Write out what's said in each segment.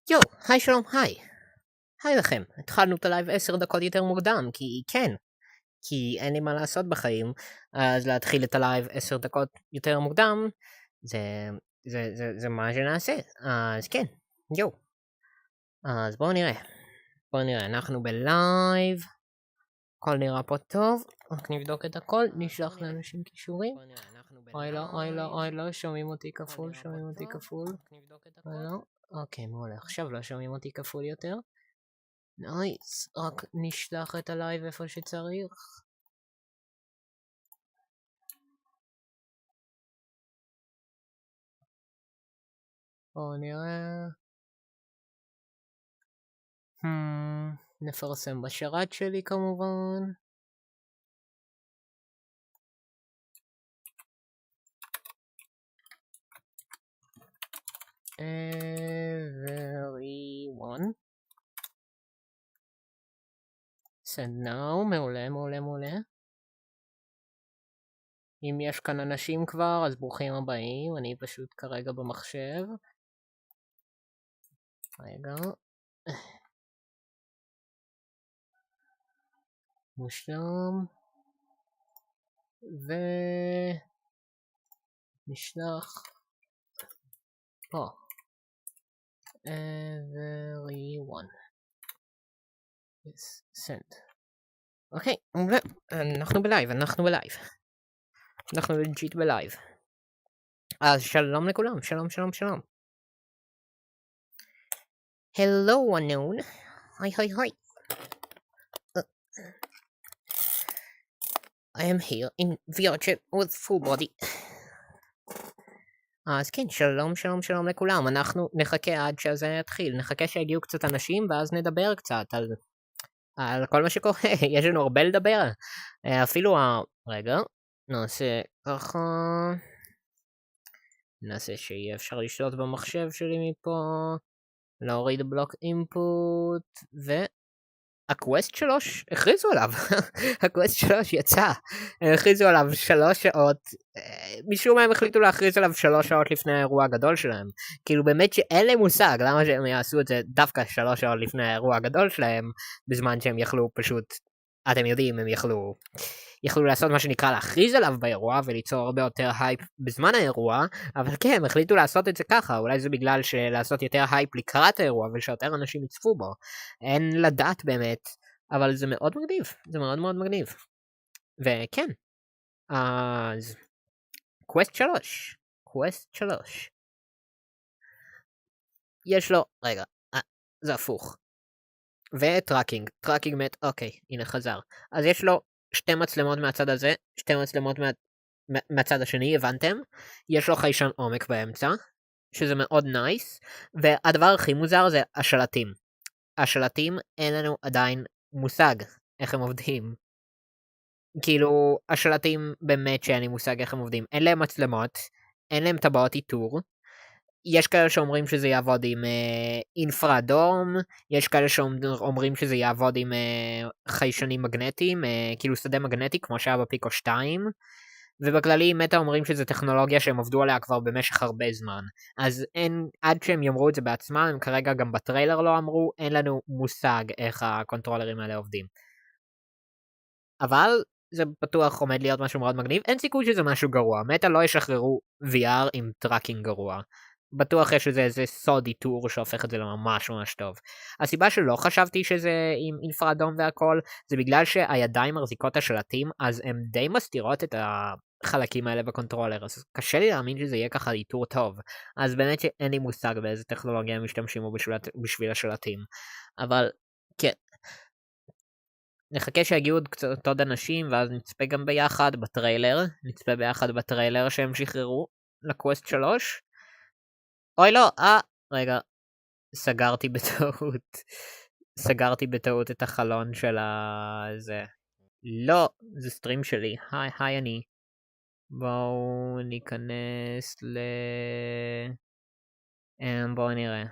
יו, היי שלום, היי לכם. התחלנו את הלייב 10 דקות יותר מוקדם, כי אין לי מה לעשות בחיים, אז להתחיל את הלייב 10 דקות יותר מוקדם, זה מה שנעשה. אז כן, יו. אז בואו נראה, אנחנו בלייב, הכל נראה פה טוב, רק נבדוק את הכל, נשלח לאנשים קישורים. אוי לא, שומעים אותי כפול. אוי לא. אוקיי, מעולה, עכשיו לא שומעים אותי כפול יותר. נייס, רק נשלח את הלייב איפה שצריך. בואו נראה. נפרסם בשרת שלי כמובן. everyone. send now, מעולה. אם יש כאן אנשים כבר, אז ברוכים הבאים, אני פשוט כרגע במחשב. רגע. מושלם. נשלח. פה. everyone. yes, send. אוקיי, אנחנו בלייב. אנחנו לג'יט בלייב. אז שלום לכולם, שלום. Hello unknown. Hi. I am here in Biותר with full body. אז כן, שלום לכולם. אנחנו נחכה עד שזה יתחיל. נחכה שיגיעו קצת אנשים ואז נדבר קצת על כל מה שקורה. יש לנו הרבה לדבר. אפילו רגע, נעשה ככה. נעשה שיהיה אפשר לשלוט במחשב שלי מפה. להוריד בלוק אימפוט. הקווסט 3 הכריזו עליו. הקווסט 3 יצא. הם הכריזו עליו 3 שעות. משום מה הם החליטו להכריז עליו 3 שעות לפני האירוע הגדול שלהם. כאילו באמת שאין להם מושג למה שהם יעשו את זה דווקא 3 שעות לפני האירוע הגדול שלהם, בזמן שהם יכלו פשוט, אתם יודעים, הם יכלו לעשות מה שנקרא להכריז עליו באירוע וליצור הרבה יותר הייפ בזמן האירוע, אבל כן, הם החליטו לעשות את זה ככה. אולי זה בגלל שלעשות יותר הייפ לקראת האירוע ושיותר אנשים יצפו בו, אין לדעת באמת, אבל זה מאוד מגניב, זה מאוד מגניב. וכן, אז קווסט 3 יש לו, רגע, זה הפוך, וטראקינג מת, אוקיי, הנה חזר. אז יש לו 2 מצלמות מהצד הזה, 2 מצלמות מהצד השני, הבנתם? יש לו חיישן עומק באמצע, שזה מאוד נייס, והדבר הכי מוזר זה השלטים, אין לנו עדיין מושג איך הם עובדים. כאילו, השלטים באמת שאין לי מושג איך הם עובדים. אין להם מצלמות, אין להם טבעות איתור. יש כאלה שאומרים שזה יעבוד עם אינפרה אדום, יש כאלה שאומרים שזה יעבוד עם חיישנים מגנטיים, כאילו שדה מגנטי כמו שהיה בפיקו 2, ובכללי מטה אומרים שזה טכנולוגיה שהם עבדו עליה כבר במשך הרבה זמן. אז עד שהם יאמרו את זה בעצמם, הם כרגע גם בטריילר לא אמרו, אין לנו מושג איך הקונטרולרים האלה עובדים. אבל זה בטוח עומד להיות משהו מאוד מגניב, אין סיכוי שזה משהו גרוע, מטה לא ישחררו VR עם טראקינג גרוע. בטוח יש איזה סוד איתור שהופך את זה לממש טוב. הסיבה שלא חשבתי שזה עם אינפרה אדום והכל, זה בגלל שהידיים מחזיקות השלטים, אז הן די מסתירות את החלקים האלה בקונטרולר, אז קשה לי להאמין שזה יהיה ככה איתור טוב. אז באמת שאין לי מושג באיזה טכנולוגיה הם משתמשים בשביל השלטים. אבל כן. נחכה שיגיעו עוד אנשים, ואז נצפה גם ביחד בטריילר שהם שחררו לקווסט 3. אוי לא, רגע, סגרתי בטעות את החלון של זה. לא, זה סטרים שלי. היי אני. בואו ניכנס בואו נראה.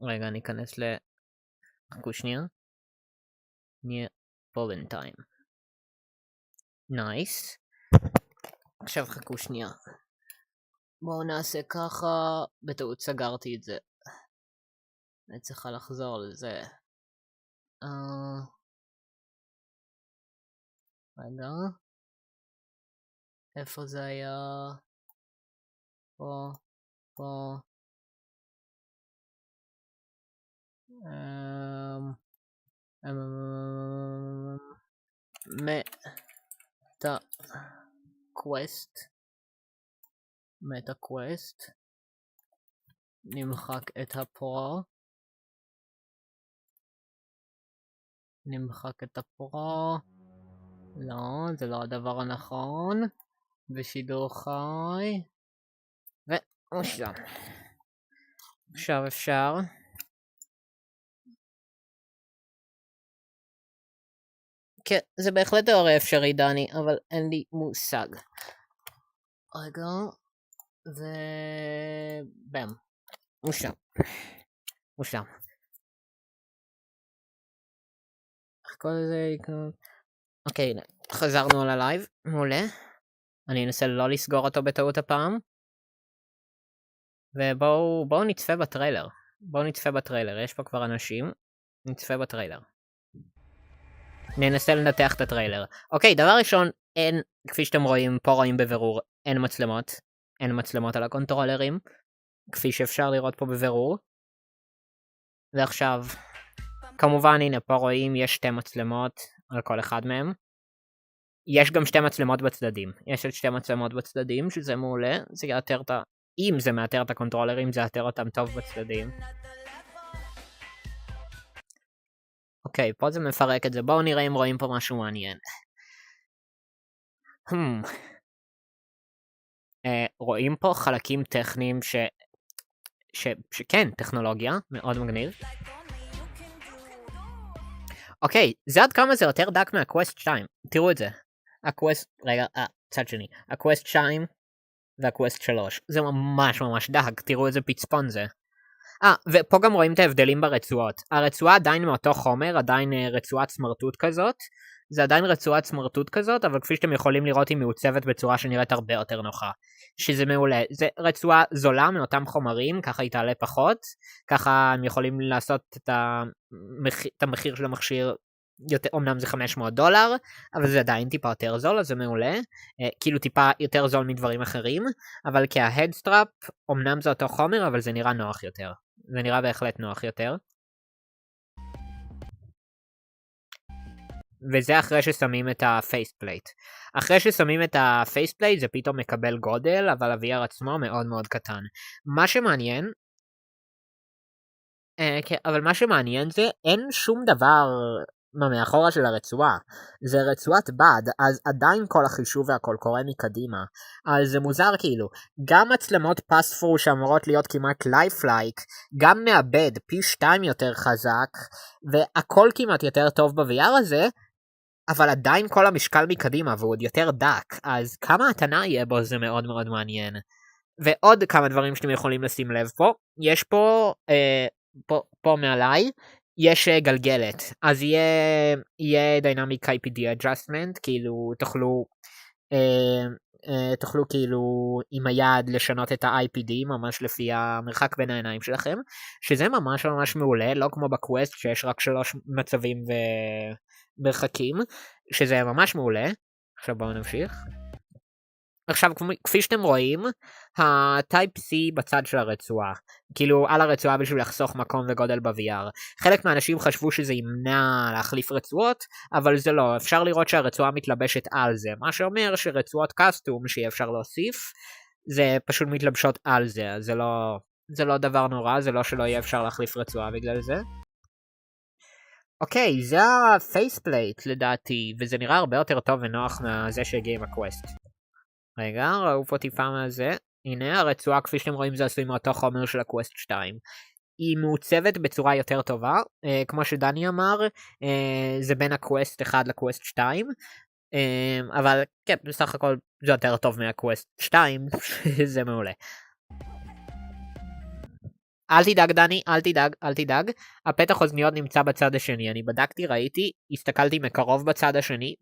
רגע, ניכנס חכו שנייה. נהיה פה בינתיים. נייס. עכשיו חכו שנייה. בואו נעשה ככה, בטעות סגרתי את זה. אני צריכה לחזור לזה. רגע. איפה זה היה? פה. מטה קווסט. נמחק את הפרו. לא, זה לא הדבר הנכון. בשידור חי. ועכשיו. עכשיו אפשר. כן, זה בהחלט תיאוריה אפשרית דני, אבל אין לי מושג. רגע. ובאם. מושלם. איך כל זה יקנו? אוקיי, חזרנו על הלייב. מעולה. אני אנסה לא לסגור אותו בטעות הפעם. ובואו נצפה בטריילר. יש פה כבר אנשים. נצפה בטריילר. ננסה לנתח את הטריילר. אוקיי, דבר ראשון, כפי שאתם רואים, פה רואים בבירור, אין מצלמות על הקונטרולרים, כפי שאפשר לראות פה בבירור. ועכשיו, כמובן, הנה, פה רואים, יש 2 מצלמות על כל אחד מהם. יש גם 2 מצלמות בצדדים. יש עוד 2 מצלמות בצדדים, שזה מעולה. זה יאתר אם זה מאתר את הקונטרולרים, זה יאתר אותם טוב בצדדים. אוקיי, פה זה מפרק את זה. בואו נראה אם רואים פה משהו מעניין. רואים פה חלקים טכניים שכן, טכנולוגיה, מאוד מגניב. אוקיי, זה עד כמה זה יותר דק מהקווסט 2. תראו את זה. צד שני. הקווסט 2 והקווסט 3. זה ממש דק, תראו איזה פצפון זה. ופה גם רואים את ההבדלים ברצועות. הרצועה עדיין מאותו חומר, עדיין רצועת סמרטוט כזאת. זה עדיין רצועת סמרטוט כזאת, אבל כפי שאתם יכולים לראות היא מעוצבת בצורה שנראית הרבה יותר נוחה. שזה מעולה. זה רצועה זולה מאותם חומרים, ככה היא תעלה פחות. ככה הם יכולים לעשות את המחיר של המכשיר, אמנם זה $500, אבל זה עדיין טיפה יותר זול, אז זה מעולה. כאילו טיפה יותר זול מדברים אחרים, אבל כההדסטראפ, אמנם זה אותו חומר, אבל זה נראה נוח יותר. זה נראה בהחלט נוח יותר. וזה אחרי ששמים את הפייספלייט. אחרי ששמים את הפייספלייט זה פתאום מקבל גודל, אבל ה-VR עצמו מאוד מאוד קטן. מה שמעניין זה אין שום דבר מאחורה של הרצועה. זה רצועת בד, אז עדיין כל החישוב והכל קורה מקדימה. אז זה מוזר כאילו. גם מצלמות פספרו שאמורות להיות כמעט לייפלייק, גם מאבד פי 2 יותר חזק, והכל כמעט יותר טוב ב-VR הזה, אבל עדיין כל המשקל מקדימה והוא עוד יותר דק, אז כמה התנה יהיה בו זה מאוד מאוד מעניין. ועוד כמה דברים שאתם יכולים לשים לב פה, יש פה מעליי, יש גלגלת, אז יהיה dynamic IPD adjustment, כאילו תוכלו כאילו עם היד לשנות את ה-IPD ממש לפי המרחק בין העיניים שלכם, שזה ממש ממש מעולה, לא כמו בקווסט שיש רק 3 מצבים ומרחקים, שזה ממש מעולה. עכשיו בואו נמשיך. עכשיו, כפי שאתם רואים, ה-Type-C בצד של הרצועה, כאילו על הרצועה בשביל לחסוך מקום וגודל ב-VR. חלק מהאנשים חשבו שזה ימנע להחליף רצועות, אבל זה לא, אפשר לראות שהרצועה מתלבשת על זה, מה שאומר שרצועות קסטום שיהיה אפשר להוסיף, זה פשוט מתלבשות על זה, אז זה לא דבר נורא, זה לא שלא יהיה אפשר להחליף רצועה בגלל זה. אוקיי, זה ה-Faceplate לדעתי, וזה נראה הרבה יותר טוב ונוח מהזה שהגיע עם הקווסט. רגע, ראו פה טיפה מהזה. הנה, הרצועה כפי שאתם רואים זה עשוי מאותו חומר של הקווסט 2. היא מעוצבת בצורה יותר טובה, כמו שדני אמר, זה בין הקווסט 1 לקווסט 2, אבל כן, בסך הכל זה יותר טוב מהקווסט 2, זה מעולה. אל תדאג דני, אל תדאג, הפתח אוזניות נמצא בצד השני, אני בדקתי, ראיתי, הסתכלתי מקרוב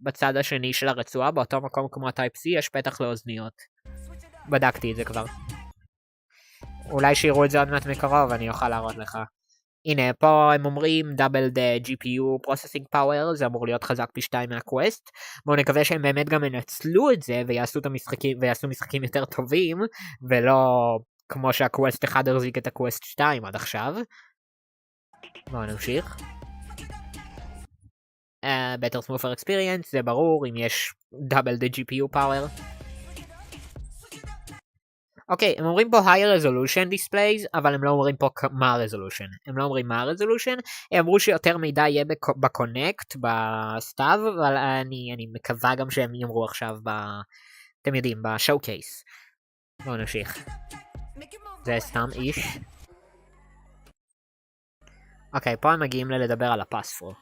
בצד השני של הרצועה, באותו מקום כמו ה-Type-C יש פתח לאוזניות. בדקתי את זה כבר. אולי שיראו את זה עוד מעט מקרוב, אני אוכל להראות לך. הנה, פה הם אומרים double the GPU processing power, זה אמור להיות חזק פי 2 מהקווסט. בואו נקווה שהם באמת גם ינצלו את זה ויעשו משחקים יותר טובים, ולא כמו שהקווסט 1 הרזיק את הקווסט 2 עד עכשיו. בואו נמשיך. better smoother experience, זה ברור, אם יש double the GPU power. אוקיי, הם אומרים פה higher resolution displays, אבל הם לא אומרים פה מה resolution. הם לא אומרים מה resolution, הם אמרו שיותר מידע יהיה בקונקט, בסתיו, אבל אני מקווה גם שהם יאמרו עכשיו אתם יודעים, בשואו-קייס. בואו נמשיך. זה סתם איש. אוקיי, פה הם מגיעים לדבר על הפאספרו.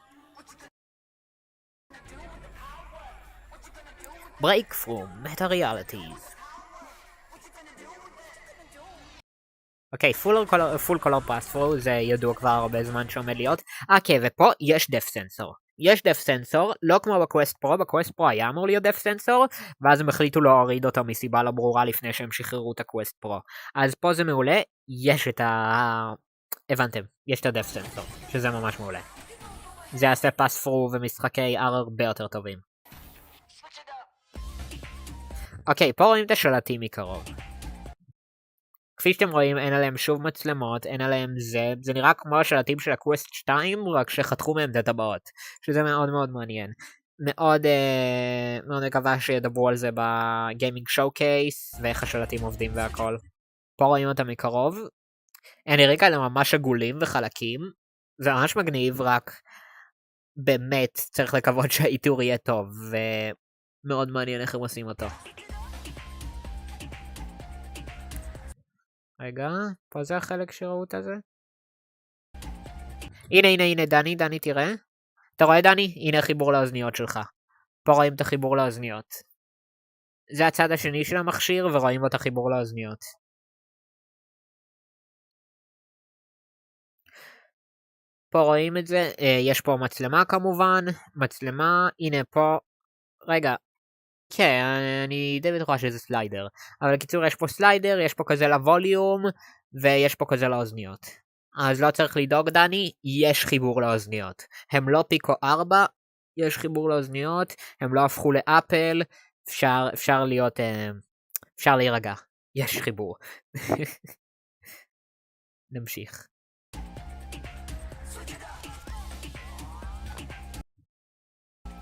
Breakthrough, meta realities. אוקיי, full color pass-through, זה ידוע כבר הרבה זמן שעומד להיות. אוקיי, ופה יש depth sensor. יש depth sensor, לא כמו בקווסט פרו, בקווסט פרו היה אמור להיות depth sensor, ואז הם החליטו להוריד אותו מסיבה לא ברורה לפני שהם שחררו את הקווסט פרו. אז פה זה מעולה, יש את הבנתם, יש את ה-depth sensor, שזה ממש מעולה. זה יעשה pass-through ומשחקי R הרבה יותר טובים. אוקיי, פה רואים את השלטים מקרוב. כפי שאתם רואים, אין עליהם שוב מצלמות, אין עליהם זה נראה כמו השלטים של הקווסט 2, רק שחתכו מהם את הטבעות, שזה מאוד מאוד מעניין. מאוד מקווה שידברו על זה בגיימינג שואו-קייס, ואיך השלטים עובדים והכל. פה רואים אותם מקרוב, הם נראים כאלה ממש עגולים וחלקים, זה ממש מגניב, רק באמת צריך לקוות שהאיתור יהיה טוב, ומאוד מעניין איך הם עושים אותו. רגע, פה זה החלק שראו את זה. הנה, דני, תראה. אתה רואה, דני? הנה חיבור לאוזניות שלך. פה רואים את החיבור לאוזניות. זה הצד השני של המכשיר, ורואים את החיבור לאוזניות. פה רואים את זה. יש פה מצלמה כמובן. מצלמה, הנה פה. רגע. כן, אני די בטוחה שזה סליידר. אבל בקיצור יש פה סליידר, יש פה כזה לווליום, ויש פה כזה לאוזניות. אז לא צריך לדאוג דני, יש חיבור לאוזניות. הם לא פיקו 4, יש חיבור לאוזניות, הם לא הפכו לאפל, אפשר להירגע. יש חיבור. נמשיך.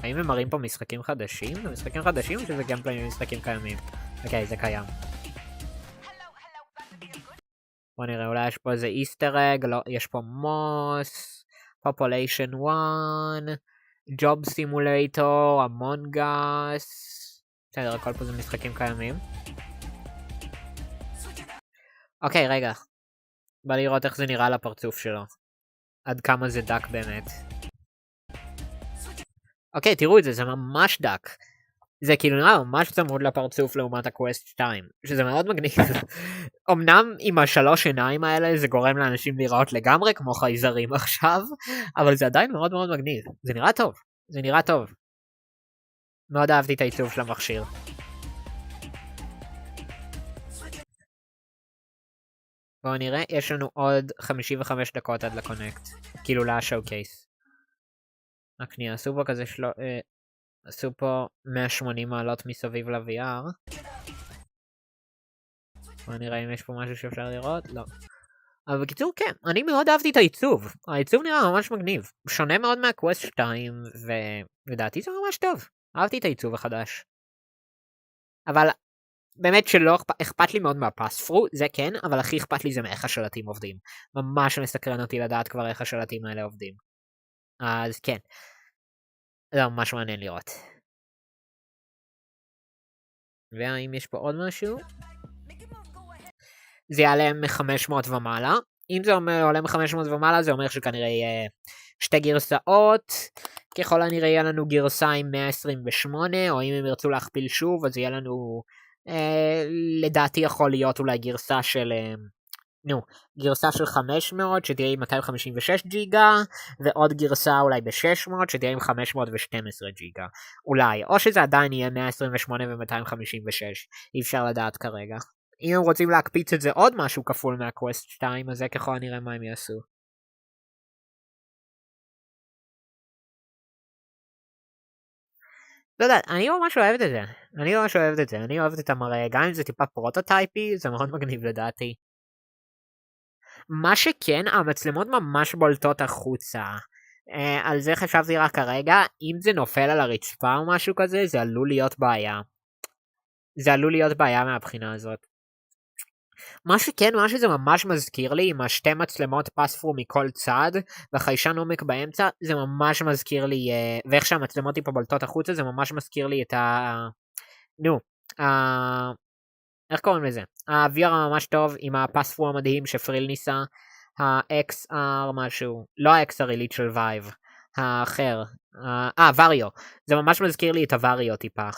האם הם מראים פה משחקים חדשים? זה משחקים חדשים או שזה גיימפליי ממשחקים קיימים? אוקיי, זה קיים. בוא נראה, אולי יש פה איזה איסטר אג, לא, יש פה מוס, Population 1, Job Simulator, Among Us, בסדר, הכל פה זה משחקים קיימים. אוקיי, רגע. בא לראות איך זה נראה לפרצוף שלו. עד כמה זה דק באמת. אוקיי, תראו את זה, זה ממש דק. זה כאילו נראה ממש צמוד לפרצוף לעומת הקווסט 2, שזה מאוד מגניב. אמנם עם השלוש עיניים האלה זה גורם לאנשים לראות לגמרי כמו חייזרים עכשיו, אבל זה עדיין מאוד מאוד מגניב. זה נראה טוב, זה נראה טוב. מאוד אהבתי את העיצוב של המכשיר. בואו נראה, יש לנו עוד 55 דקות עד לקונקט, כאילו לשואו-קייס. רק נהיה, עשו פה 180 מעלות מסביב ל-VR. בואו נראה אם יש פה משהו שאפשר לראות, לא. אבל בקיצור כן, אני מאוד אהבתי את העיצוב. העיצוב נראה ממש מגניב. שונה מאוד מהקווסט 2, ולדעתי זה ממש טוב. אהבתי את העיצוב החדש. אבל באמת שלא אכפת לי מאוד מהפאספרו, זה כן, אבל הכי אכפת לי זה מאיך השלטים עובדים. ממש מסקרן אותי לדעת כבר איך השלטים האלה עובדים. אז כן. זה ממש מעניין לראות. והאם יש פה עוד משהו? זה יעלה מ-500 ומעלה. אם זה עולה מ-500 ומעלה, זה אומר שכנראה יהיה שתי גרסאות. ככל הנראה יהיה לנו גרסה עם 128, או אם הם ירצו להכפיל שוב, אז יהיה לנו, לדעתי יכול להיות אולי גרסה של, גרסה של 500 שתהיה עם 256 ג'יגה, ועוד גרסה אולי ב-600 שתהיה עם 512 ג'יגה. אולי, או שזה עדיין יהיה 128 ו-256, אי אפשר לדעת כרגע. אם הם רוצים להקפיץ את זה עוד משהו כפול מהקווסט 2, אז זה ככל הנראה מה הם יעשו. לא יודע, אני ממש אוהבת את זה. אני אוהבת את המראה, גם אם זה טיפה פרוטוטייפי, זה מאוד מגניב לדעתי. מה שכן, המצלמות ממש בולטות החוצה. על זה חשבתי רק כרגע, אם זה נופל על הרצפה או משהו כזה, זה עלול להיות בעיה. זה עלול להיות בעיה מהבחינה הזאת. מה שכן, מה שזה ממש מזכיר לי, עם השתי מצלמות פספרו מכל צד, וחיישן עומק באמצע, זה ממש מזכיר לי, ואיך שהמצלמות טיפה בולטות החוצה, זה ממש מזכיר לי את איך קוראים לזה? ה-VR ממש טוב, עם הפספרו המדהים שפריל ניסה, ה-XR משהו, לא ה-XR Elite של וייב, האחר, וריו, זה ממש מזכיר לי את הווריו טיפה,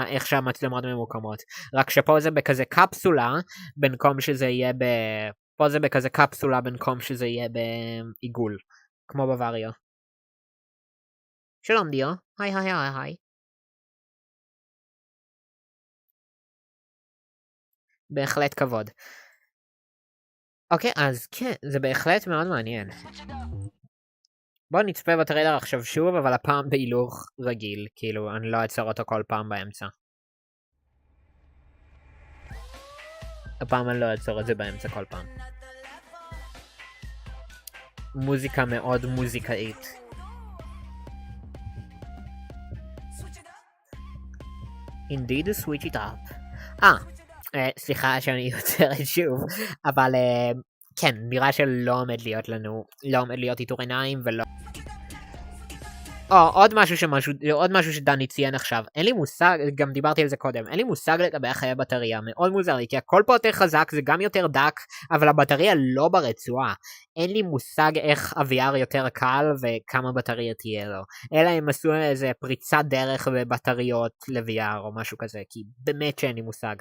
איך שהמצלמות ממוקמות, רק שפה זה בכזה קפסולה, במקום שזה יהיה פה זה בכזה קפסולה, במקום שזה יהיה בעיגול, כמו בווריו. שלום דיו, היי. בהחלט כבוד. אוקיי, אז כן, זה בהחלט מאוד מעניין. בואו נצפה בטריילר עכשיו שוב, אבל הפעם בהילוך רגיל, כאילו, אני לא אעצור אותו כל פעם באמצע. הפעם אני לא אעצור את זה באמצע כל פעם. מוזיקה מאוד מוזיקאית. Indeed, switch it up. סליחה שאני יוצרת שוב, אבל כן, נראה שלא עומד להיות איתור עיניים ולא... עוד משהו שדני ציין עכשיו, אין לי מושג, גם דיברתי על זה קודם, אין לי מושג לגבי חיי בטריה, מאוד מוזר לי, כי הכל פה יותר חזק, זה גם יותר דק, אבל הבטריה לא ברצועה, אין לי מושג איך ה-VR יותר קל וכמה בטריה תהיה לו, אלא הם עשו איזה פריצת דרך בבטריות ל-VR או משהו כזה, כי באמת שאין לי מושג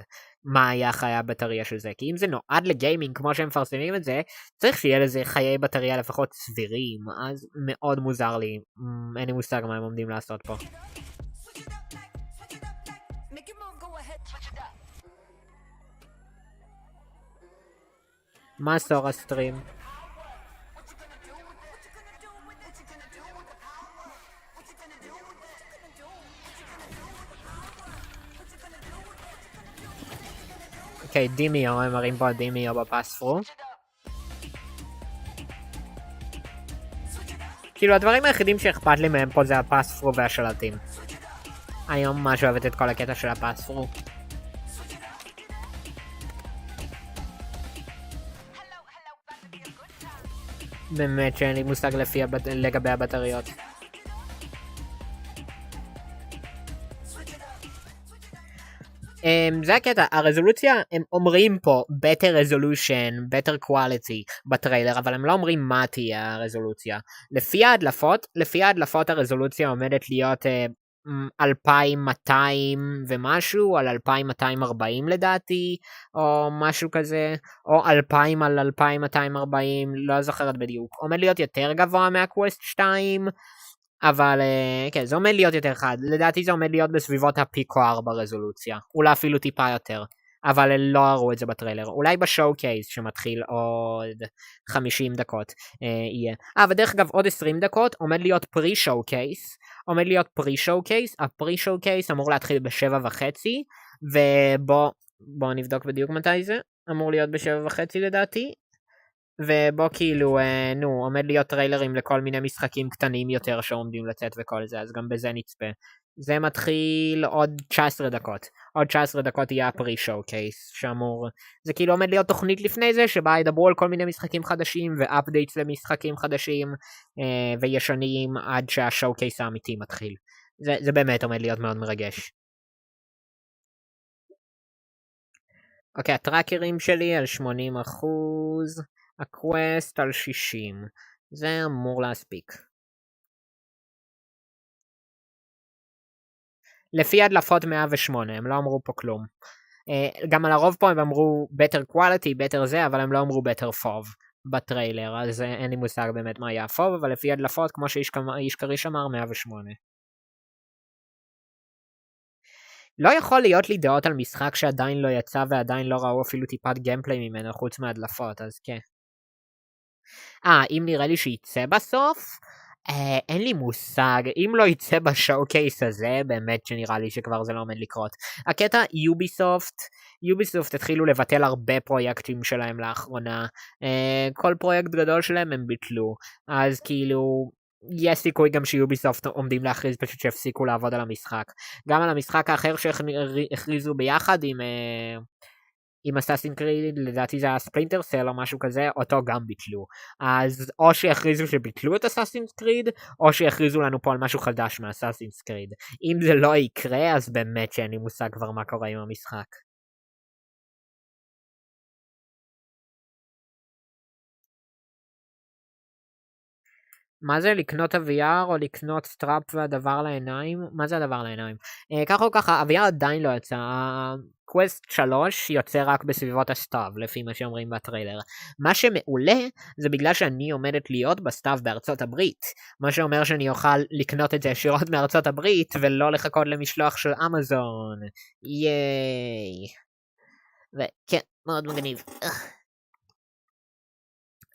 מה היה חיי הבטריה של זה, כי אם זה נועד לגיימינג כמו שהם מפרסמים את זה, צריך שיהיה לזה חיי בטריה לפחות סבירים, אז מאוד מוזר לי, אין לי מושג מה הם עומדים לעשות פה. מה סור הסטרים? אוקיי, דימיו, הם מראים פה דימיו בפספרו. כאילו הדברים היחידים שאכפת לי מהם פה זה הפספרו והשלטים. אני ממש אוהבת את כל הקטע של הפספרו. באמת שאין לי מושג לגבי הבטריות. זה הקטע, הרזולוציה, הם אומרים פה better resolution, better quality בטריילר, אבל הם לא אומרים מה תהיה הרזולוציה. לפי ההדלפות הרזולוציה עומדת להיות 2200 ומשהו, על 2240 לדעתי, או משהו כזה, או 2000 על 2240, לא זוכרת בדיוק. עומד להיות יותר גבוה מהקווסט 2, אבל כן, זה עומד להיות יותר חד, לדעתי זה עומד להיות בסביבות הפיקו 4 רזולוציה, אולי אפילו טיפה יותר, אבל לא הראו את זה בטריילר, אולי בשואו קייס שמתחיל עוד 50 דקות יהיה. ודרך אגב עוד 20 דקות עומד להיות פרי-שואו קייס, הפרי-שואו קייס אמור להתחיל ב7:30, ובוא נבדוק בדיוק מתי זה, אמור להיות ב7:30 לדעתי, ובו כאילו, עומד להיות טריילרים לכל מיני משחקים קטנים יותר שעומדים לצאת וכל זה, אז גם בזה נצפה. זה מתחיל עוד 19 דקות. עוד 19 דקות יהיה הפרי-שואו קייס, שאמור... זה כאילו עומד להיות תוכנית לפני זה, שבה ידברו על כל מיני משחקים חדשים, ואפדייטס למשחקים חדשים, וישנים עד שהשואו קייס האמיתי מתחיל. זה באמת עומד להיות מאוד מרגש. אוקיי, הטראקרים שלי על 80%. הקווסט על 60, זה אמור להספיק. לפי הדלפות 108, הם לא אמרו פה כלום. גם על הרוב פה הם אמרו better quality, better זה, אבל הם לא אמרו better FOV בטריילר, אז אין לי מושג באמת מה היה FOV, אבל לפי הדלפות, כמו שאיש קריש אמר, 108. לא יכול להיות לי דעות על משחק שעדיין לא יצא ועדיין לא ראו אפילו טיפת גיימפליי ממנו חוץ מהדלפות, אז כן. אם נראה לי שיצא בסוף? אין לי מושג, אם לא יצא בשואו-קייס הזה, באמת שנראה לי שכבר זה לא עומד לקרות. הקטע יוביסופט התחילו לבטל הרבה פרויקטים שלהם לאחרונה, כל פרויקט גדול שלהם הם ביטלו, אז כאילו יש סיכוי גם שיוביסופט עומדים להכריז פשוט שהפסיקו לעבוד על המשחק. גם על המשחק האחר שהכריזו ביחד עם הסטרים קריד, לדעתי זה היה ספלינטר סל או משהו כזה, אותו גם ביטלו. אז או שיכריזו שביטלו את הסטרים קריד, או שיכריזו לנו פה על משהו חדש מהסטרים קריד. אם זה לא יקרה, אז באמת שאין לי מושג כבר מה קורה עם המשחק. מה זה לקנות ה-VR או לקנות סטראפ והדבר לעיניים? מה זה הדבר לעיניים? ככה או ככה, ה-VR עדיין לא יצא. הקווסט 3 יוצא רק בסביבות הסתיו, לפי מה שאומרים בטריילר. מה שמעולה זה בגלל שאני עומדת להיות בסתיו בארצות הברית. מה שאומר שאני אוכל לקנות את זה ישירות מארצות הברית, ולא לחכות למשלוח של אמזון. ייי. וכן, מאוד מגניב.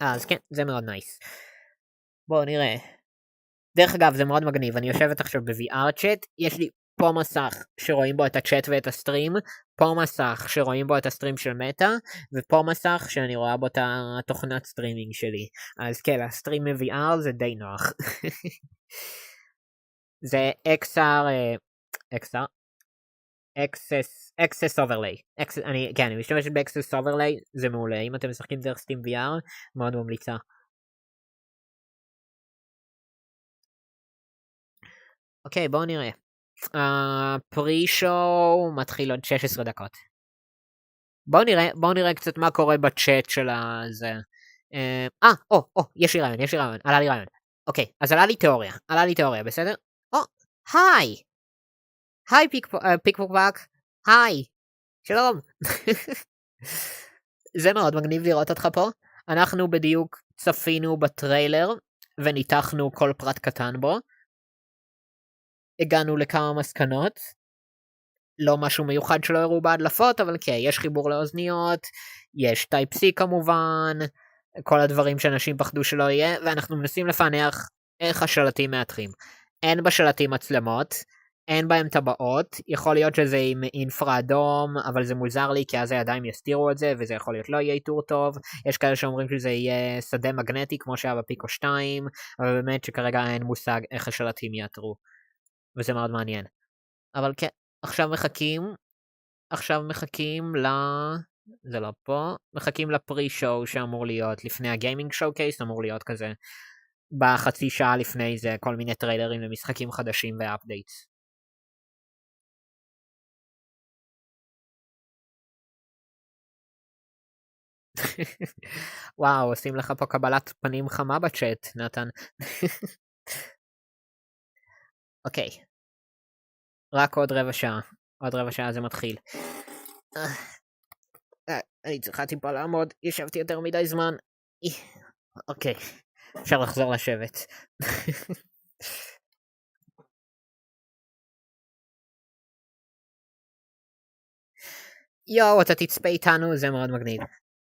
אז כן, זה מאוד נייס. בואו נראה. דרך אגב, זה מאוד מגניב, אני יושבת עכשיו ב-VR צ'אט, יש לי פה מסך שרואים בו את הצ'אט ואת הסטרים, פה מסך שרואים בו את הסטרים של מטה, ופה מסך שאני רואה בו את התוכנת סטרימינג שלי. אז כן, הסטרים מ-VR זה די נוח. זה Access Overlay. כן, אני משתמשת ב-Access Overlay, זה מעולה. אם אתם משחקים דרך סטים VR, מאוד ממליצה. אוקיי, בואו נראה. הפרי-שואו מתחיל עוד 16 דקות. בואו נראה קצת מה קורה בצ'אט של הזה. יש לי רעיון, עלה לי רעיון. אוקיי, אז עלה לי תיאוריה, בסדר? היי פיקפוקבק, היי, שלום. זה מאוד מגניב לראות אותך פה. אנחנו בדיוק צפינו בטריילר, וניתחנו כל פרט קטן בו. הגענו לכמה מסקנות, לא משהו מיוחד שלא הראו בהדלפות, אבל כן, יש חיבור לאוזניות, יש טייפ C כמובן, כל הדברים שאנשים פחדו שלא יהיה, ואנחנו מנסים לפענח איך השלטים מאתרים. אין בשלטים מצלמות, אין בהם טבעות, יכול להיות שזה עם אינפרה אדום, אבל זה מוזר לי, כי אז הידיים יסתירו את זה, וזה יכול להיות לא יהיה איתור טוב, יש כאלה שאומרים שזה יהיה שדה מגנטי, כמו שהיה בפיקו 2, אבל באמת שכרגע אין מושג איך השלטים יאתרו. וזה מאוד מעניין. אבל כן, עכשיו מחכים זה לא פה, מחכים לפרי-שואו שאמור להיות לפני הגיימינג שואו-קייס, אמור להיות כזה בחצי שעה לפני זה, כל מיני טריילרים למשחקים חדשים ואפדייטס. וואו, עושים לך פה קבלת פנים חמה בצ'אט, נתן. אוקיי. רק עוד רבע שעה זה מתחיל. אני צריכה טיפה לעמוד, ישבתי יותר מדי זמן. אוקיי, אפשר לחזור לשבת. יואו, אתה תצפה איתנו, זה מאוד מגניב.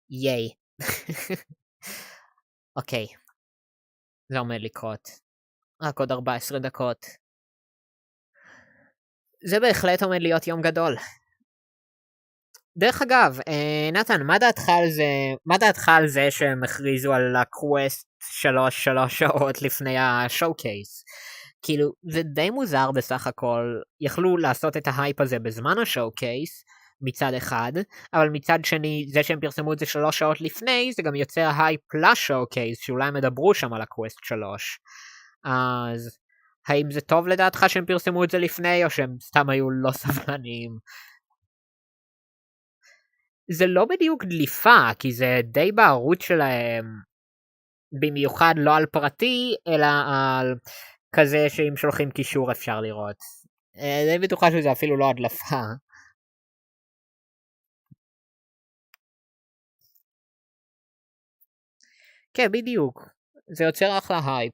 ייי. אוקיי. זה עומד לקרות. רק עוד 14 דקות. זה בהחלט עומד להיות יום גדול. דרך אגב, נתן, מה דעתך על זה שהם הכריזו על הקווסט 3 שעות לפני השואו-קייס? כאילו, זה די מוזר בסך הכל. יכלו לעשות את ההייפ הזה בזמן השואו-קייס, מצד אחד, אבל מצד שני, זה שהם פרסמו את זה 3 שעות לפני, זה גם יוצר הייפ לשואו-קייס, שאולי הם ידברו שם על הקווסט 3. אז האם זה טוב לדעתך שהם פרסמו את זה לפני, או שהם סתם היו לא סבלניים? זה לא בדיוק דליפה, כי זה די בערוץ שלהם, במיוחד לא על פרטי, אלא על כזה שאם שולחים קישור אפשר לראות. אני בטוחה שזה אפילו לא הדלפה. כן, בדיוק. זה יוצר אחלה הייפ.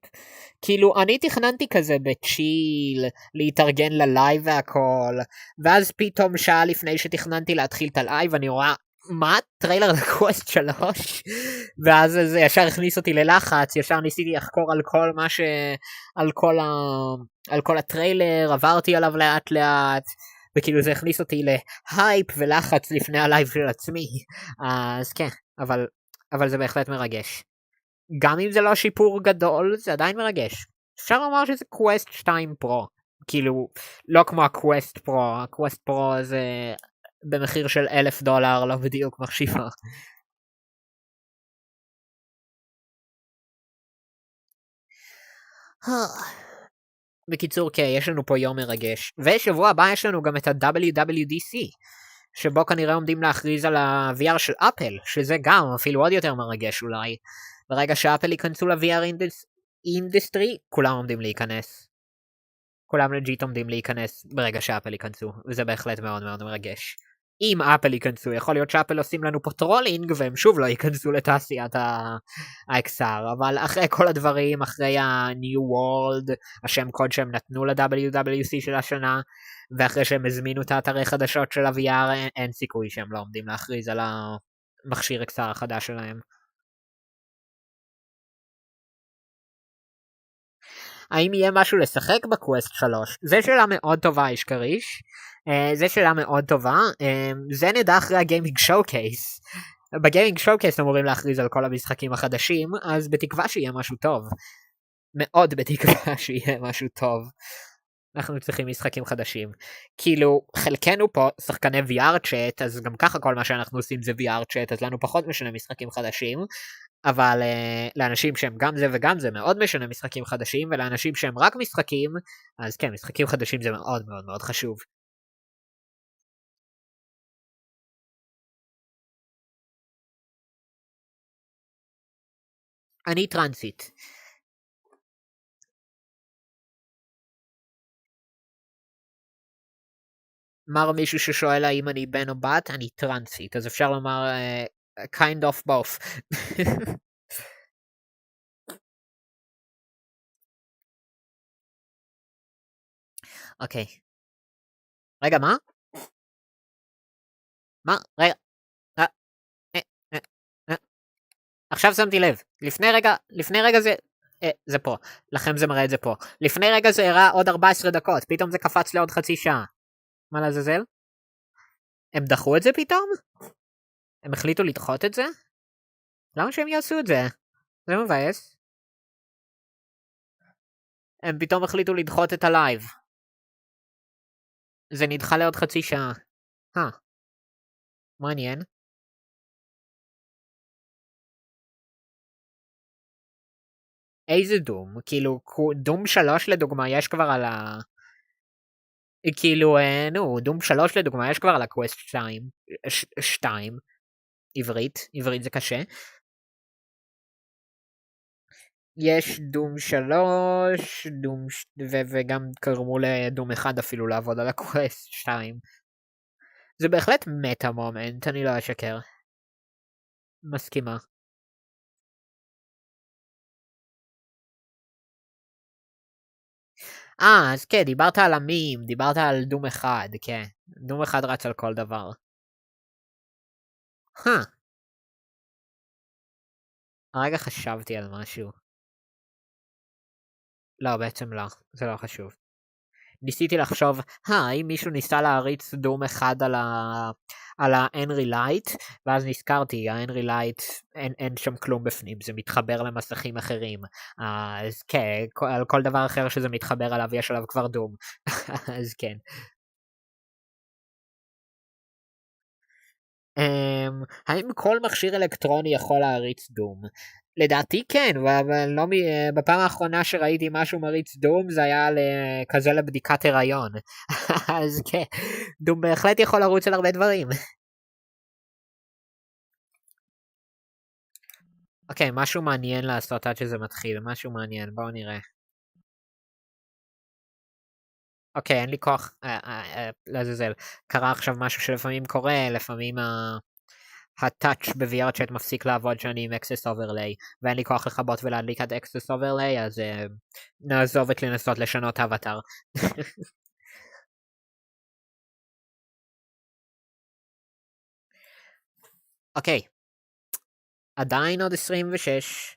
כאילו, אני תכננתי כזה בצ'יל, להתארגן ללייב והכל, ואז פתאום שעה לפני שתכננתי להתחיל את הלייב, אני רואה, מה? טריילר לקווסט 3? ואז זה ישר הכניס אותי ללחץ, ישר ניסיתי לחקור על כל מה ש... על כל הטריילר, עברתי עליו לאט לאט, וכאילו זה הכניס אותי להייפ ולחץ לפני הלייב של עצמי. אז כן, אבל זה בהחלט מרגש. גם אם זה לא שיפור גדול, זה עדיין מרגש. אפשר לומר שזה קווסט 2 פרו. כאילו, לא כמו הקווסט פרו. הקווסט פרו זה במחיר של $1,000, לא בדיוק מחשיבה. בקיצור, כן, יש לנו פה יום מרגש. ושבוע הבא יש לנו גם את ה-WWDC, שבו כנראה עומדים להכריז על ה-VR של אפל, שזה גם אפילו עוד יותר מרגש אולי. ברגע שאפל ייכנסו ל-VR אינדסטרי, כולם עומדים להיכנס. כולם לג'יט עומדים להיכנס ברגע שאפל ייכנסו, וזה בהחלט מאוד מאוד מרגש. אם אפל ייכנסו, יכול להיות שאפל עושים לנו פה טרולינג, והם שוב לא ייכנסו לתעשיית ה-XR, אבל אחרי כל הדברים, אחרי ה-New World, השם קוד שהם נתנו ל-WWC של השנה, ואחרי שהם הזמינו את האתרי חדשות של ה-VR, אין סיכוי שהם לא עומדים להכריז על המכשיר XR החדש שלהם. האם יהיה משהו לשחק בקווסט 3? זה שאלה מאוד טובה, איש כריש. זה שאלה מאוד טובה. זה נדע אחרי הגיימינג שואו-קייס. בגיימינג שואו-קייס אמורים להכריז על כל המשחקים החדשים, אז בתקווה שיהיה משהו טוב. מאוד בתקווה שיהיה משהו טוב. אנחנו צריכים משחקים חדשים. כאילו, חלקנו פה שחקני VR צ'אט, אז גם ככה כל מה שאנחנו עושים זה VR צ'אט, אז לנו פחות משנה משחקים חדשים. אבל לאנשים שהם גם זה וגם זה מאוד משנה משחקים חדשים, ולאנשים שהם רק משחקים, אז כן, משחקים חדשים זה מאוד מאוד מאוד חשוב. אני טרנסית. אמר מישהו ששואל האם אני בן או בת, אני טרנסית, אז אפשר לומר kind of both. אוקיי. רגע, מה? מה? רגע. עכשיו שמתי לב. לפני רגע זה פה. לכם זה מראה את זה פה. לפני רגע זה הראה עוד 14 דקות. פתאום זה קפץ לעוד חצי שעה. מה לעזאזל? הם דחו את זה פתאום? הם החליטו לדחות את זה? למה שהם יעשו את זה? זה מבאס. הם פתאום החליטו לדחות את הלייב. זה נדחה לעוד חצי שעה. מעניין. איזה דום? כאילו, דום 3 לדוגמה יש כבר על כאילו, דום 3 לדוגמה יש כבר על הקווסט 2. עברית זה קשה. יש דום 3, וגם קרמו לדום 1 אפילו לעבוד על הקווסט 2. זה בהחלט מטה מומנט, אני לא אשקר. מסכימה. אז כן, דיברת על המים, דיברת על דום 1, כן. דום 1 רץ על כל דבר. הרגע חשבתי על משהו. לא, בעצם לא, זה לא חשוב. ניסיתי לחשוב, האם מישהו ניסה להריץ דום 1 על ה-Henry Light, ואז נזכרתי, ה-Henry Light אין שם כלום בפנים, זה מתחבר למסכים אחרים. אז כן, על כל דבר אחר שזה מתחבר עליו, יש עליו כבר דום. אז כן. האם כל מכשיר אלקטרוני יכול להריץ דום? לדעתי כן, אבל לא בפעם האחרונה שראיתי משהו מריץ דום זה היה כזה לבדיקת הריון. אז כן, דום בהחלט יכול לרוץ על הרבה דברים. אוקיי, משהו מעניין לעשות עד שזה מתחיל, משהו מעניין, בואו נראה. אוקיי, אין לי כוח לעזאזל. קרה עכשיו משהו שלפעמים קורה, לפעמים הטאץ' ב-VR צ'אט מפסיק לעבוד שאני עם access overlay, ואין לי כוח לכבות ולהדליק את access overlay, אז נעזוב את לנסות לשנות אבטר. אוקיי. עדיין עוד 26.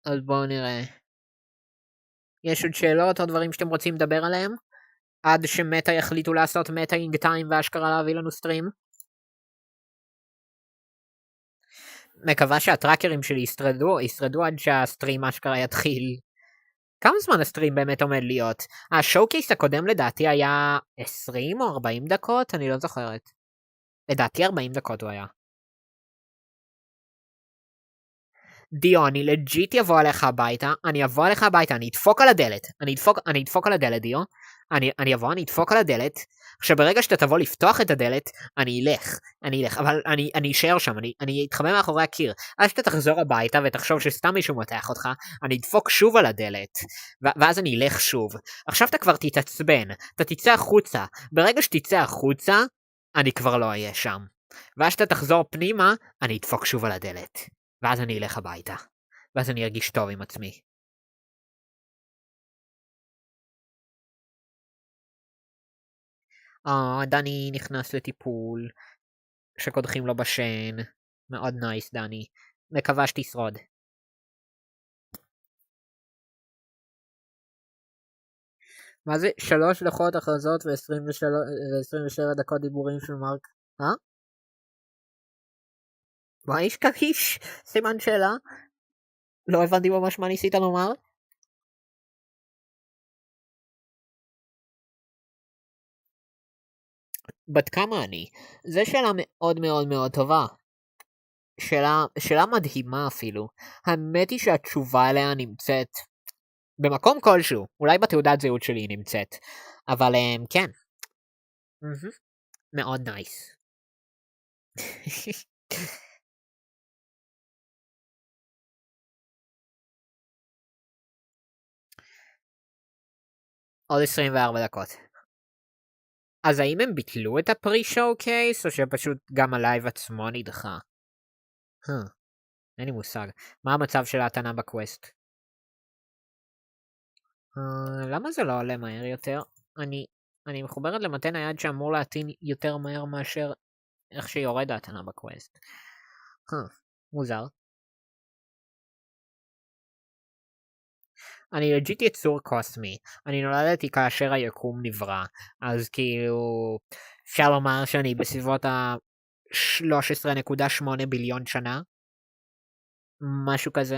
אז בואו נראה. יש עוד שאלות או דברים שאתם רוצים לדבר עליהם? עד שמטה יחליטו לעשות מטאינג טיים ואשכרה להביא לנו סטרים? מקווה שהטראקרים שלי ישרדו עד שהסטרים אשכרה יתחיל. כמה זמן הסטרים באמת עומד להיות? השואו-קייס הקודם לדעתי היה 20 או 40 דקות? אני לא זוכרת. לדעתי 40 דקות הוא היה. דיו, אני לג'יט אבוא עליך הביתה, אני אדפוק על הדלת, אני אדפוק על הדלת, דיו, אני אדפוק על הדלת, עכשיו ברגע שאתה תבוא לפתוח את הדלת, אני אלך, אבל אני אשאר שם, אני אתחבא מאחורי הקיר, אז שאתה תחזור הביתה ותחשוב שסתם מישהו מותח אותך, אני אדפוק שוב על הדלת, ואז אני אלך שוב, עכשיו אתה כבר תתעצבן, אתה תצא החוצה, ברגע שתצא החוצה, אני כבר לא אהיה שם, ואז שאתה תחזור פנימה, אני אדפוק שוב על הדלת. ואז אני אלך הביתה, ואז אני ארגיש טוב עם עצמי. דני נכנס לטיפול, שקודחים לו בשן, מאוד נייס דני, מקווה שתשרוד. מה זה? 3 דקות הכרזות ו27 דקות דיבורים של מרק? מה איש כחיש? סימן שאלה? לא הבנתי ממש מה ניסית לומר? בת כמה אני? זו שאלה מאוד מאוד מאוד טובה. שאלה מדהימה אפילו. האמת היא שהתשובה עליה נמצאת במקום כלשהו. אולי בתעודת זהות שלי היא נמצאת. אבל כן. מאוד נייס. עוד 24 דקות. אז האם הם ביטלו את הפרי-שואו קייס, או שפשוט גם הלייב עצמו נדחה? אין לי מושג. מה המצב של ההתנה בקווסט? למה זה לא עולה מהר יותר? אני מחוברת למתן היד שאמור להטעין יותר מהר מאשר איך שיורד ההתנה בקווסט. מוזר. אני לג'יט יצור קוסמי. אני נולדתי כאשר היקום נברא. אז כאילו אפשר לומר שאני בסביבות ה-13.8 ביליון שנה. משהו כזה.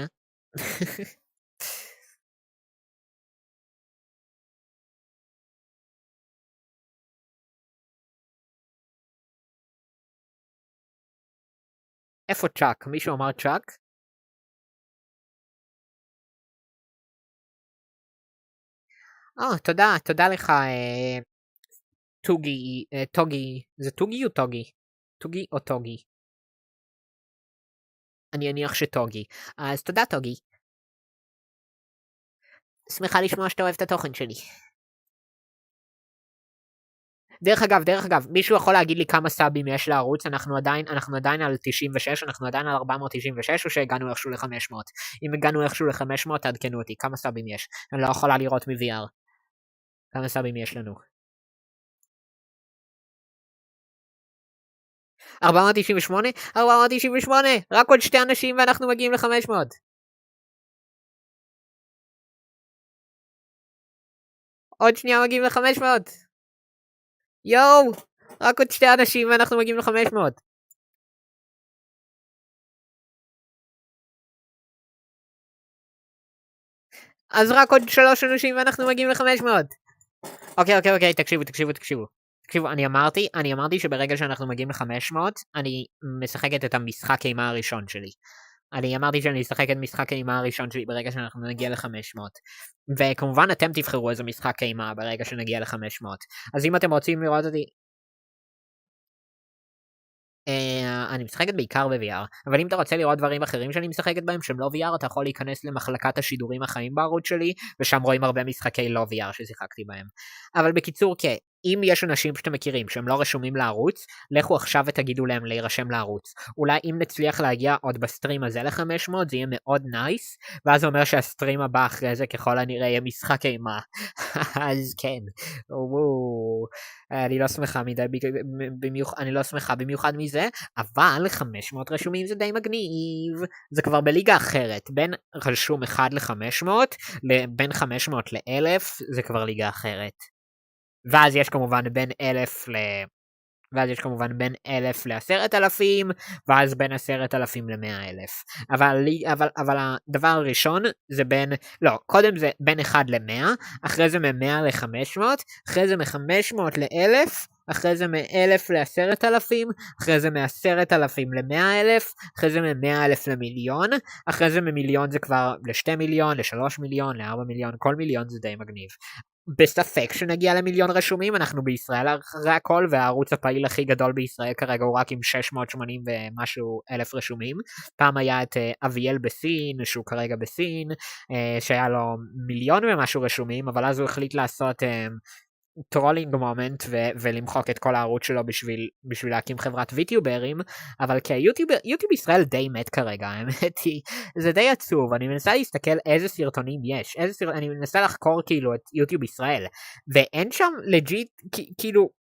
איפה צ'אק? מישהו אמר צ'אק? תודה לך, טוגי, זה טוגי או טוגי? טוגי או טוגי? אני אניח שטוגי. אז תודה טוגי. שמחה לשמוע שאתה אוהב את התוכן שלי. דרך אגב, מישהו יכול להגיד לי כמה סאבים יש לערוץ? אנחנו עדיין על 96, אנחנו עדיין על 496, או שהגענו איכשהו ל-500? אם הגענו איכשהו ל-500, תעדכנו אותי, כמה סאבים יש? אני לא יכולה לראות מ-VR. כמה סאבים יש לנו? 498? 498! רק עוד 2 אנשים ואנחנו מגיעים ל-500. עוד שנייה מגיעים ל-500. יואו! רק עוד 2 אנשים ואנחנו מגיעים ל-500. אז רק עוד 3 אנשים ואנחנו מגיעים ל-500. אוקיי, תקשיבו. אני אמרתי שברגע שאנחנו מגיעים ל-500, אני משחקת את המשחק אימה הראשון שלי. אני אמרתי שאני אשחק את משחק האימה הראשון שלי ברגע שאנחנו נגיע ל-500. וכמובן אתם תבחרו איזה משחק אימה ברגע שנגיע ל-500. אז אם אתם רוצים לראות אותי... אני משחקת בעיקר ב-VR, אבל אם אתה רוצה לראות דברים אחרים שאני משחקת בהם שהם לא VR, אתה יכול להיכנס למחלקת השידורים החיים בערוץ שלי, ושם רואים הרבה משחקי לא VR ששיחקתי בהם. אבל בקיצור, כן, אם יש אנשים שאתם מכירים שהם לא רשומים לערוץ, לכו עכשיו ותגידו להם להירשם לערוץ. אולי אם נצליח להגיע עוד בסטרים הזה ל-500, זה יהיה מאוד נייס, ואז זה אומר שהסטרים הבא אחרי זה ככל הנראה יהיה משחק אימה. אז כן, אני לא שמחה אני לא שמחה במיוחד מזה, אבל 500 רשומים זה די מגניב. זה כבר בליגה אחרת, בין רשום 1 ל-500, בין 500 ל-1000, זה כבר ליגה אחרת. ואז יש כמובן בין 1000 ל-10,000, ואז בין 10,000 ל-100,000. אבל הדבר הראשון זה קודם זה בין 1 ל-100, אחרי זה מ-100 ל-500, אחרי זה מ-500 ל-1000, אחרי זה מ-1000 ל-10,000, אחרי זה מ-10,000 ל-100,000, אחרי זה מ-100,000 למיליון, אחרי זה ממיליון זה כבר ל-2 מיליון, ל-3 מיליון, ל-4 מיליון, כל מיליון זה די מגניב. בספק שנגיע למיליון רשומים, אנחנו בישראל אחרי הכל, והערוץ הפעיל הכי גדול בישראל כרגע הוא רק עם 680 ומשהו אלף רשומים. פעם היה את אביאל בסין, שהוא כרגע בסין, שהיה לו מיליון ומשהו רשומים, אבל אז הוא החליט לעשות טרולינג מומנט ולמחוק את כל הערוץ שלו בשביל להקים חברת ויטיוברים, אבל כן, יוטיוב ישראל די מת כרגע, האמת היא, זה די עצוב. אני מנסה להסתכל איזה סרטונים יש, אני מנסה לחקור כאילו את יוטיוב ישראל, ואין שם לג'יט, כאילו,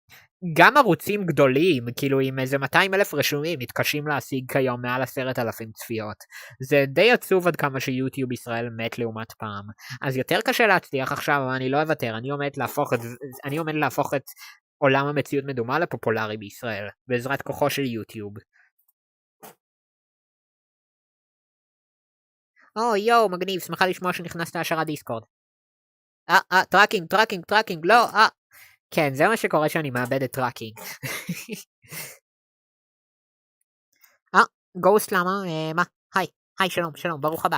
גם ערוצים גדולים, כאילו עם איזה 200,000 רשומים, מתקשים להשיג כיום מעל 10,000 צפיות. זה די עצוב עד כמה שיוטיוב ישראל מת לעומת פעם. אז יותר קשה להצליח עכשיו, אבל אני לא אוותר, אני עומד להפוך את עולם המציאות מדומה לפופולרי בישראל, בעזרת כוחו של יוטיוב. יו, מגניב, שמחה לשמוע שנכנסת להשארת דיסקורד. טראקינג, לא, כן, זה מה שקורה שאני מאבד את טראקינג. גוסט למה? מה? היי, שלום, ברוך הבא.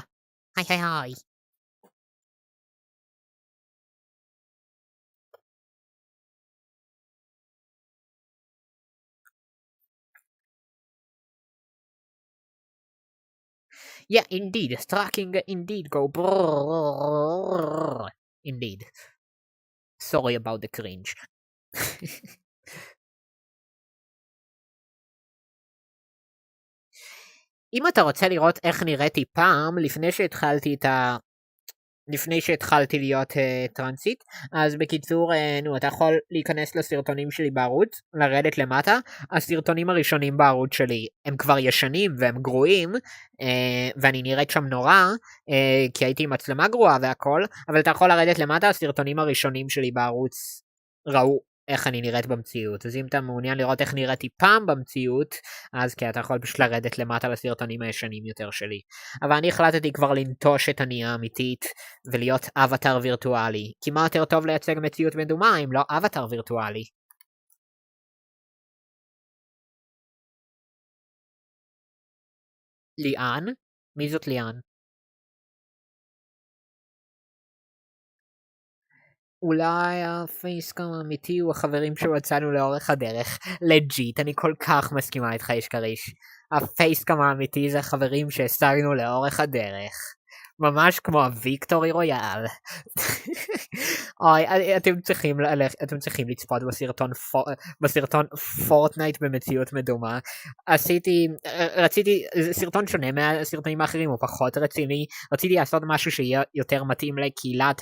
היי. Yeah, indeed, tracking indeed go brrrr. Indeed. Sorry about the cringe. אם אתה רוצה לראות איך נראיתי פעם, לפני שהתחלתי להיות טרנסית, אז בקיצור, אתה יכול להיכנס לסרטונים שלי בערוץ, לרדת למטה. הסרטונים הראשונים בערוץ שלי הם כבר ישנים והם גרועים, ואני נראית שם נורא, כי הייתי עם מצלמה גרועה והכל, אבל אתה יכול לרדת למטה, הסרטונים הראשונים שלי בערוץ ראו איך אני נראית במציאות. אז אם אתה מעוניין לראות איך נראיתי פעם במציאות, אז כן, אתה יכול פשוט לרדת למטה לסרטונים הישנים יותר שלי. אבל אני החלטתי כבר לנטוש את אני האמיתית ולהיות אבטר וירטואלי. כי מה יותר טוב לייצג מציאות מדומה אם לא אבטר וירטואלי? ליאן? מי זאת ליאן? אולי הפייסקאם האמיתי הוא החברים שמצאנו לאורך הדרך. לג'יט, אני כל כך מסכימה איתך איש כריש. הפייסקאם האמיתי זה החברים שהשגנו לאורך הדרך. ממש כמו הוויקטורי רויאל. אוי, אתם צריכים לצפות בסרטון פורטנייט במציאות מדומה. רציתי, סרטון שונה מהסרטונים האחרים, הוא פחות רציני. רציתי לעשות משהו שיהיה יותר מתאים לקהילת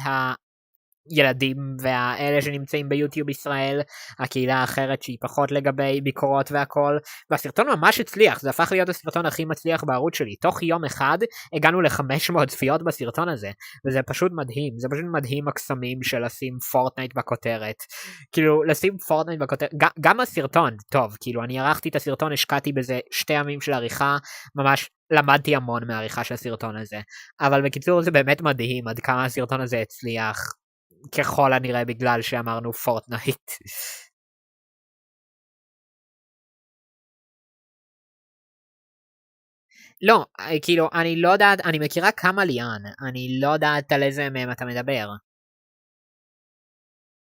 ילדים והאלה שנמצאים ביוטיוב ישראל, הקהילה האחרת שהיא פחות לגבי ביקורות והכל, והסרטון ממש הצליח, זה הפך להיות הסרטון הכי מצליח בערוץ שלי. תוך יום אחד הגענו ל-500 צפיות בסרטון הזה, וזה פשוט מדהים. זה פשוט מדהים הקסמים של לשים פורטנייט בכותרת. כאילו לשים פורטנייט בכותרת, גם הסרטון טוב, כאילו אני ערכתי את הסרטון, השקעתי בזה 2 ימים של עריכה, ממש למדתי המון מהעריכה של הסרטון הזה, אבל בקיצור זה באמת מדהים עד כמה הסרטון הזה הצליח, ככל הנראה בגלל שאמרנו פורטנייט. לא, כאילו, אני לא יודעת, אני מכירה כמה ליאן, אני לא יודעת על איזה מהם אתה מדבר.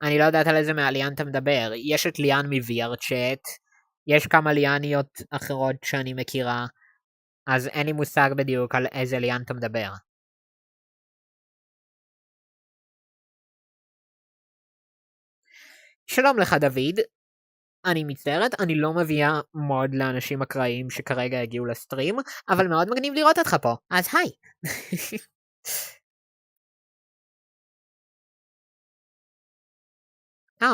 אני לא יודעת על איזה מהליאן אתה מדבר. יש את ליאן מ-VR צ'אט, יש כמה ליאניות אחרות שאני מכירה, אז אין לי מושג בדיוק על איזה ליאן אתה מדבר. שלום לך דוד, אני מצטערת, אני לא מביאה מוד לאנשים אקראיים שכרגע הגיעו לסטרים, אבל מאוד מגניב לראות אותך פה, אז היי.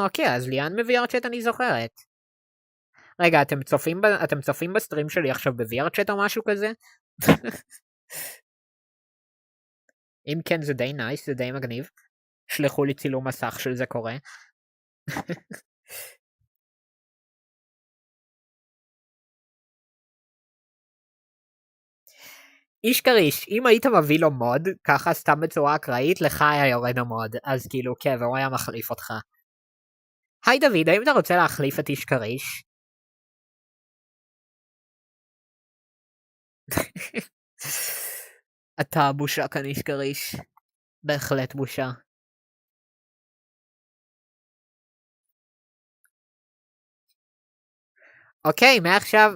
אוקיי, אז ליאן מביאה צ'אט אני זוכרת. רגע, אתם צופים בסטרים שלי עכשיו בVR צ'אט או משהו כזה? אם כן זה די נייס, זה די מגניב. שלחו לי צילום מסך של זה קורה. איש קריש, אם היית מביא לו מוד, ככה סתם בצורה אקראית, לך היה יורד המוד, אז כאילו כן, והוא היה מחליף אותך. היי דוד, האם אתה רוצה להחליף את איש קריש? אתה בושה כאן איש קריש. בהחלט בושה. אוקיי,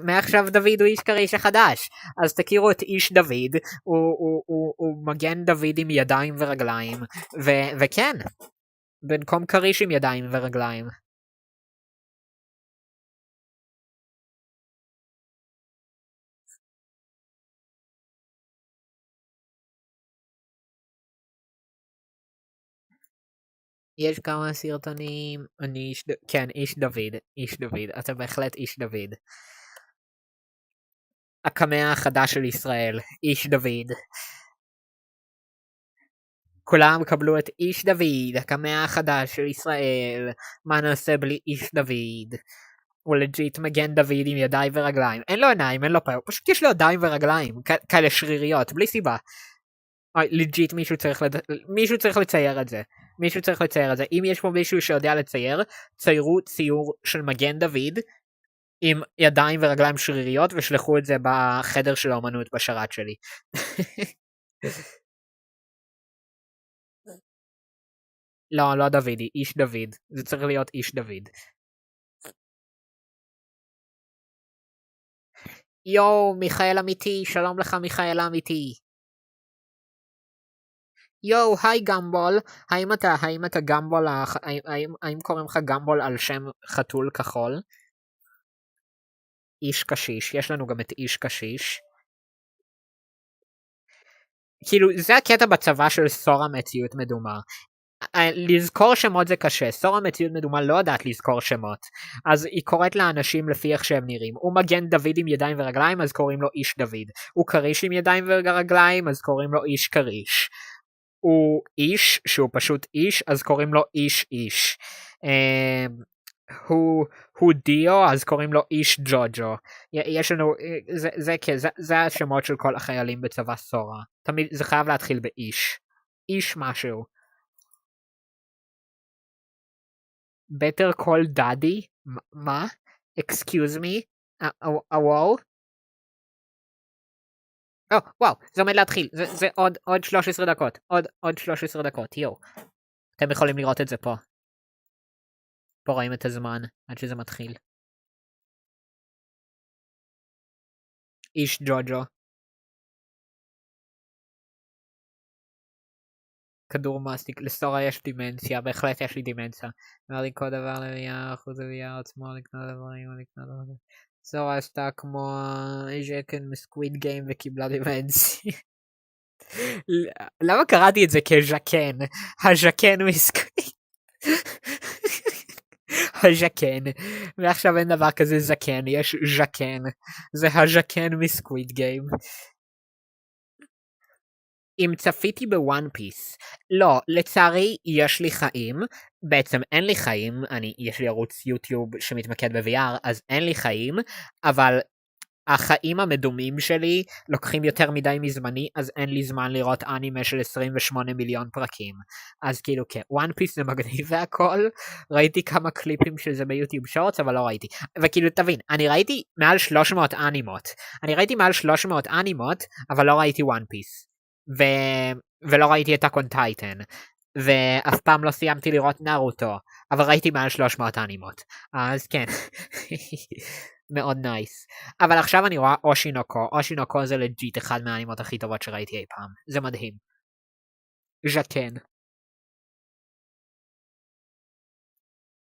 מעכשיו דוד הוא איש קריש החדש. אז תכירו את איש דוד, הוא מגן דוד עם ידיים ורגליים, וכן, במקום קריש עם ידיים ורגליים. יש כמה סרטונים, כן, איש דוד, אתה בהחלט איש דוד. הקמע החדש של ישראל, איש דוד. כולם קבלו את איש דוד, הקמע החדש של ישראל. מה נעשה בלי איש דוד? הוא לג'יט מגן דוד עם ידיים ורגליים. אין לו עיניים, אין לו פה, פשוט יש לו ידיים ורגליים, כאלה שריריות, בלי סיבה. לג'יט מישהו צריך לצייר את זה. אם יש פה מישהו שיודע לצייר, ציירו ציור של מגן דוד עם ידיים ורגליים שריריות ושלחו את זה בחדר של האומנות בשרת שלי. לא דודי, איש דוד. זה צריך להיות איש דוד. יואו, מיכאל אמיתי, שלום לך מיכאל אמיתי. יואו, היי גמבול, האם אתה גמבול, האם קוראים לך גמבול על שם חתול כחול? איש קשיש, יש לנו גם את איש קשיש. כאילו, זה הקטע בצבא של סור המציאות מדומה. לזכור שמות זה קשה, סור המציאות מדומה לא יודעת לזכור שמות, אז היא קוראת לאנשים לפי איך שהם נראים. הוא מגן דוד עם ידיים ורגליים, אז קוראים לו איש דוד. הוא קריש עם ידיים ורגליים, אז קוראים לו איש קריש. הוא איש שהוא פשוט איש, אז קוראים לו איש איש. הוא דיו, אז קוראים לו איש ג'וג'ו. יש לנו, זה השמות של כל החיילים בצבא סורה. תמיד זה חייב להתחיל באיש. איש משהו. better call daddy? מה? excuse me? וואו? וואו, זה עומד להתחיל, זה עוד 13 דקות, עוד 13 דקות, יו. אתם יכולים לראות את זה פה. פה רואים את הזמן, עד שזה מתחיל. איש ג'וג'ו. כדור מסטיק, לסורה יש דימנציה, בהחלט יש לי דימנציה. אומר לי כל דבר לביאה, אחוז לביאה עצמו, לקנות דברים, לקנות דברים. סורה עשתה כמו ז'קן מסקוויד גיים וקיבלה דימנציה. למה קראתי את זה כז'קן? הז'קן מסקוויד. הז'קן. ועכשיו אין דבר כזה זקן, יש ז'קן. זה הז'קן מסקוויד גיים. אם צפיתי בוואן פיס, לא, לצערי יש לי חיים, בעצם אין לי חיים, יש לי ערוץ יוטיוב שמתמקד ב-VR, אז אין לי חיים, אבל החיים המדומים שלי לוקחים יותר מדי מזמני, אז אין לי זמן לראות אנימה של 28 מיליון פרקים. אז כאילו כן, וואן פיס זה מגניב והכל, ראיתי כמה קליפים של זה ביוטיוב שורטס, אבל לא ראיתי. וכאילו תבין, אני ראיתי מעל 300 אנימות, אבל לא ראיתי וואן פיס. ולא ראיתי את אטאק און טייטן, ואף פעם לא סיימתי לראות נרוטו, אבל ראיתי מעל 300 אנימות, אז כן. מאוד נייס. אבל עכשיו אני רואה אושינוקו. אושינוקו זה לג'יט אחד מהאנימות הכי טובות שראיתי אי פעם. זה מדהים. ז'קן.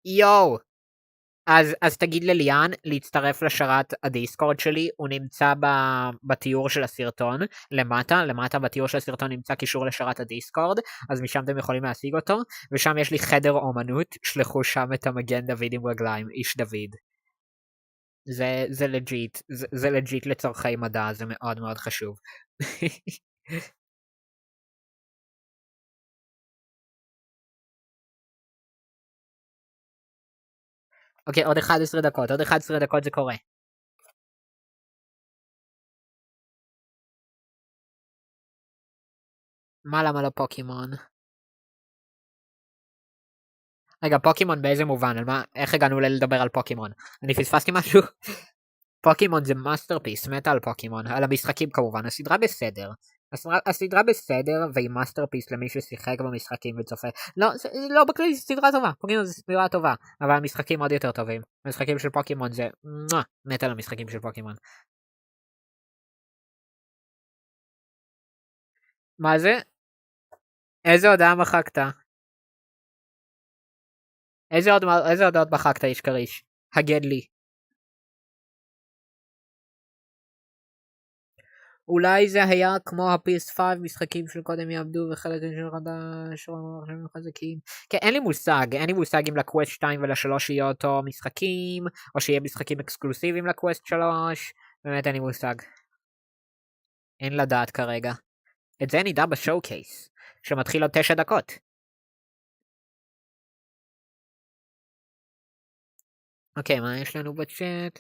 יואו! אז תגיד לליאן להצטרף לשרת הדיסקורד שלי, הוא נמצא בתיאור של הסרטון, למטה בתיאור של הסרטון נמצא קישור לשרת הדיסקורד, אז משם אתם יכולים להשיג אותו, ושם יש לי חדר אומנות, שלחו שם את המגן דוד עם רגליים, איש דוד. זה לג'יט לצורכי מדע, זה מאוד מאוד חשוב. אוקיי, עוד 11 דקות זה קורה. למה לא פוקימון? רגע, פוקימון באיזה מובן? איך הגענו לדבר על פוקימון? אני פספסתי משהו? פוקימון זה מאסטרפיס, מתה על פוקימון, על המשחקים כמובן, הסדרה בסדר. הסדרה בסדר, והיא מאסטרפיס למי ששיחק במשחקים וצופה. לא בכלי, זו סדרה טובה, פוקימון זו סדרה טובה, אבל המשחקים עוד יותר טובים. המשחקים של פוקימון זה מתה על המשחקים של פוקימון. מה זה? איזה הודעה מחקת? איזה הודעות מחקת, איש קריש? הגד לי. אולי זה היה כמו ה-PS5, משחקים של קודם יעבדו וחלק של חדש חזקים. כן, אין לי מושג אם לקווסט 2 ול-3 יהיה אותו משחקים, או שיהיה משחקים אקסקלוסיביים לקווסט 3, באמת אין לי מושג. אין לדעת כרגע. את זה נדע בשואו קייס, שמתחיל עוד 9 דקות. אוקיי, מה יש לנו בצ'אט?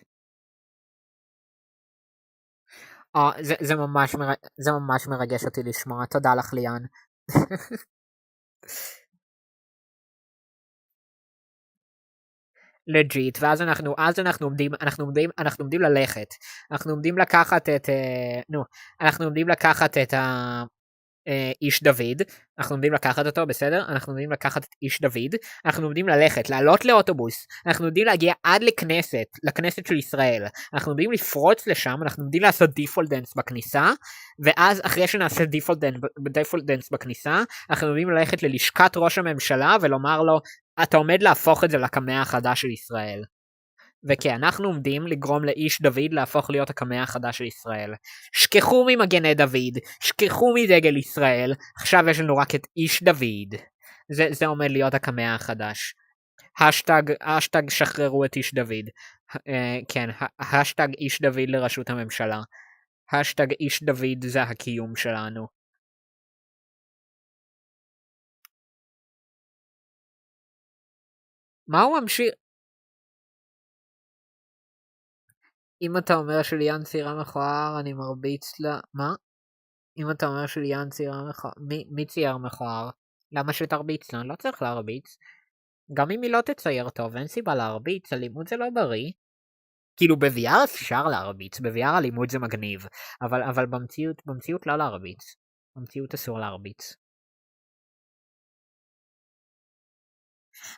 זה ממש מרגש אותי לשמוע, תודה לך ליאן. לג'יט, ואז אנחנו עומדים ללכת, אנחנו עומדים לקחת את איש דוד, אנחנו עומדים לקחת אותו, בסדר? אנחנו עומדים לקחת את איש דוד, אנחנו עומדים לעלות לאוטובוס, אנחנו עומדים להגיע עד לכנסת של ישראל, אנחנו עומדים לפרוץ לשם, אנחנו עומדים לעשות דיפולט דנס בכניסה, ואז אחרי שנעשה דיפולט דנס בכניסה, אנחנו עומדים ללכת ללשכת ראש הממשלה ולומר לו, אתה עומד להפוך את זה לקמע החדש של ישראל. וכי אנחנו עומדים לגרום לאיש דוד להפוך להיות הקמע החדש של ישראל. שכחו ממגני דוד, שכחו מדגל ישראל, עכשיו יש לנו רק את איש דוד. זה עומד להיות הקמע החדש. השטג שחררו את איש דוד. כן, השטג איש דוד לראשות הממשלה. השטג איש דוד זה הקיום שלנו. מה הוא ממשיך? אם אתה אומר שליאן צעירה מכוער, אני מרביץ לה... מה? אם אתה אומר שליאן צעירה מכוער... מי צייר מכוער? למה שתרביץ לה? לא צריך להרביץ. גם אם היא לא תצייר טוב, אין סיבה להרביץ, אלימות זה לא בריא. כאילו ב-VR אפשר להרביץ, ב-VR אלימות זה מגניב. אבל במציאות לא להרביץ. במציאות אסור להרביץ.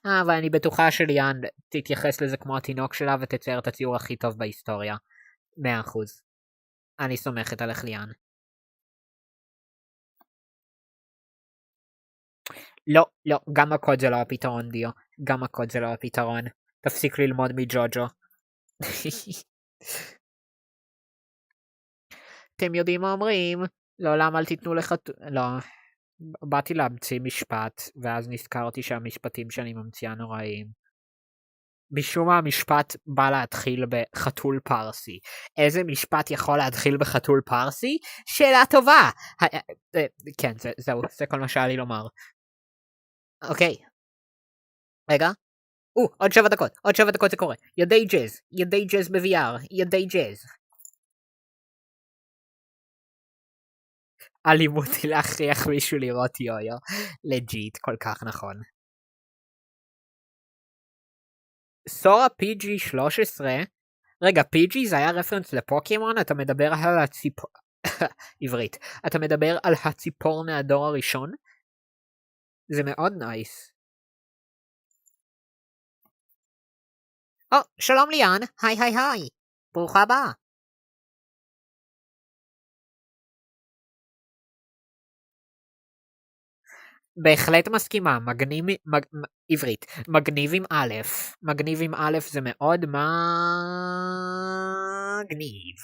אבל אני בטוחה שליאן תתייחס לזה כמו התינוק שלה ותצייר את הציור הכי טוב בהיסטוריה. 100%. אני סומכת עליך ליאן. לא, גם הקוד זה לא הפתרון דיו. גם הקוד זה לא הפתרון. תפסיק ללמוד מג'וג'ו. אתם יודעים מה אומרים? לעולם אל תיתנו לא. באתי להמציא משפט, ואז נזכרתי שהמשפטים שאני ממציאה נוראים. משום מה המשפט בא להתחיל בחתול פרסי. איזה משפט יכול להתחיל בחתול פרסי? שאלה טובה! כן, זהו, זה כל מה שהיה לי לומר. אוקיי. רגע. עוד 7 דקות זה קורה. ידי ג'אז ב-VR, ידי ג'אז. אלימות היא להכריח מישהו לראות יו-יו. לג'יט, כל כך נכון. סורה PG-13? רגע, PG זה היה רפרנס לפוקימון? אתה מדבר על עברית. אתה מדבר על הציפור מהדור הראשון? זה מאוד נייס. שלום ליאן, היי. ברוכה הבאה. בהחלט מסכימה, עברית, מגניב עם א', מגניב עם א' זה מאוד מגניב.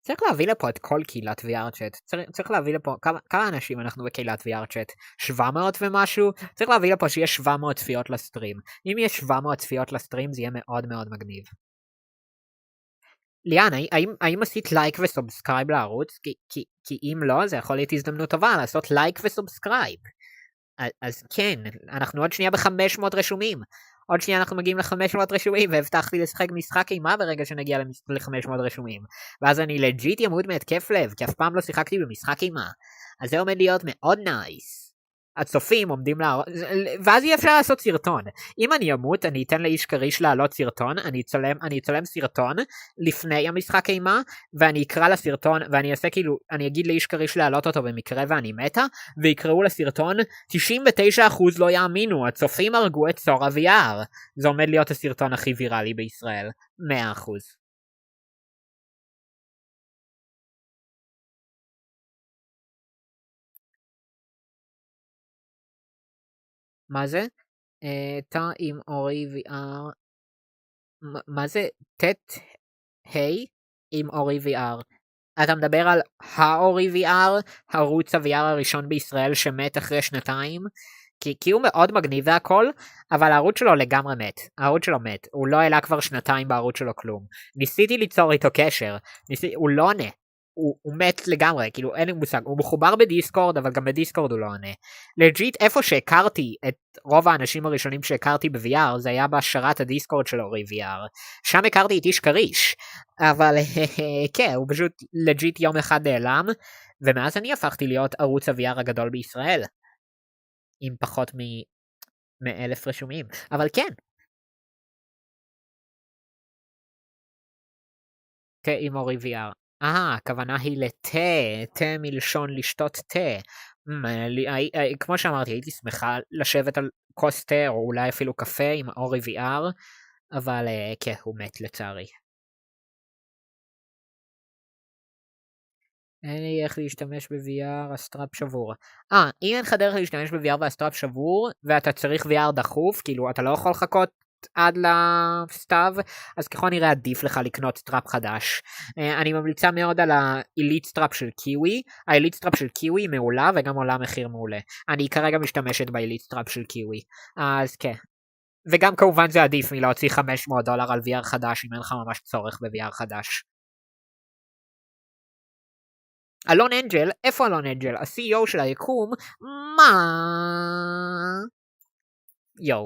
צריך להביא לפה את כל קהילת VR צ'אט, צריך להביא לפה, כמה אנשים אנחנו בקהילת VR צ'אט? 700 ומשהו? צריך להביא לפה שיש 700 צפיות לסטרים. אם יש 700 צפיות לסטרים זה יהיה מאוד מאוד מגניב. ליאן, האם עשית לייק וסובסקרייב לערוץ? כי אם לא, זה יכול להיות הזדמנות טובה לעשות לייק וסובסקרייב. אז כן, אנחנו עוד שנייה ב-500 רשומים. עוד שנייה אנחנו מגיעים ל-500 רשומים, והבטחתי לשחק משחק אימה ברגע שנגיע ל-500 רשומים. ואז אני לג'יט ימות מהתקף לב, כי אף פעם לא שיחקתי במשחק אימה. אז זה עומד להיות מאוד נייס. הצופים עומדים ואז יהיה אפשר לעשות סרטון. אם אני אמות, אני אתן לאיש כריש לעלות סרטון, אני אצלם סרטון לפני המשחק אימה, ואני אקרא לסרטון, ואני אעשה כאילו, אני אגיד לאיש כריש לעלות אותו במקרה ואני מתה, ויקראו לסרטון, 99% לא יאמינו, הצופים הרגו את צור ה-VR. זה עומד להיות הסרטון הכי ויראלי בישראל. 100%. מה זה? תא עם אורי VR. מה זה? תת היי עם אורי VR. אתה מדבר על האורי VR, ערוץ ה-VR הראשון בישראל שמת אחרי 2 כי הוא מאוד מגניב והכל, אבל הערוץ שלו לגמרי מת. הערוץ שלו מת. הוא לא העלה כבר 2 בערוץ שלו כלום. ניסיתי ליצור איתו קשר. הוא לא עונה. הוא מת לגמרי, כאילו אין לי מושג, הוא מחובר בדיסקורד, אבל גם בדיסקורד הוא לא עונה. לג'יט, איפה שהכרתי את רוב האנשים הראשונים שהכרתי ב-VR, זה היה בהשארת הדיסקורד של אורי VR. שם הכרתי את איש כריש, אבל כן, הוא פשוט לג'יט יום אחד נעלם, ומאז אני הפכתי להיות ערוץ ה-VR הגדול בישראל, עם פחות מ-1000 רשומים, אבל כן. תה עם אורי VR. הכוונה היא לתה, תה מלשון לשתות תה. כמו שאמרתי, הייתי שמחה לשבת על כוס תה, או אולי אפילו קפה עם אורי VR, אבל כן, הוא מת לצערי. אין לי איך להשתמש ב-VR, הסטראפ שבור. אם אין לך דרך להשתמש ב-VR והסטראפ שבור, ואתה צריך VR דחוף, כאילו אתה לא יכול לחכות עד לסתיו, אז ככל נראה עדיף לך לקנות סטראפ חדש. אני ממליצה מאוד על העילית סטראפ של קיווי. העילית סטראפ של קיווי מעולה וגם עולה מחיר מעולה. אני כרגע משתמשת בעילית סטראפ של קיווי, אז כן. וגם כמובן זה עדיף מלהוציא $500 על VR חדש אם אין לך ממש צורך ב-VR חדש. אלון אנג'ל, איפה אלון אנג'ל? ה-CEO של היקום, מה? יו.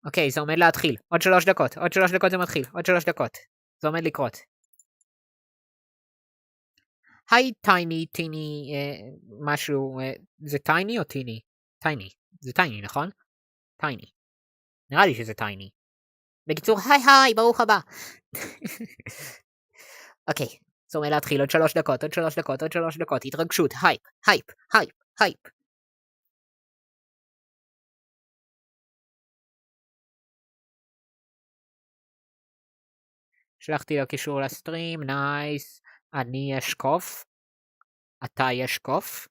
אוקיי, זה עומד להתחיל. עוד 3 דקות, עוד 3 דקות זה מתחיל, עוד 3 דקות. זה עומד לקרות. היי טייני, טיני, משהו, זה טייני או טיני? טייני, זה טייני, נכון? טייני. נראה לי שזה טייני. בקיצור, היי, ברוך הבא. אוקיי, זה עומד להתחיל עוד 3 דקות, עוד 3 דקות, עוד 3 דקות. התרגשות, הייפ. שלחתי לו קישור לסטרים, נייס. אני אשקוף. אתה ישקוף.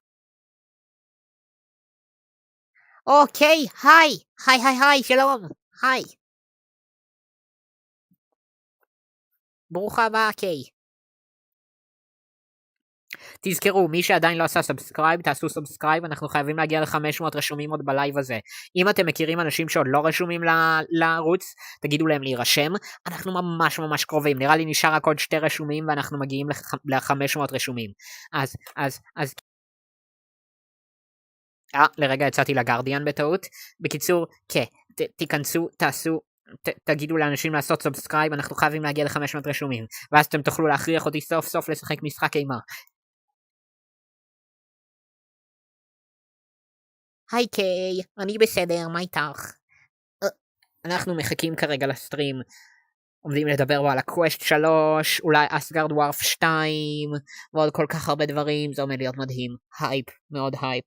אוקיי, היי, שלום, היי. ברוכה הבאה, קיי. תזכרו, מי שעדיין לא עשה סאבסקרייב, תעשו סאבסקרייב, אנחנו חייבים להגיע ל-500 רשומים עוד בלייב הזה. אם אתם מכירים אנשים שעוד לא רשומים לערוץ, תגידו להם להירשם, אנחנו ממש קרובים, נראה לי נשאר רק עוד 2 רשומים, ואנחנו מגיעים ל-500 רשומים. אז... לרגע יצאתי לגרדיאן בטעות. בקיצור, כן, תיכנסו, תעשו, תגידו לאנשים לעשות סאבסקרייב, אנחנו חייבים להגיע ל-500 רשומים, ואז אתם תוכלו להכריח אותי סוף סוף לשחק משחק אימה. היי קיי, אני בסדר, מה איתך? אנחנו מחכים כרגע לסטרים, עומדים לדבר בו על הקווסט 3, אולי אסגרד ווארף 2, ועוד כל כך הרבה דברים, זה עומד להיות מדהים, הייפ, מאוד הייפ.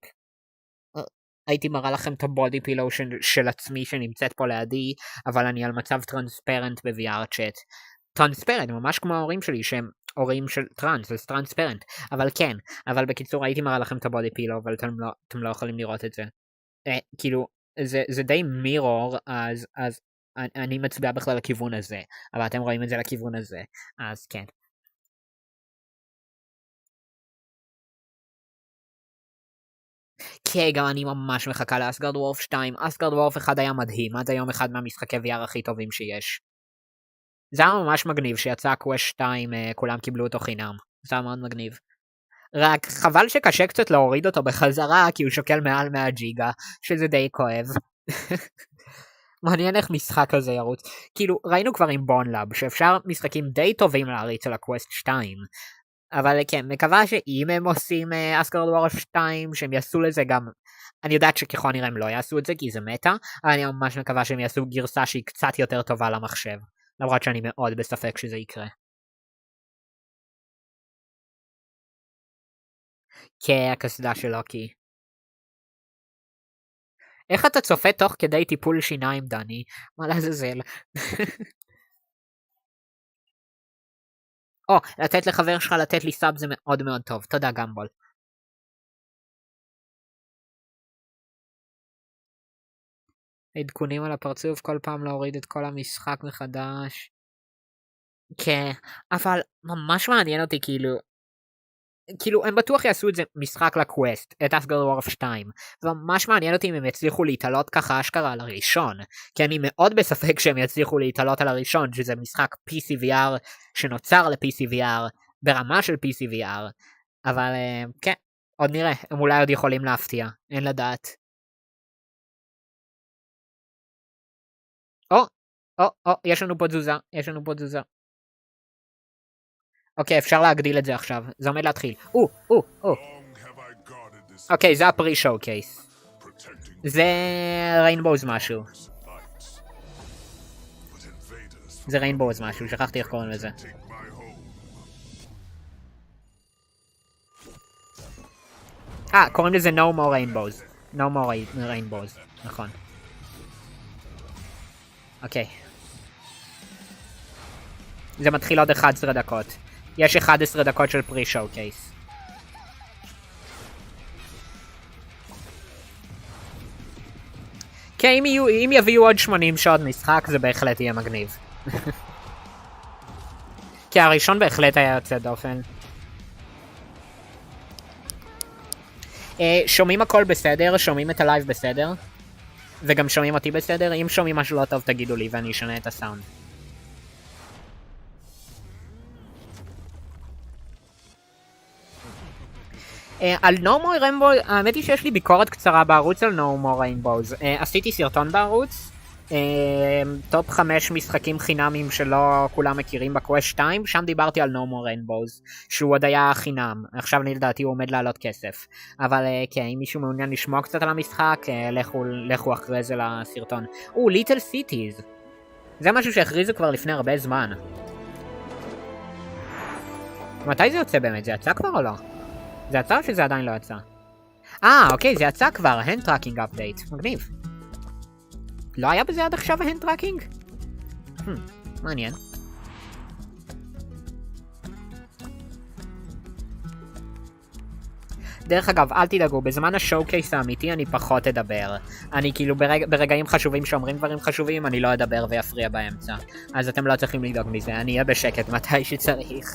הייתי מראה לכם את הבודי פילו של עצמי שנמצאת פה לידי, אבל אני על מצב טרנספרנט ב-VR צ'אט. טרנספרנט, ממש כמו ההורים שלי שהם הורים של טרנס, אז טרנספרנט. אבל כן, אבל בקיצור הייתי מראה לכם את הבודי פילו, אבל אתם לא יכולים לראות את זה. כאילו, זה די מירור, אז אני מצביע בכלל לכיוון הזה, אבל אתם רואים את זה לכיוון הזה, אז כן. כן, גם אני ממש מחכה לאסגרד וורף 2, אסגרד וורף 1 היה מדהים, עד היום אחד מהמשחקי VR הכי טובים שיש. זה היה ממש מגניב שיצא הקווסט 2, כולם קיבלו אותו חינם, זה היה מאוד מגניב. רק חבל שקשה קצת להוריד אותו בחזרה, כי הוא שוקל מעל 100 ג'יגה, שזה די כואב. מעניין איך משחק כזה ירוץ. כאילו, ראינו כבר עם בונלאב, שאפשר משחקים די טובים להריץ על הקווסט 2. אבל כן, מקווה שאם הם עושים אסגרד וורף 2, שהם יעשו לזה גם... אני יודעת שככל נראה הם לא יעשו את זה, כי זה מטה, אבל אני ממש מקווה שהם יעשו גרסה שהיא קצת יותר טובה למחשב. למרות שאני מאוד בספק שזה יקרה. כן, הקסדה של לוקי. איך אתה צופה תוך כדי טיפול שיניים, דני? מה לעזאזל? או, לתת לחבר שלך לתת לי סאב זה מאוד מאוד טוב. תודה גמבול. עדכונים על הפרצוף, כל פעם להוריד את כל המשחק מחדש. כן, אבל ממש מעניין אותי כאילו הם בטוח יעשו את זה משחק לקווסט, את אסגרד וורף 2, וממש מעניין אותי אם הם יצליחו להתעלות ככה אשכרה על הראשון, כי אני מאוד בספק שהם יצליחו להתעלות על הראשון, שזה משחק PCVR שנוצר ל-PCVR, ברמה של PCVR, אבל כן, עוד נראה, הם אולי עוד יכולים להפתיע, אין לדעת. יש לנו פה תזוזה, אוקיי, אפשר להגדיל את זה עכשיו, זה עומד להתחיל. אוקיי, זה הפרי שואו קייס. זה ריינבוז משהו. זה ריינבוז משהו, שכחתי איך קוראים לזה. קוראים לזה No More Rainbows. No More Rainbows, נכון. אוקיי. זה מתחיל עוד 11 דקות. יש 11 דקות של פרי שואו קייס. כן, אם יביאו עוד 80 שעות משחק, זה בהחלט יהיה מגניב. כי הראשון בהחלט היה יוצא דופן. שומעים הכל בסדר, שומעים את הלייב בסדר, וגם שומעים אותי בסדר. אם שומעים משהו לא טוב תגידו לי ואני אשנה את הסאונד. על No More Rainbows, האמת היא שיש לי ביקורת קצרה בערוץ על No More Rainbows. עשיתי סרטון בערוץ, טופ 5 משחקים חינמים שלא כולם מכירים בקווסט 2, שם דיברתי על No More Rainbows, שהוא עוד היה חינם, עכשיו לדעתי הוא עומד לעלות כסף. אבל כן, אם מישהו מעוניין לשמוע קצת על המשחק, לכו אחרי זה לסרטון. Little Cities, זה משהו שהכריזו כבר לפני הרבה זמן. מתי זה יוצא באמת? זה יצא כבר או לא? זה יצא או שזה עדיין לא יצא? אוקיי, זה יצא כבר, hand tracking update, מגניב. לא היה בזה עד עכשיו hand tracking? מעניין. דרך אגב, אל תדאגו, בזמן השואו-קייס האמיתי אני פחות אדבר. אני כאילו ברגעים חשובים שאומרים דברים חשובים, אני לא אדבר ויפריע באמצע. אז אתם לא צריכים לדאוג מזה, אני אהיה בשקט מתי שצריך.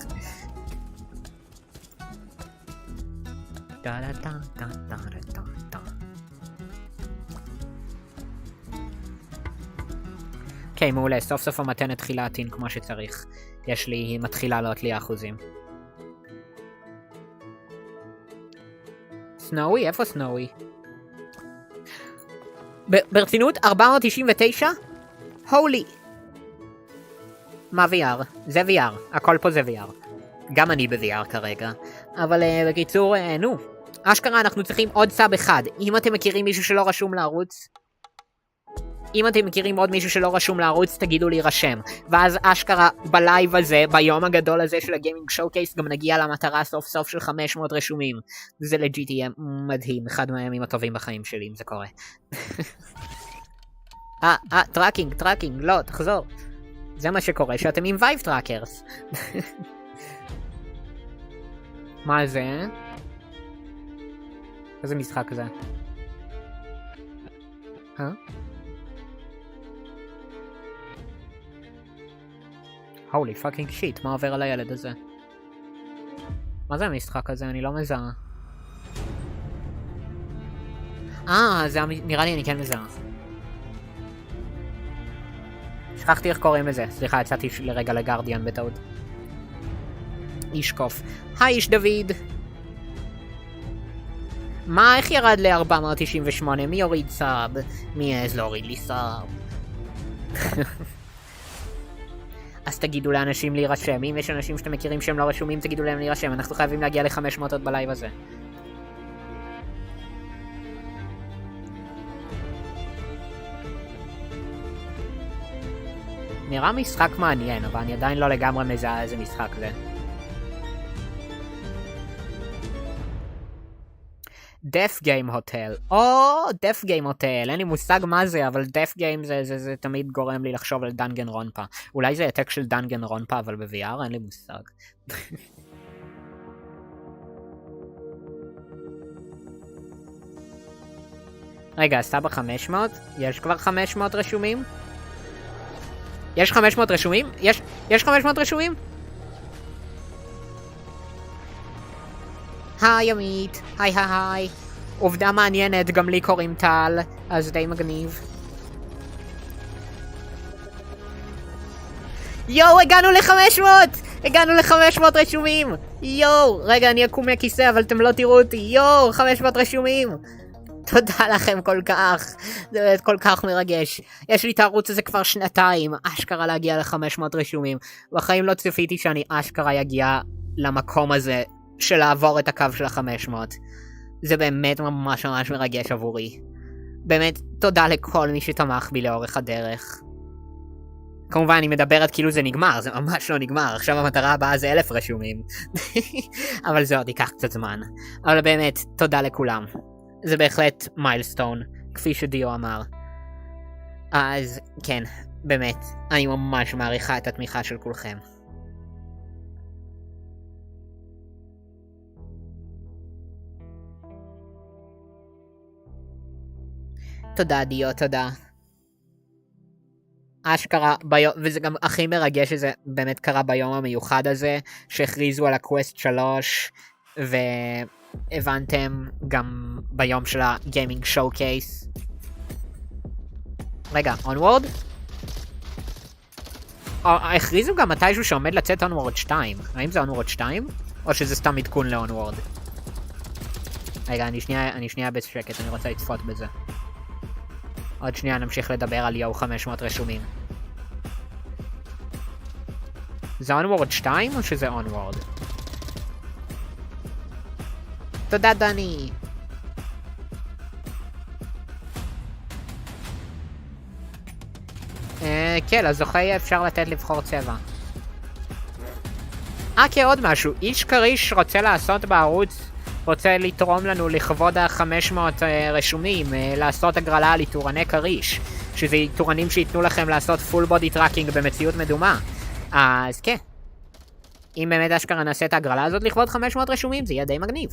אוקיי, מעולה, סוף סוף המתן התחיל להתאים כמו שצריך. היא מתחילה לעלות לי אחוזים. סנואי? איפה סנואי? ברצינות? 499? הולי! מה VR? זה VR, הכל פה זה VR. גם אני ב-VR כרגע. אבל בקיצור, נו. אשכרה אנחנו צריכים עוד סאב אחד. אם אתם מכירים מישהו שלא רשום לערוץ, אם אתם מכירים עוד מישהו שלא רשום לערוץ, תגידו להירשם. ואז אשכרה בלייב הזה, ביום הגדול הזה של הגיימינג שואו-קייס, גם נגיע למטרה סוף סוף של 500 רשומים. זה לג'יט יהיה מדהים, אחד מהימים הטובים בחיים שלי, אם זה קורה. טראקינג, לא, תחזור. זה מה שקורה, שאתם עם וייב טראקרס. מה זה? איזה משחק זה? הולי פאקינג שיט, מה עובר על הילד הזה? מה זה המשחק הזה? אני לא מזהה. זה נראה לי אני כן מזהה. שכחתי איך קוראים לזה. סליחה, יצאתי לרגע לגרדיאן בטעות. איש קוף. היי איש דוד! מה, איך ירד ל-498? מי יוריד סאב? מי העז להוריד לי סאב? אז תגידו לאנשים להירשם. אם יש אנשים שאתם מכירים שהם לא רשומים, תגידו להם להירשם. אנחנו חייבים להגיע ל-500 עוד בלייב הזה. נראה משחק מעניין, אבל אני עדיין לא לגמרי מזהה איזה משחק זה. דף גיים הוטל. דף גיים הוטל. אין לי מושג מה זה, אבל דף גיים זה תמיד גורם לי לחשוב על דנגן רונפה. אולי זה העתק של דנגן רונפה, אבל ב-VR אין לי מושג. רגע, עשתה ב-500? יש כבר 500 רשומים? יש 500 רשומים? יש 500 רשומים? היי עמית, היי. עובדה מעניינת, גם לי קוראים טל, אז די מגניב. יואו, הגענו ל-500! הגענו ל-500 רשומים! יואו, רגע, אני אקום מהכיסא, אבל אתם לא תראו אותי. יואו, 500 רשומים! תודה לכם כל כך, זה באמת כל כך מרגש. יש לי את הערוץ הזה כבר שנתיים, אשכרה להגיע ל-500 רשומים. בחיים לא צפיתי שאני אשכרה יגיע למקום הזה של לעבור את הקו של ה-500. זה באמת ממש ממש מרגש עבורי. באמת תודה לכל מי שתמך בי לאורך הדרך. כמובן אני מדברת כאילו זה נגמר, זה ממש לא נגמר, עכשיו המטרה הבאה זה 1000 רשומים. אבל זה עוד ייקח קצת זמן. אבל באמת תודה לכולם. זה בהחלט מיילסטון, כפי שדיו אמר. אז כן, באמת, אני ממש מעריכה את התמיכה של כולכם. תודה דיו, תודה. אשכרה ביום, וזה גם הכי מרגש שזה באמת קרה ביום המיוחד הזה, שהכריזו על הקווסט 3, הבנתם גם ביום של הגיימינג שואו-קייס. רגע, אונוורד? הכריזו גם מתישהו שעומד לצאת אונוורד 2. האם זה אונוורד 2? או שזה סתם עדכון לאונוורד? רגע, אני שנייה בשקט, אני רוצה לצפות בזה. עוד שנייה נמשיך לדבר על יו 500 רשומים. זה אונוורד 2 או שזה אונוורד? תודה דני. כן, לזוכה יהיה אפשר לתת לבחור צבע. כן, עוד משהו. איש קריש רוצה לעשות בערוץ, רוצה לתרום לנו לכבוד ה-500 רשומים, לעשות הגרלה על איתורני קריש, שזה איתורנים שיתנו לכם לעשות פול בודי טראקינג במציאות מדומה. אז כן. אם באמת אשכרה נעשה את ההגרלה הזאת לכבוד 500 רשומים, זה יהיה די מגניב.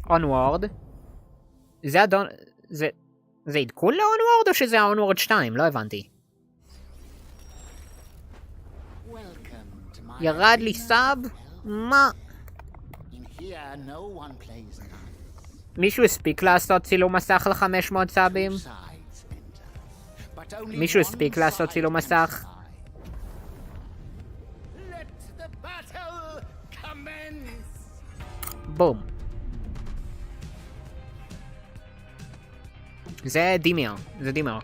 אונוורד. זה עדכון לאונוורד או שזה האונוורד 2? לא הבנתי. ירד לי סאב? מה? מישהו הספיק לעשות צילום מסך ל-500 סאבים? מישהו הספיק לעשות צילום מסך? בום. זה דימר, זה דימר.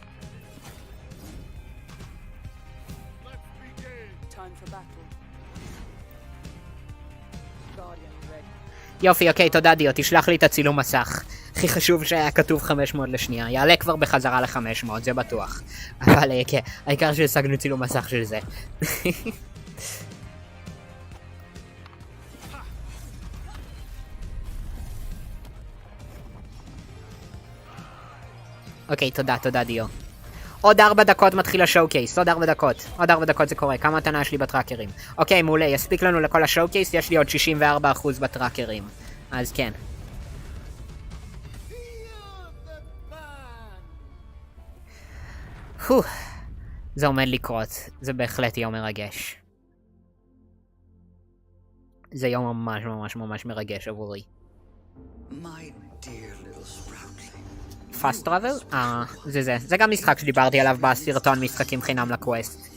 יופי, אוקיי, תודה דיו, תשלח לי את הצילום מסך. הכי חשוב שהיה כתוב 500 לשנייה, יעלה כבר בחזרה ל-500, זה בטוח. אבל כן, העיקר שהשגנו צילום מסך של זה. אוקיי, תודה דיו. עוד 4 דקות מתחיל השואו-קייס, עוד 4 דקות. עוד 4 דקות זה קורה, כמה מתנה יש לי בטראקרים. אוקיי, מעולה, יספיק לנו לכל השואו-קייס, יש לי עוד 64% בטראקרים. אז כן. זה עומד לקרות, זה בהחלט יום מרגש. זה יום ממש מרגש עבורי. פאסט טראבל? זה גם משחק שדיברתי עליו בסרטון משחקים חינם לקווסט.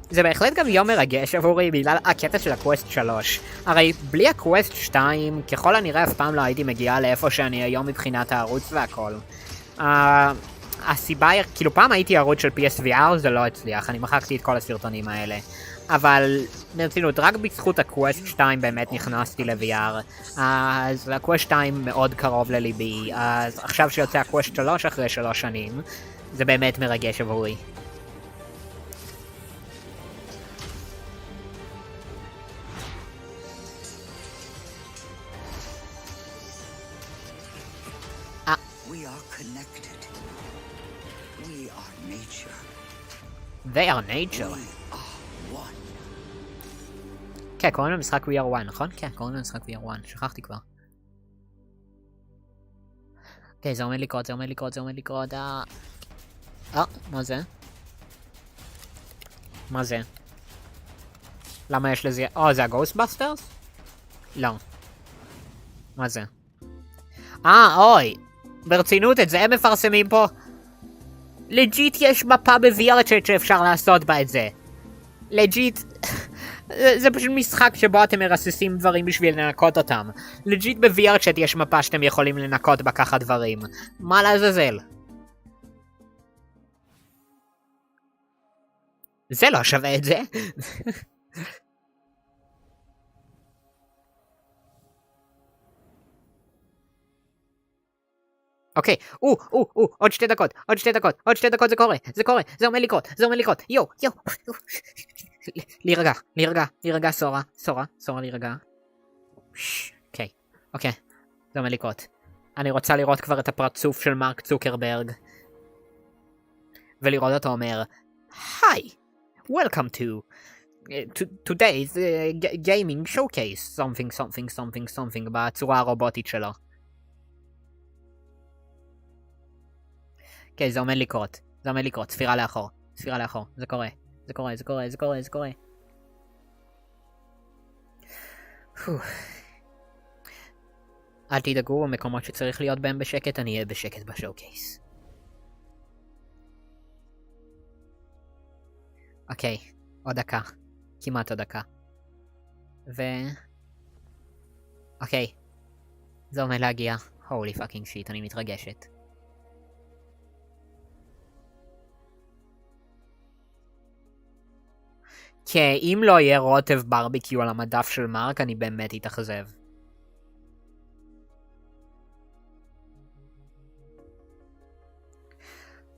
זה בהחלט גם יום מרגש עבורי בגלל הקטע של הקווסט 3. הרי בלי הקווסט 2, ככל הנראה אף פעם לא הייתי מגיעה לאיפה שאני היום מבחינת הערוץ והכל. הסיבה, כאילו פעם הייתי ערוץ של PSVR, זה לא הצליח, אני מחקתי את כל הסרטונים האלה. אבל ברצינות, רק בזכות הקווסט 2 באמת נכנסתי ל-VR. אז הקווסט 2 מאוד קרוב לליבי, אז עכשיו שיוצא הקווסט 3 אחרי 3 שנים, זה באמת מרגש עבורי. They are nature. כן, קוראים למשחק We are one, נכון? כן, קוראים למשחק We are one, שכחתי כבר. אוקיי, זה עומד לקרות. מה זה? מה זה? למה יש לזה... זה הגוסטבאסטרס? לא. מה זה? אוי! ברצינות, את זה הם מפרסמים פה? לג'יט יש מפה ב-VR צ'אט שאפשר לעשות בה את זה. לג'יט... זה פשוט משחק שבו אתם מרססים דברים בשביל לנקות אותם. לג'יט ב-VR צ'אט יש מפה שאתם יכולים לנקות בה ככה דברים. מה לעזאזל? זה לא שווה את זה. אוקיי, עוד 2 דקות, זה קורה, זה עומד לקרות, יו, להירגע, סורה, להירגע. אוקיי, זה עומד לקרות. אני רוצה לראות כבר את הפרצוף של מרק צוקרברג. ולראות אותו אומר, היי, welcome to today's gaming showcase, something, בצורה הרובוטית שלו. אוקיי, זה עומד לקרות, ספירה לאחור, זה קורה. אל תדאגו, במקומות שצריך להיות בהם בשקט, אני אהיה בשקט בשואו-קייס. אוקיי, עוד דקה, כמעט עוד דקה. אוקיי, זה עומד להגיע, holy fucking shit, אני מתרגשת. כן, אם לא יהיה רוטב ברביקיו על המדף של מרק, אני באמת אתאכזב.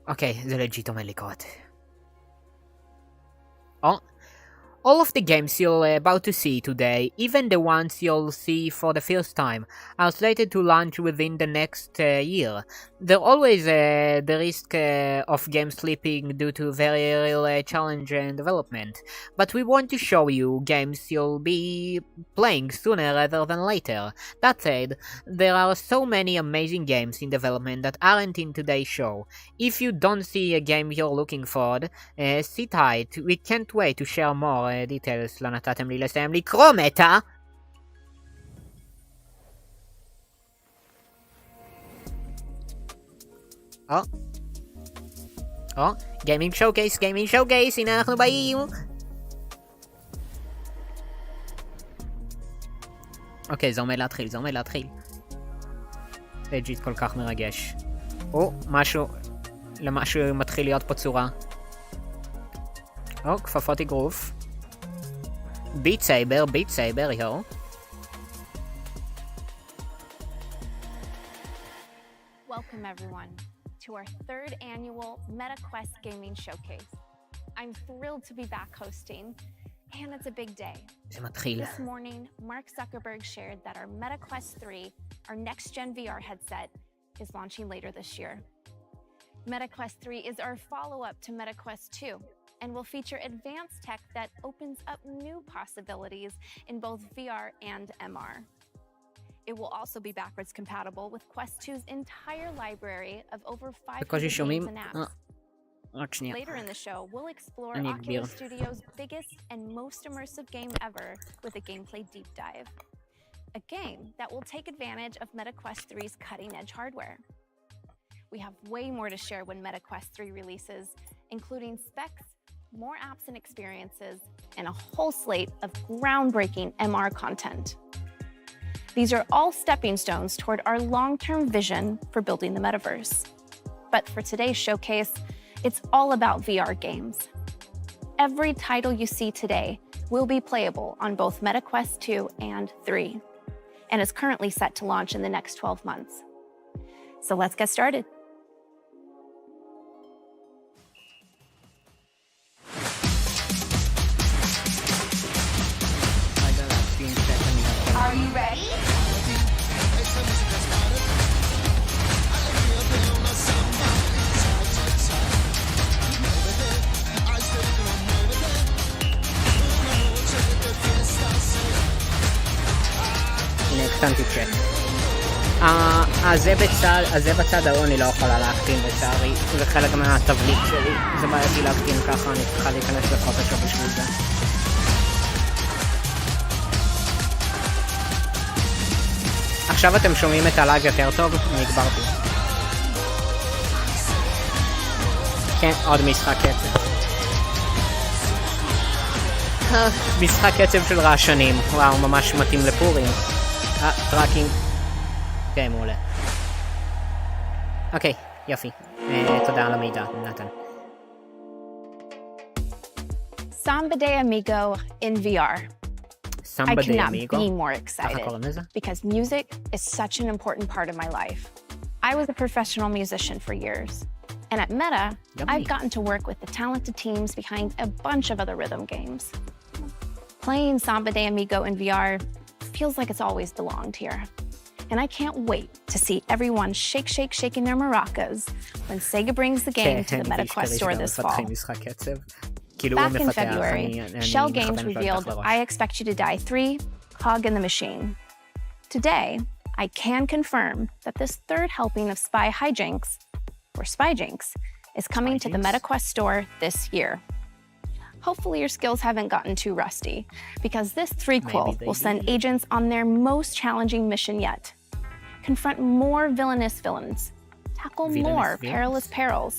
אוקיי, זה לג'יט עומד לקרות. All of the games you're about to see today, even the ones you'll see for the first time, are slated to launch within the next year. There's always the risk of games slipping due to very real challenge and development, but we want to show you games you'll be playing sooner rather than later. That said, there are so many amazing games in development that aren't in today's show. If you don't see a game you're looking for, sit tight, we can't wait to share more details. לא נתתם לי לסיים לקרוא מטה. גיימינג שואו-קייס, הנה אנחנו באים. אוקיי, זה עומד להתחיל. לג'יט כל כך מרגש. למשהו מתחיל להיות פה צורה. כפפות אגרוף. ביט סייבר, יו. Welcome everyone to our third annual MetaQuest Gaming Showcase. I'm thrilled to be back hosting, and it's a big day. זה מתחיל. This morning, Mark Zuckerberg shared that our MetaQuest 3, our next-gen VR headset, is launching later this year. MetaQuest 3 is our follow-up to MetaQuest 2 and will feature advanced tech that opens up new possibilities in both VR and MR. It will also be backwards compatible with Quest 2's entire library of over 500 games and apps. Later in the show, we'll explore Oculus Studio's biggest and most immersive game ever with a gameplay deep dive. A game that will take advantage of MetaQuest 3's cutting-edge hardware. We have way more to share when MetaQuest 3 releases, including specs, more apps and experiences, and a whole slate of groundbreaking MR content. These are all stepping stones toward our long-term vision for building the metaverse. But for today's showcase, it's all about VR games. Every title you see today will be playable on both MetaQuest 2 and 3, and is currently set to launch in the next 12 months. So let's get started. Are you ready? הנה, הקטנתי צ'ק. אז זה בצד ההוא אני לא יכולה להקטין לצערי. זה חלק מהתבליט שלי. זה בעייתי להקטין ככה, אני צריכה להיכנס לפוטושופ בשביל זה. עכשיו אתם שומעים את הלאג יותר טוב? אני הגברתי. כן, עוד משחק קצב. משחק קצב של רעשנים. וואו, ממש מתאים לפורים. טראקינג. כן, מעולה. אוקיי, יופי. תודה על המידע, נתן. Samba de Amigo in VR. I cannot be more excited because music is such an important part of my life. I was a professional musician for years, and at Meta, I've gotten to work with the talented teams behind a bunch of other rhythm games. Playing Samba de Amigo in VR feels like it's always belonged here. And I can't wait to see everyone shaking their maracas when Sega brings the game to the MetaQuest store this fall. Back in February, Shell Games revealed I Expect You to Die 3, Cog in the Machine. Today, I can confirm that this third helping of Spy Hijinks, or Spyjinks, is coming to the MetaQuest store this year. Hopefully your skills haven't gotten too rusty, because this threequel will send agents on their most challenging mission yet. Confront more villainous villains, tackle more perilous perils,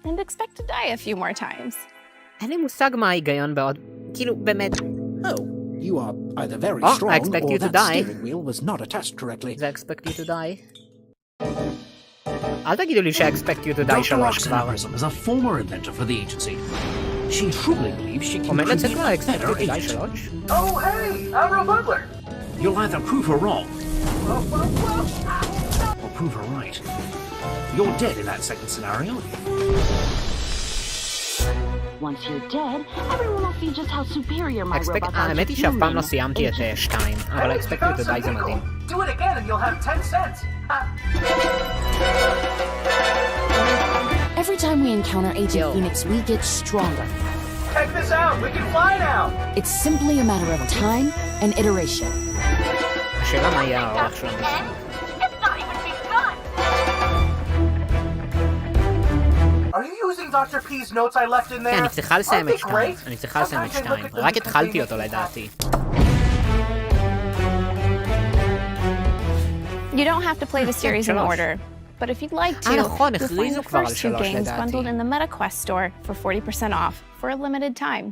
and expect to die a few more times. אין לי מושג מה ההיגיון בעוד, כאילו באמת. Oh, you are either very strong I expect or you to that die. steering wheel was not attached correctly. זה expect you to die. אל תגידו לי ש-expect you to die 3 כבר. is a former inventor for the agency. She truly believes she can עומד create לצאת כבר a expect better you to die agent. 3? Oh, hey, I'm a butler. You'll either prove her wrong or prove her right. You're dead in that second scenario. Once you're dead, everyone will see just how superior my robots are. האמת היא שאף פעם לא סיימתי את 2, אבל expect you to die זה מדהים. Do it again and you'll have 10 cents. Every time we encounter Agent Phoenix, we get stronger. Check this out, we can fly now. It's simply a matter of time and iteration. השאלה מה יהיה האורך של המשחק. Are you using Dr. P's notes I left in there? אני צריכה לסיים את Aren't they 2. great? אני צריכה לסיים את Sometimes I 2. look at them רק because התחלתי they אותו make me לדעתי. You don't have to play the series in order, but if you'd like to, נכון, you'll find הכריזו the כבר על first 2 3 games לדעתי. bundled in the MetaQuest store for 40% off for a limited time.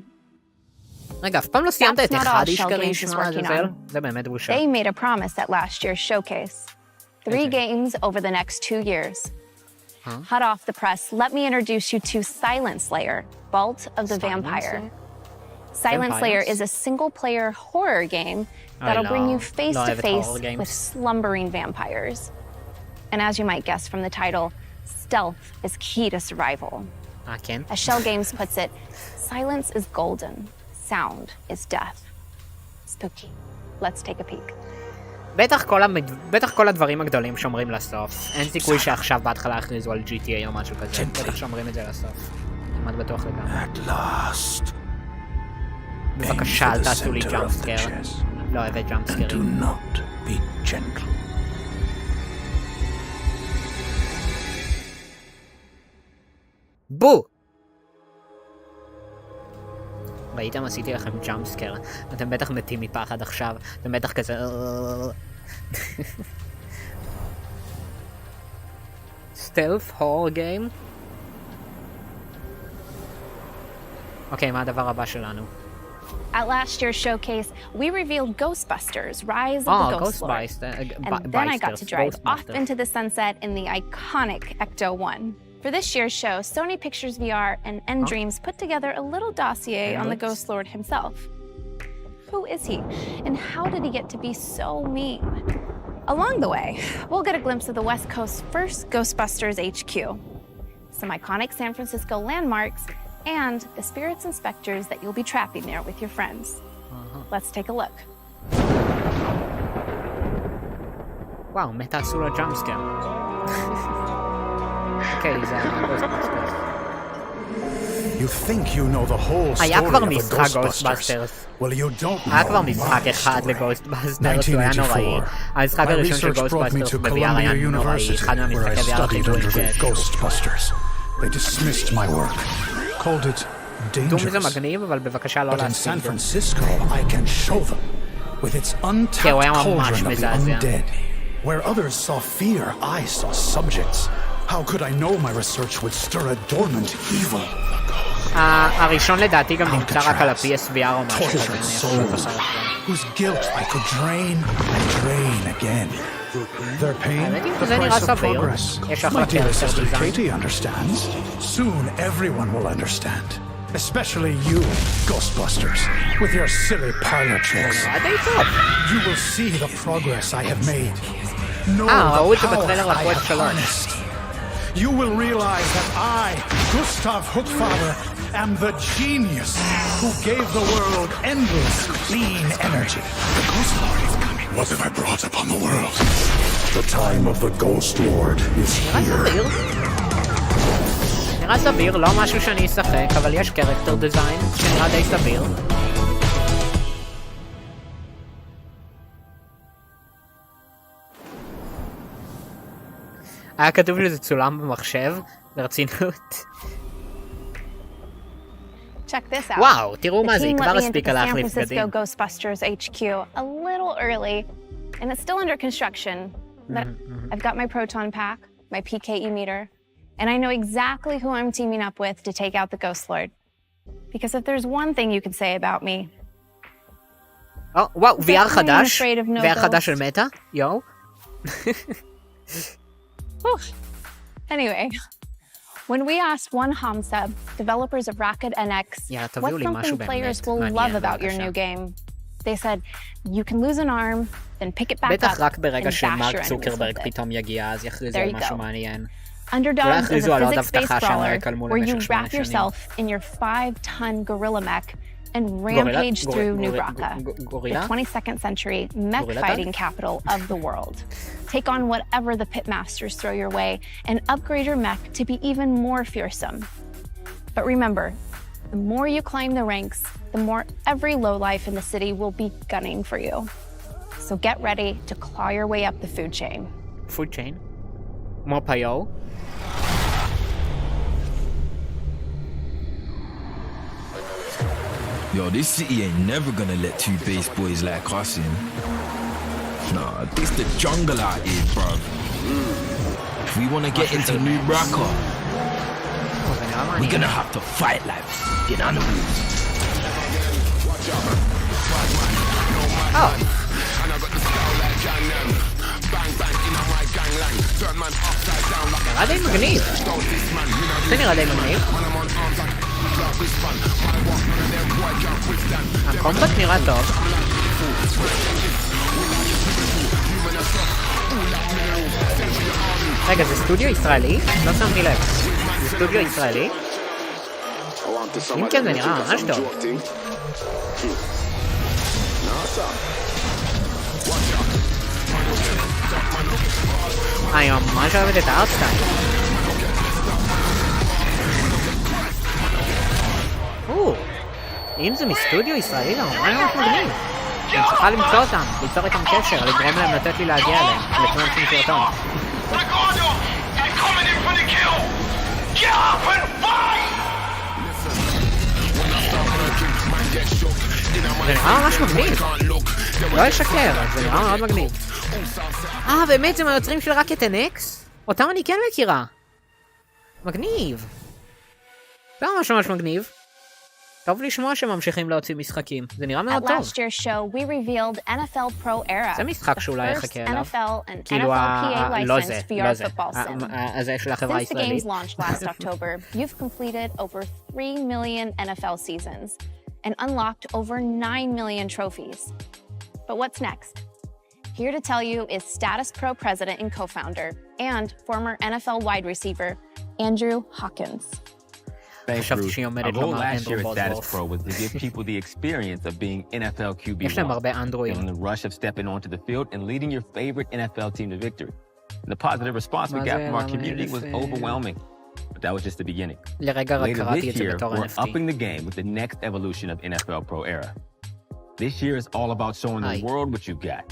רגע, אף פעם לא סיימת את That's not 1 all איש Shell גרעין Games is שמע working עזאזל? on. זה באמת בושה. They made a promise at last year's showcase. 3 games over the next 2 years. Hot off the press, let me introduce you to Silent Slayer, Vault of the Vampire. Silent Slayer is a single-player horror game that'll bring you face-to-face with slumbering vampires. And as you might guess from the title, stealth is key to survival. כן. As Shell Games puts it, silence is golden, sound is death. Spooky. Let's take a peek. בטח כל הדברים הגדולים שומרים לסוף. אין סיכוי שעכשיו בהתחלה הכריזו על GTA או משהו כזה. בטח שומרים את זה לסוף. כמעט בטוח לגמרי. בבקשה, אל תעשו לי ג'אמפסקר. לא אוהבת ג'אמפסקרים. בו! ראיתם? עשיתי לכם ג'אמפסקר. אתם בטח מתים מפחד עכשיו. אתם בטח כזה... סטלף הורר גיים? אוקיי, מה הדבר הבא שלנו? At last year's showcase, we revealed Ghostbusters, Rise of the Ghost Lord. And then I got to drive off into the sunset in the iconic Ecto-1. For this year's show, Sony Pictures VR and Dreams put together a little dossier on the Ghost Lord himself. Who is he? And how did he get to be so mean? Along the way, we'll get a glimpse of the West Coast's first Ghostbusters HQ, some iconic San Francisco landmarks, and the spirits and specters that you'll be trapping there with your friends. Let's take a look. וואו, מתה עשו לו ג'אמפסקר. אוקיי, זה הגוסטבאסטרס. You think you know the whole story היה כבר of the משחק Ghostbusters? גוסטבאסטרס. Well, you don't היה כבר know משחק my אחד story. לגוסטבאסטרס, הוא היה נוראי. 1984. המשחק My הראשון של research brought me גוסטבאסטרס to ב-VR Columbia היה נוראי. University, אחד where I מהמשחקי VR הכי studied גרועים under the שיש. Ghostbusters. They dismissed my work, called it דום זה dangerous. מגניב, אבל בבקשה לא But in להספיק San דום. Francisco, I can show them. With its untapped הוא היה ממש cauldron of the מזעזע. undead. Where others saw fear, I saw subjects. How could I know my research would stir a dormant evil? הראשון לדעתי גם נמצא רק על ה-PSVR או משהו Tortured כזה, אני יכול להיות לך souls, לחשוב. whose guilt I could drain and drain again. Their pain, האמת היא the שזה נראה price of סביר. progress. יש אחלה My dear קרקטר sister דיזיין. Katie understands. Soon everyone will understand. Especially you, Ghostbusters, with your silly parlor tricks. נראה די טוב. You will see the progress I have made. Know ראו את the זה power בטריילר I לקווסט have 3. harnessed. You will realize that I, Gustav Hookfather, am the genius who gave the world endless clean energy. The Ghost Lord is coming. What have I brought upon the world? The time of the Ghost Lord is here. נראה סביר, לא משהו שאני אשחק, אבל יש קרקטר דיזיין שנראה די סביר. היה כתוב שזה צולם במחשב, ברצינות. Check this out. וואו, תראו מה The זה, team היא let כבר me into הספיקה the San להחליף Francisco בגדים. Ghostbusters HQ a little early, and it's still under construction. But I've got my proton pack, my PKE meter, and I know exactly who I'm teaming up with to take out the Ghost Lord. Because if there's one thing you could say about me, וואו, VR חדש? afraid of no VR חדש של ghosts. מטה? יואו. Anyway, when we asked one sub, developers of Rocket NX, יאללה, what's תביאו לי משהו something players באמת will love מעניין, about your בבקשה. new game, they said, you can lose an arm, then pick it back בטח up, רק ברגע and bash שמרק your enemies צוקרברג with it. פתאום יגיע, אז יכריזו There על you משהו go. מעניין. Underdogs is יכריזו a על עוד physics-based הבטחה שהם לא brawler יקלמו where you למשך 8 wrap שנים. yourself in your 5-ton gorilla mech and rampage through New Raqqa, the גורילה? 22nd century mech Gorilla fighting tank? capital of the world. Take on whatever the pitmasters throw your way and upgrade your mech to be even more fearsome. But remember, the more you climb the ranks, the more every lowlife in the city will be gunning for you. So get ready to claw your way up the food chain. food chain? כמו פיו? Yo, this city ain't never gonna let two base boys like us in. Nah, this the jungle out here, bruv. If we wanna get into New Raqqa, זה נראה we're מעניין. gonna have to fight like fucking animals. נראה די מגניב. זה נראה די מגניב. הקומבט נראה טוב. רגע, זה סטודיו ישראלי? לא שמתי לב. זה סטודיו ישראלי? אם כן, זה נראה ממש טוב. אני ממש אוהבת את הארטסטייל. אם זה מסטודיו ישראלי, זה ממש מגניב. אני צריכה למצוא אותם, ליצור איתם קשר, לגרום להם לתת לי להגיע אליהם, לפני אנשים סרטון. זה נראה ממש מגניב. לא אשקר, זה נראה מאוד מגניב. באמת זה מהיוצרים של רק את NX? אותם אני כן מכירה. מגניב. זה ממש מגניב. טוב לשמוע שממשיכים להוציא משחקים. זה נראה מאוד טוב. At last year's show, we revealed NFL Pro Era. זה משחק שאולי יחכה אליו. כאילו לא זה, לא זה. אז יש לחברה ישראלית. Since the game's launched last October, you've completed over 3 million NFL seasons and unlocked over 9 million trophies. But what's next? Here to tell you is Status Pro president and co-founder and former NFL wide receiver, Andrew Hawkins. Thanks, Ruth. Our goal last year at Status Pro was to give people the experience of being NFL QB1 and the rush of stepping onto the field and leading your favorite NFL team to victory. And the positive response we got from our community was overwhelming. But that was just the beginning. Later this year, we're upping the game with the next evolution of NFL Pro Era. This year is all about showing the world what you've got.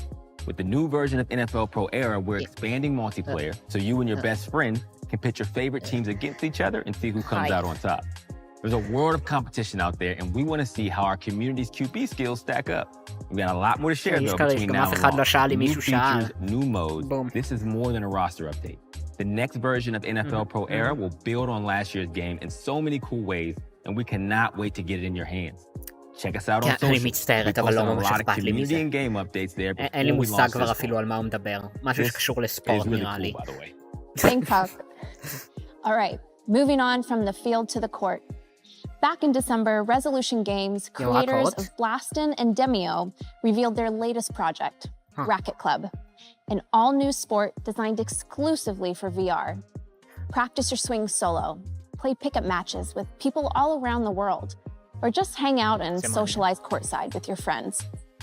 With the new version of NFL Pro Era, we're expanding multiplayer so you and your best friend can pit your favorite teams against each other and see who comes out on top. There's a world of competition out there, and we want to see how our community's QB skills stack up. We've got a lot more to share, though, between now and launch. New features, new modes. This is more than a roster update. The next version of NFL Pro Era will build on last year's game in so many cool ways, and we cannot wait to get it in your hands. Check us out on social. We post a lot of community and game updates there before we launch this fall. אפילו על מה הוא מדבר. משהו שקשור לספורט נראה לי. Thank you. All right, moving on from the field to the court. Back in December, Resolution Games, creators of Blastin and Demio, revealed their latest project, Racket Club, an all-new sport designed exclusively for VR. Practice your swing solo, play pickup matches with people all around the world, or just hang out and socialize courtside with your friends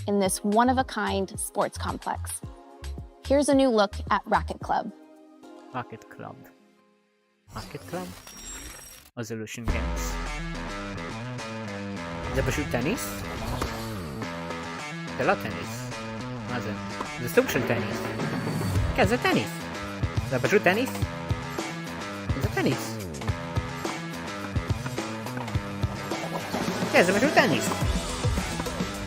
in this one-of-a-kind sports complex. Here's a new look at Racket Club. Racket Club. Racket Club? Resolution Games. זה פשוט טניס? זה לא טניס. מה זה? זה סוג של טניס. כן, זה טניס. זה פשוט טניס? זה טניס. כן, זה פשוט טניס.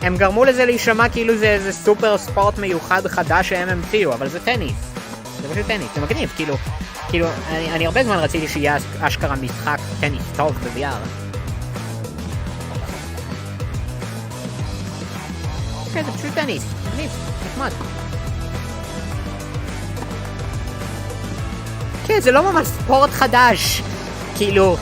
הם גרמו לזה להישמע כאילו זה איזה סופר ספורט מיוחד חדש שהם המציאו, אבל זה טניס. זה פשוט טניס. זה מגניב, כאילו, אני הרבה זמן רציתי שיהיה אשכרה משחק טניס טוב ב-VR. אוקיי, זה פשוט טניס. מגניב, נחמד. כן, זה לא ממש ספורט חדש. כאילו,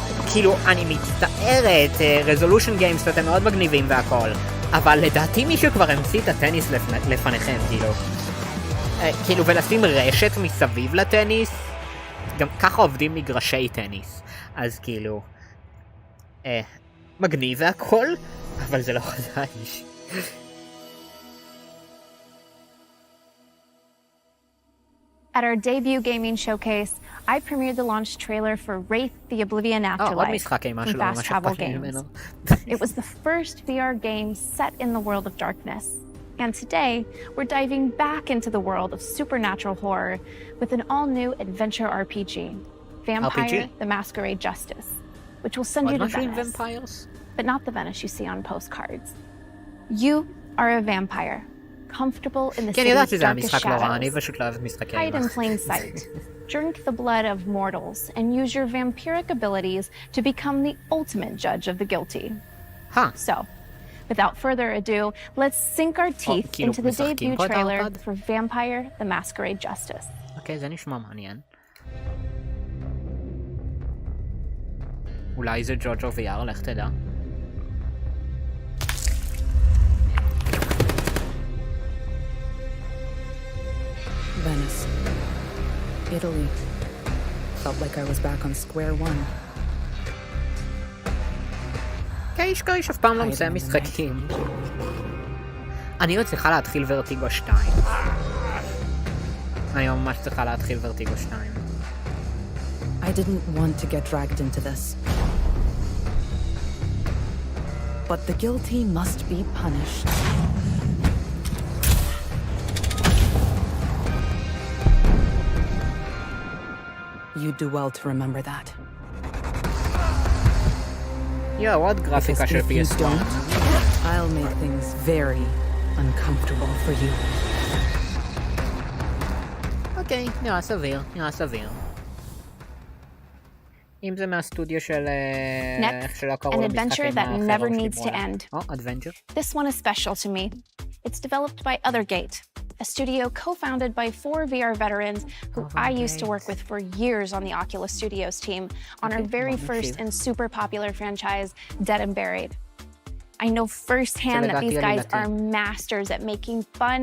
אני מצטערת, רזולושן גיימס אתם מאוד מגניבים והכל. אבל לדעתי מישהו כבר המציא את הטניס לפניכם, כאילו, ולשים רשת מסביב לטניס. גם ככה עובדים מגרשי טניס. אז כאילו, מגניב והכל, אבל זה לא חדש. At our debut gaming showcase, I premiered the launch trailer for Wraith the Oblivion Afterlife from Fast Travel Games. It was the first VR game set in the world of darkness. And today, we're diving back into the world of supernatural horror with an all-new adventure RPG, Vampire: The Masquerade Justice, which will send you to Venice, but not the Venice you see on postcards. You are a vampire, comfortable in the city's darkest shadows. Hide in plain sight, drink the blood of mortals, and use your vampiric abilities to become the ultimate judge of the guilty. So, without further ado, let's sink our teeth into the debut trailer for Vampire: The Masquerade Justice. אוקיי, זה נשמע מעניין. אולי זה ג'וג'ו VR, לך תדע. Christmas. Italy. Felt like I was back on square one. כאיש אף פעם לא מסיים משחקים. אני עוד צריכה להתחיל ורטיגו 2. אני ממש צריכה להתחיל ורטיגו 2. I didn't want to get dragged into this. But the guilty must be punished. You do well to remember that. עוד גרפיקה של PS1. I'll make things very uncomfortable for you. אוקיי, נראה סביר. אם זה מהסטודיו של... Next, an adventure that never needs to end. Adventure. This one is special to me. It's developed by Othergate, a studio co-founded by 4 VR veterans who I used to work with for years on the Oculus Studios team on our very first and super popular franchise, Dead and Buried. I know firsthand that these guys are masters at making fun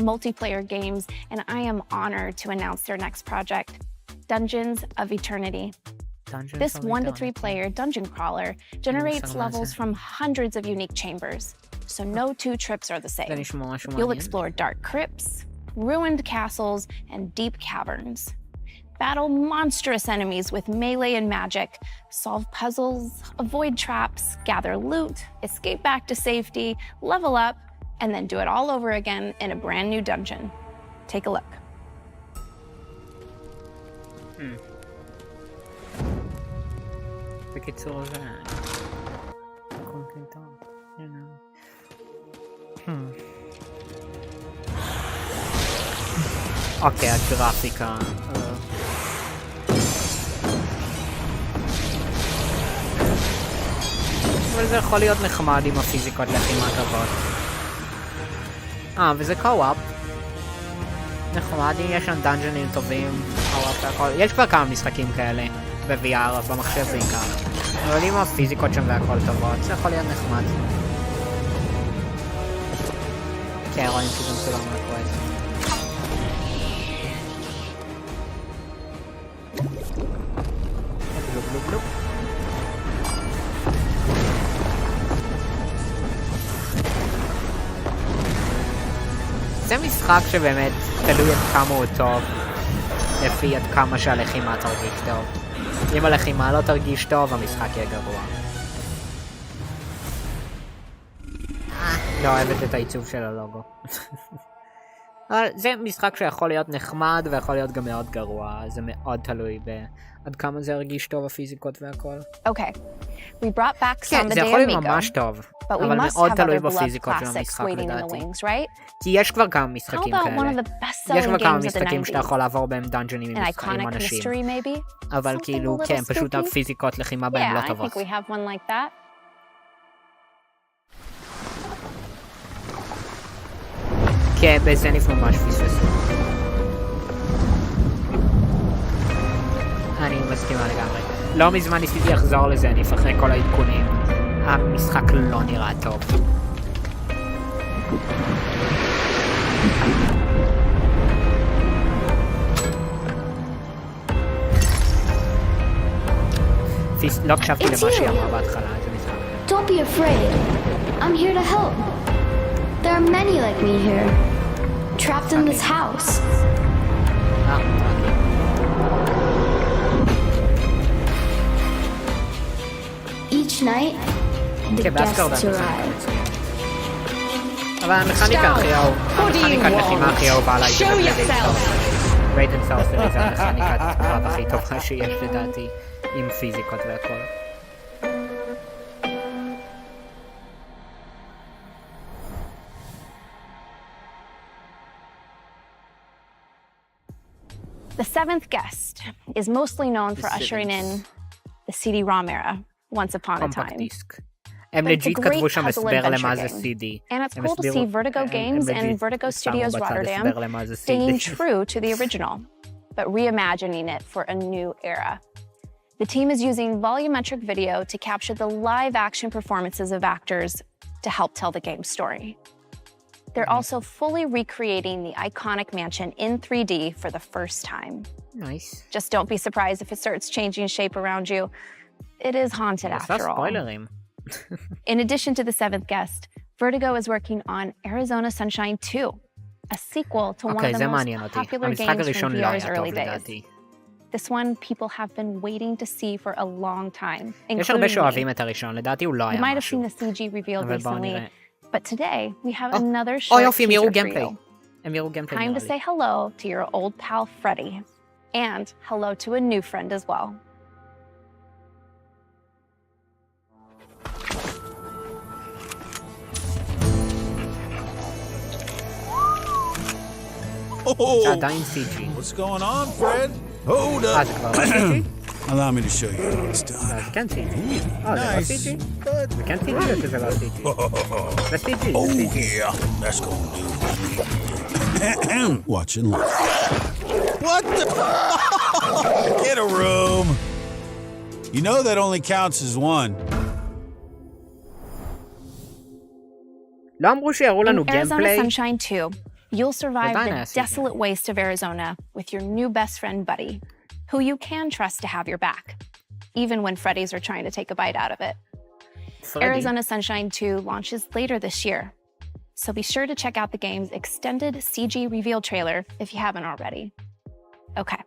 multiplayer games, and I am honored to announce their next project, Dungeons of Eternity. This 1 to 3 player dungeon crawler generates levels from hundreds of unique chambers, so no 2 trips are the same. You'll explore dark crypts, ruined castles, and deep caverns. Battle monstrous enemies with melee and magic, solve puzzles, avoid traps, gather loot, escape back to safety, level up, and then do it all over again in a brand new dungeon. Take a look. בקיצור זה... אוקיי, הגרפיקה... אבל זה יכול להיות נחמד עם הפיזיקות לחימה טובות. וזה קו-אפ. נחמד, יש שם דאנג'נים טובים, קו-אפ והכל. יש כבר כמה משחקים כאלה. ב-VR, במחשב בעיקר. אבל עם הפיזיקות שם והכל טובות, זה יכול להיות נחמד. כן, רואים שגם כולם מהקווסט. בלוב בלוב בלוב. זה משחק שבאמת תלוי עד כמה הוא טוב, לפי עד כמה שהלחימה תרגיש טוב. אם הלחימה לא תרגיש טוב, המשחק יהיה גרוע. לא אוהבת את העיצוב של הלוגו. אבל זה משחק שיכול להיות נחמד ויכול להיות גם מאוד גרוע. זה מאוד תלוי עד כמה זה הרגיש טוב, הפיזיקות והכל. Okay, we brought back כן, some זה the יכול day להיות ממש טוב. אבל מאוד תלוי בפיזיקות של המשחק לדעתי. כי יש כבר כמה משחקים כאלה. יש כבר כמה משחקים שאתה יכול לעבור בהם דאנג'נים עם אנשים. אבל כאילו, כן, פשוט הפיזיקות לחימה בהם לא טובות. כן, בזניף ממש פספסו. אני מסכימה לגמרי. לא מזמן ניסיתי לחזור לזניף אחרי כל העדכונים. המשחק לא נראה טוב. לא הקשבתי למה שהיא אמרה בהתחלה, זה מזמן. Don't be afraid. I'm here to help. There are many like me here, trapped in this house. Each night, the guests arrive. אבל המכניקה הכי אהוב, המכניקת לחימה הכי אהובה עליי זה ריידן סאוסרי, זה המכניקת קרב הכי טובה שיש לדעתי, עם פיזיקות והכל. The 7th guest is mostly known for ushering in the CD-ROM era, once upon a time. הם לג'יט כתבו שם הסבר למה זה CD. And it's cool to see Vertigo Games and Vertigo Studios Rotterdam staying true to the original, but reimagining it for a new era. The team is using volumetric video to capture the live-action performances of actors to help tell the game's story. They're also fully recreating the iconic mansion in 3D for the first time. Nice. Just don't be surprised if it starts changing shape around you. It is haunted after all. In addition to the seventh guest, Vertigo is working on Arizona Sunshine 2, a sequel to one of the most popular games from VR's early days. This one people have been waiting to see for a long time, including me. You might have seen the CG revealed recently, but today we have another short teaser for you. Time to say hello to your old pal Freddy, and hello to a new friend as well. Oh, what's going on, Fred? Hold up. Allow me to show you how it's done. Nice. Oh, yeah. That's gonna do. Watch and look. What the? Get a room. You know that only counts as one. In Arizona Sunshine 2, you'll survive the desolate waste of Arizona with your new best friend, Buddy, who you can trust to have your back, even when Freddy's are trying to take a bite out of it. Arizona Sunshine 2 launches later this year, so be sure to check out the game's extended CG reveal trailer if you haven't already. Okay.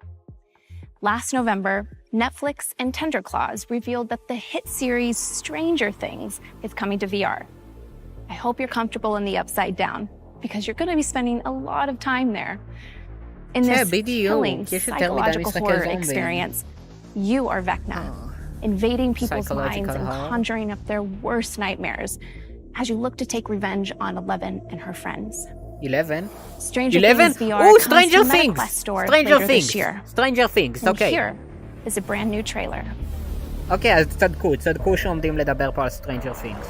Last November, Netflix and Tender Claws revealed that the hit series Stranger Things is coming to VR. I hope you're comfortable in the upside down, because you're going to be spending a lot of time there. In this chilling psychological horror experience, you are Vecna, invading people's minds and conjuring up their worst nightmares as you look to take revenge on Eleven and her friends. 11? Stranger Things VR comes to MetaQuest store later this year. Stranger Things, אוקיי. And here is a brand new trailer. אוקיי, אז צדקו שעומדים לדבר פה על Stranger Things.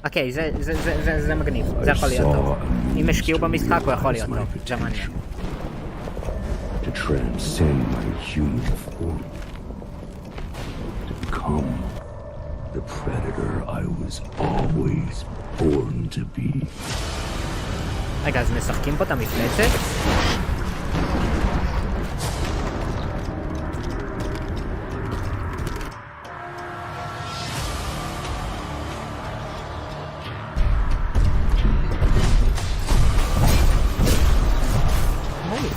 אוקיי, זה מגניב, זה יכול להיות טוב. אם השקיעו במשחק הוא יכול להיות טוב, זה מעניין. To transcend my human form. To become the predator I was always born to be. רגע, אז משחקים פה את המפלצת?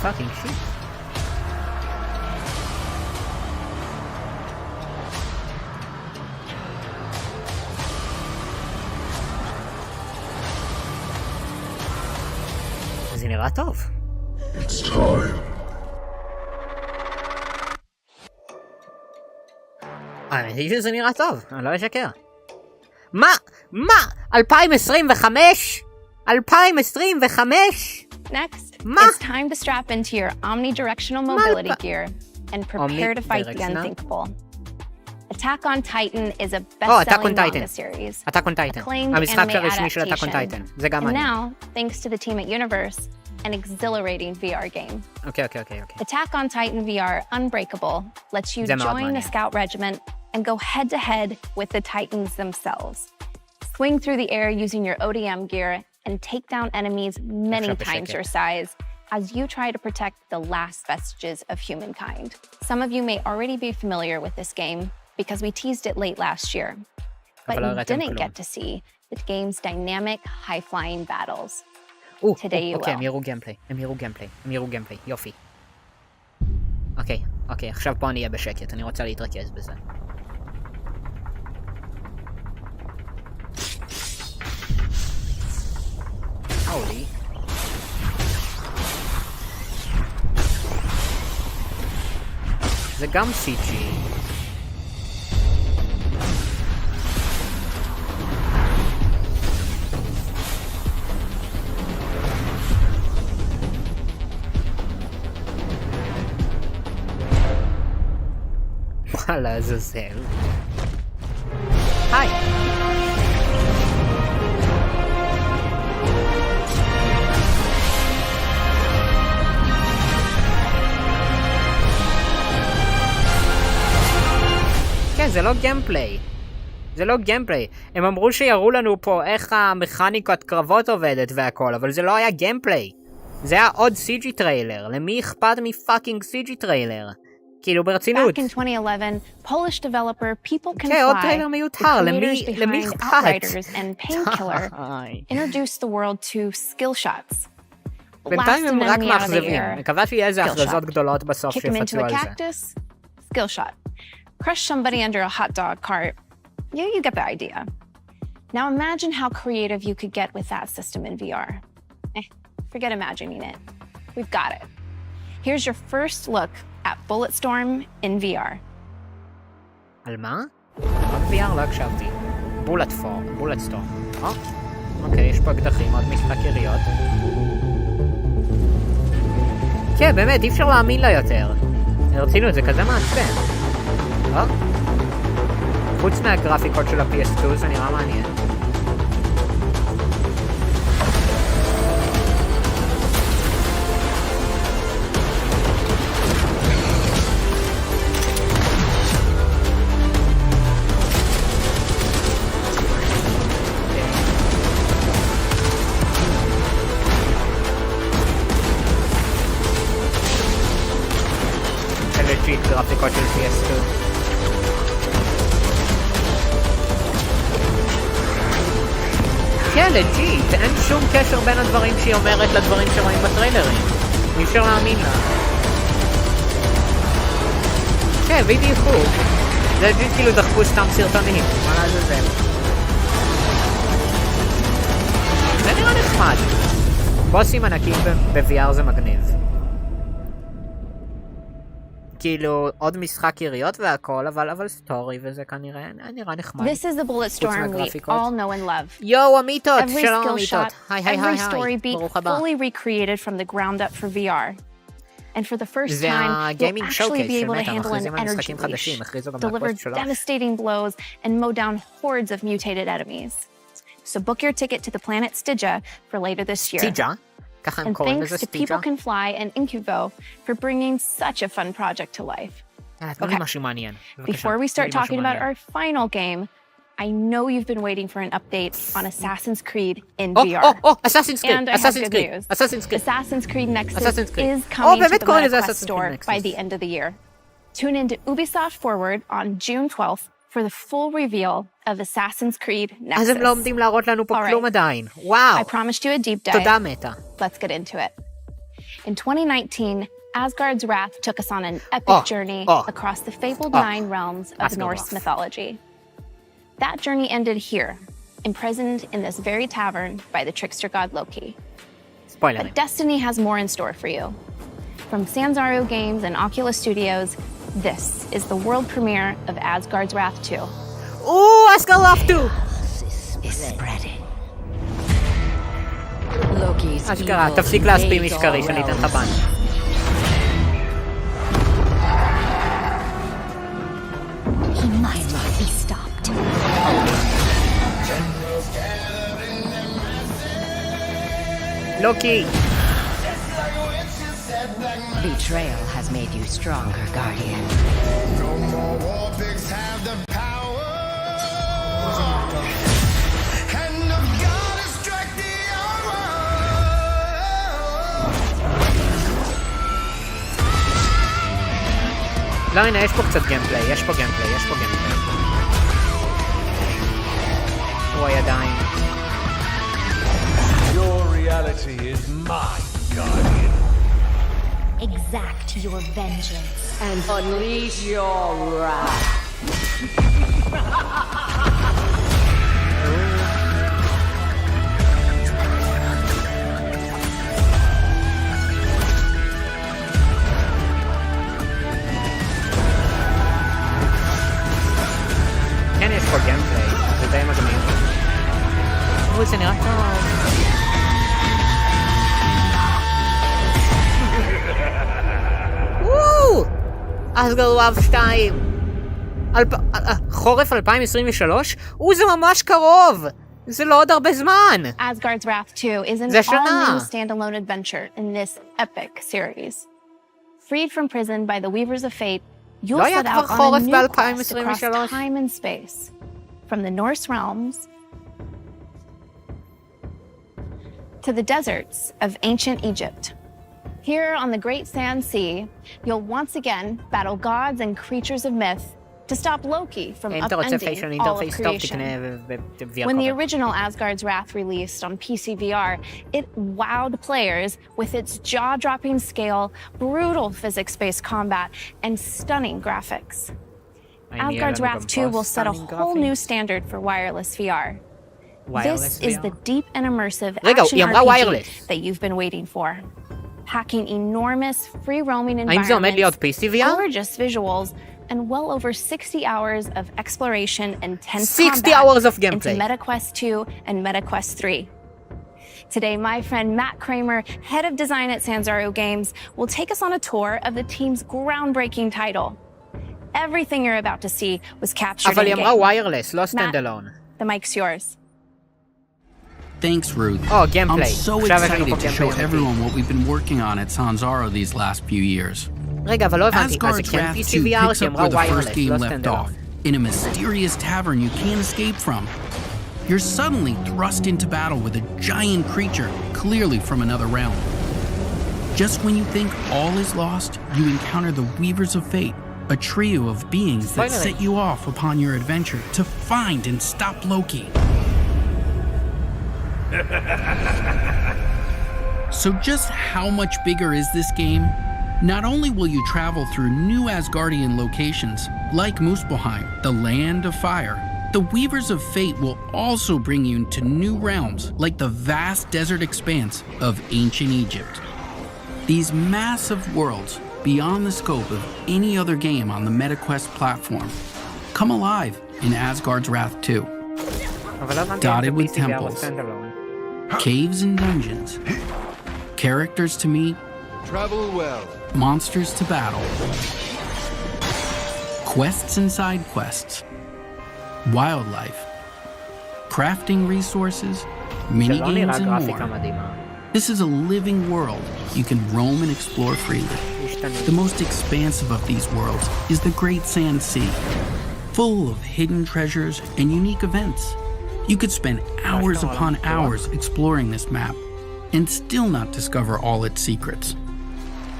Fucking shit. זה נראה טוב. It's time. האמת היא שזה נראה טוב, אני לא אשקר. מה? 2025? 2025? Next, it's time to strap into your omnidirectional mobility gear and prepare to fight the unthinkable. Attack on Titan is a best-selling manga series, acclaimed anime adaptation, and now, thanks to the team at Universe, an exhilarating VR game. Okay. Attack on Titan VR Unbreakable lets you join a scout regiment and go head-to-head with the Titans themselves. Swing through the air using your ODM gear and take down enemies many times your size as you try to protect the last vestiges of humankind. Some of you may already be familiar with this game because we teased it late last year, but you didn't get to see the game's dynamic, high-flying battles. Today you will. הם יראו גיימפליי, יופי. אוקיי, עכשיו פה אני אהיה בשקט, אני רוצה להתרכז בזה. Holy. זה גם CG. מה לעזאזל? היי! כן, זה לא גיימפליי. זה לא גיימפליי. הם אמרו שיראו לנו פה איך המכניקת קרבות עובדת והכל, אבל זה לא היה גיימפליי. זה היה עוד CG טריילר. למי אכפת מפאקינג CG טריילר? כאילו ברצינות. Back in 2011, Polish developer People Can כן, עוד Fly, טריילר the מיותר. creators למי behind אכפת? Outriders and Painkiller, introduced the world to skill shots. בינתיים הם רק מאכזבים. air, מקווה שיהיה איזה skill הכרזות shot. גדולות בסוף Kick him into שיפצו a על זה. cactus, skill shot. Crush somebody under a hot dog cart. You get the idea. Now imagine how creative you could get with that system in VR. Forget imagining it. We've got it. Here's your first look at Bulletstorm in VR. על מה? רק VR לא הקשבתי. בולטסטורם. אוקיי, יש פה אקדחים, עוד משחק יריות. כן, באמת, אי אפשר להאמין לה יותר. רצינו, זה כזה מעצבן. חוץ מהגרפיקות של ה-PS2 זה נראה מעניין. גרפיקות של PS2. כן, לג'יט, אין שום קשר בין הדברים שהיא אומרת לדברים שרואים בטריילרים. אי אפשר להאמין לה. כן, בדיוק. זה לג'יט כאילו דחפו סתם סרטונים. מה לעזאזל? זה נראה נחמד. בוסים ענקים ב-VR זה מגניב. כאילו, עוד משחק יריות והכל, אבל סטורי, וזה כנראה נראה נחמד. This is the Bulletstorm we all know and love. יואו, אמיתות! Every שלום skill אמיתות! shot, היי, every story beat fully recreated from the ground up for VR. And for the first זה time, you'll הגיימינג actually שואוקייס, be able to באמת, handle מכריזים an על energy משחקים חדשים, leash, הכריזו גם deliver מהקווסט שלו. devastating blows, and mow down hordes of mutated enemies. So book your ticket to the planet Stygia for later this year. סטיג'ה? ככה הם And קוראים thanks לזה to סטיג'ה? People Can Fly and Incubo for bringing such a fun project to life. תנו לי משהו מעניין. Before we start talking about our final game, I know you've been waiting for an update on Assassin's Creed in VR. Assassin's Creed! And I have good news. Assassin's Creed Nexus is coming to the MetaQuest store by the end of the year. Tune in to Ubisoft Forward on June 12th for the full reveal of Assassin's Creed Nexus. אז הם לא עומדים להראות לנו פה כלום עדיין. וואו! I promised you a deep dive. תודה מטה. Let's get into it. In 2019, Asgard's Wrath took us on an epic journey across the fabled 9 realms of Norse mythology. That journey ended here, imprisoned in this very tavern by the trickster god Loki. Spoiler. But Destiny has more in store for you. From Sanzaru Games and Oculus Studios, this is the world premiere of Asgard's Wrath 2. Ooh, Asgard's Wrath 2! Is spreading. Loki's אשכרה, תפסיק להספים משקרי שאני אתן לך בן. He must be stopped. Loki! Betrayal has made you stronger, Guardian. No more war pigs have the power. Hand of God has struck the hour. לא, הנה, יש פה קצת גיימפליי, יש פה גיימפליי. הוא הידיים. Your reality is my guardian. Exact your vengeance. And unleash your wrath. כן, יש פה גיימפליי, זה די מגניב. זה נראה טוב. אסגרד וואב 2 חורף 2023? זה ממש קרוב! זה לא עוד הרבה זמן! Asgard's Wrath 2 is an all-new standalone adventure in this epic series. Freed from prison by the Weavers of Fate, you'll set out on a new quest across time and space. from the Norse realms to the deserts of ancient Egypt. Here on the Great Sand Sea, you'll once again battle gods and creatures of myth to stop Loki from upending all of creation. When the original Asgard's Wrath released on PC VR, it wowed players with its jaw-dropping scale, brutal physics-based combat, and stunning graphics. Asgard's Wrath 2 will set a whole new standard for wireless VR. This is the deep and immersive action RPG that you've been waiting for. Packing enormous, free-roaming environments, gorgeous visuals, and well over 60 hours of exploration and tense 60 hours of gameplay into MetaQuest 2 and MetaQuest 3. Today, my friend Matt Kramer, head of design at Sanzaro Games, will take us on a tour of the team's groundbreaking title. Everything you're about to see was captured in-game. Matt, the mic's yours. Thanks, Ruth. gameplay. I'm so excited to show everyone what we've been working on at Sanzaro these last few years. Asgard's Wrath 2 picks up where the first game left off, in a mysterious tavern you can't escape from. You're suddenly thrust into battle with a giant creature, clearly from another realm. Just when you think all is lost, you encounter the Weavers of Fate, a trio of beings that set you off upon your adventure to find and stop Loki. So just how much bigger is this game? Not only will you travel through new Asgardian locations, like Muspelheim, the Land of Fire, the Weavers of Fate will also bring you into new realms, like the vast desert expanse of ancient Egypt. These massive worlds, beyond the scope of any other game on the MetaQuest platform, come alive in Asgard's Wrath 2. Dotted with temples, caves and dungeons, characters to meet, travel well, monsters to battle, quests and side quests, wildlife, crafting resources, mini-games, and more. This is a living world you can roam and explore freely. The most expansive of these worlds is the Great Sand Sea, full of hidden treasures and unique events. You could spend hours upon hours exploring this map and still not discover all its secrets.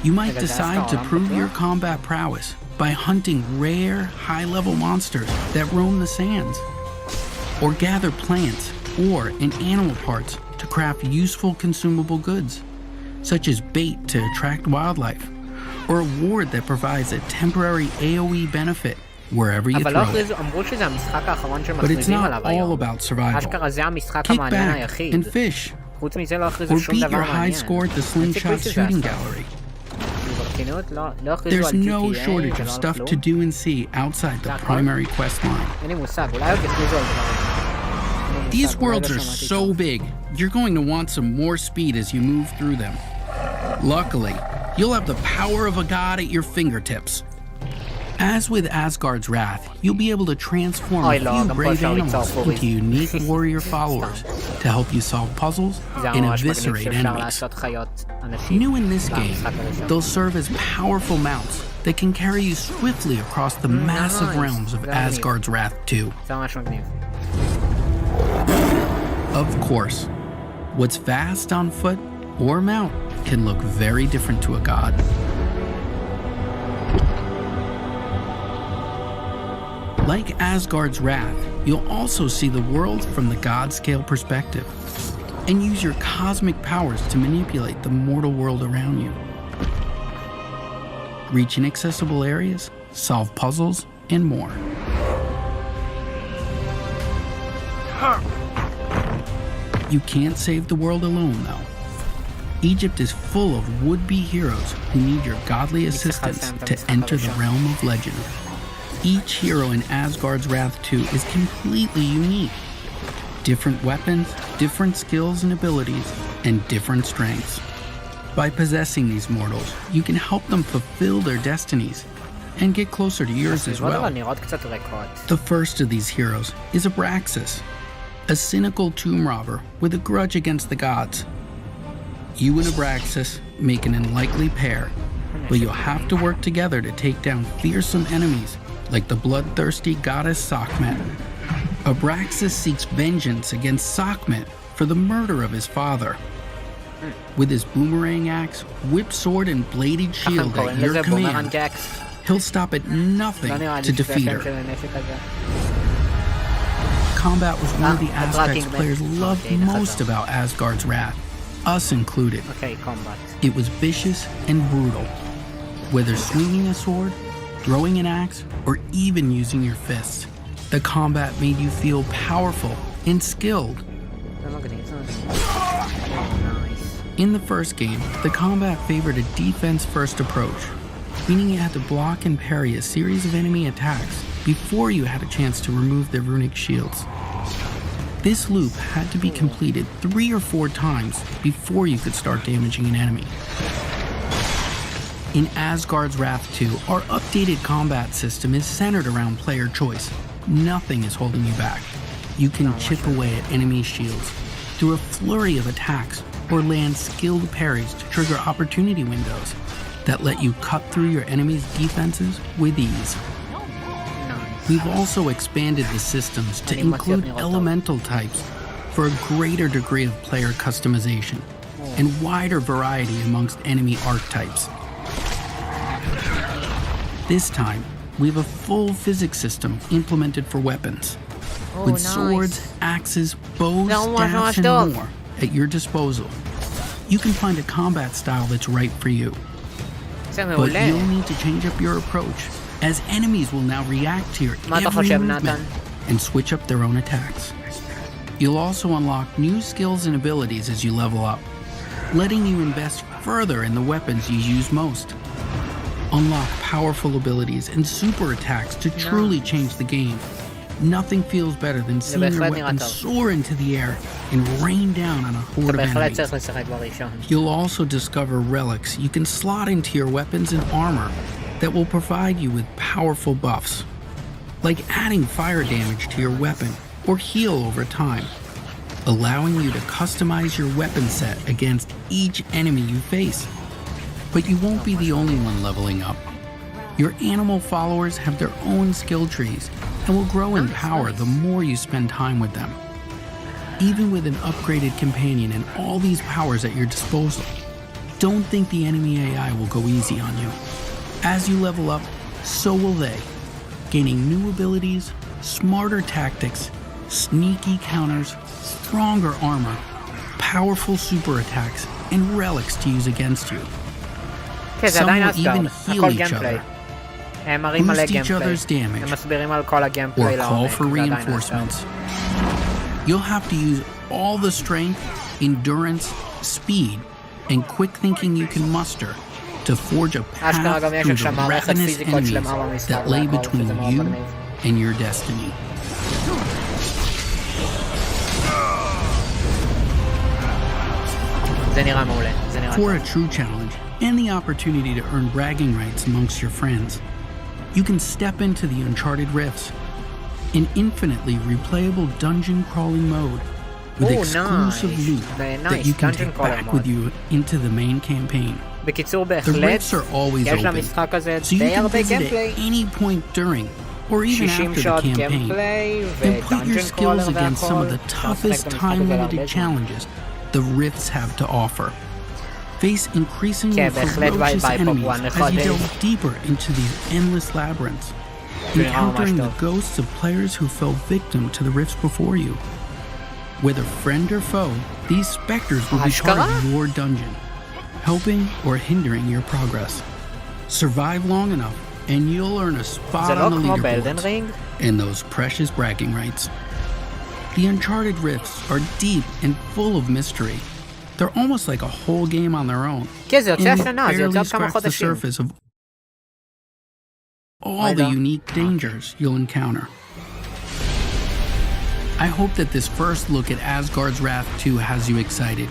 You might decide to prove your combat prowess by hunting rare, high-level monsters that roam the sands, or gather plants or and animal parts to craft useful consumable goods, such as bait to attract wildlife, or a ward that provides a temporary AoE benefit wherever you throw it. But it's not all about survival. Kick back and fish, or beat your high score at the Slingshot Shooting Gallery. There's no shortage of stuff to do and see outside the primary quest line. These worlds are so big, you're going to want some more speed as you move through them. Luckily, you'll have the power of a god at your fingertips. As with Asgard's Wrath, you'll be able to transform a few brave animals into unique warrior followers to help you solve puzzles and eviscerate enemies. New in this game, they'll serve as powerful mounts that can carry you swiftly across the massive realms of Asgard's Wrath 2. Of course, what's fast on foot or mount can look very different to a god. Like Asgard's Wrath, you'll also see the world from the god-scale perspective and use your cosmic powers to manipulate the mortal world around you. Reach inaccessible areas, solve puzzles, and more. You can't save the world alone, though. Egypt is full of would-be heroes who need your godly assistance to enter the realm of legend. Each hero in Asgard's Wrath 2 is completely unique. Different weapons, different skills and abilities, and different strengths. By possessing these mortals, you can help them fulfill their destinies and get closer to yours as well. The first of these heroes is Abraxas, a cynical tomb robber with a grudge against the gods. You and Abraxas make an unlikely pair, but you'll have to work together to take down fearsome enemies like the bloodthirsty goddess Sekhmet. Abraxas seeks vengeance against Sekhmet for the murder of his father. With his boomerang axe, whip sword, and bladed shield at your command, he'll stop at nothing to defeat her. Combat was one of the aspects players loved most about Asgard's Wrath, us included. It was vicious and brutal. Whether swinging a sword, throwing an axe, or even using your fists, the combat made you feel powerful and skilled. In the first game, the combat favored a defense-first approach, meaning you had to block and parry a series of enemy attacks before you had a chance to remove their runic shields. This loop had to be completed 3 or 4 times before you could start damaging an enemy. In Asgard's Wrath 2, our updated combat system is centered around player choice. Nothing is holding you back. You can chip away at enemy shields through a flurry of attacks or land skilled parries to trigger opportunity windows that let you cut through your enemy's defenses with ease. We've also expanded the systems to include elemental types for a greater degree of player customization and wider variety amongst enemy archetypes. This time, we have a full physics system implemented for weapons, with swords, axes, bows, staffs, and more at your disposal. You can find a combat style that's right for you. But you'll need to change up your approach, as enemies will now react to your every movement and switch up their own attacks. You'll also unlock new skills and abilities as you level up, letting you invest further in the weapons you use most. Unlock powerful abilities and super attacks to truly change the game. Nothing feels better than seeing your weapon soar into the air and rain down on a horde of enemies. You'll also discover relics you can slot into your weapons and armor that will provide you with powerful buffs, like adding fire damage to your weapon or heal over time, allowing you to customize your weapon set against each enemy you face. But you won't be the only one leveling up. Your animal followers have their own skill trees and will grow in power the more you spend time with them. Even with an upgraded companion and all these powers at your disposal, don't think the enemy AI will go easy on you. As you level up, so will they, gaining new abilities, smarter tactics, sneaky counters, stronger armor, powerful super attacks, and relics to use against you. Some will even heal each other, boost each other's damage, or call for reinforcements. You'll have to use all the strength, endurance, speed, and quick thinking you can muster to forge a path through the ravenous enemies that lay between you and your destiny. For a true challenge and the opportunity to earn bragging rights amongst your friends, you can step into the Uncharted Rifts, an infinitely replayable dungeon crawling mode with exclusive loot that you can take back with you into the main campaign. The Rifts are always open, so you can visit at any point during or even after the campaign and put your skills against some of the toughest time-limited challenges the Rifts have to offer. Face increasingly ferocious enemies as you delve deeper into these endless labyrinths, encountering the ghosts of players who fell victim to the Rifts before you. Whether friend or foe, these specters will be part of your dungeon, helping or hindering your progress. Survive long enough, and you'll earn a spot on the leaderboards and those precious bragging rights. The Uncharted Rifts are deep and full of mystery. They're almost like a whole game on their own, and they barely scratch the surface of all the unique dangers you'll encounter. I hope that this first look at Asgard's Wrath 2 has you excited.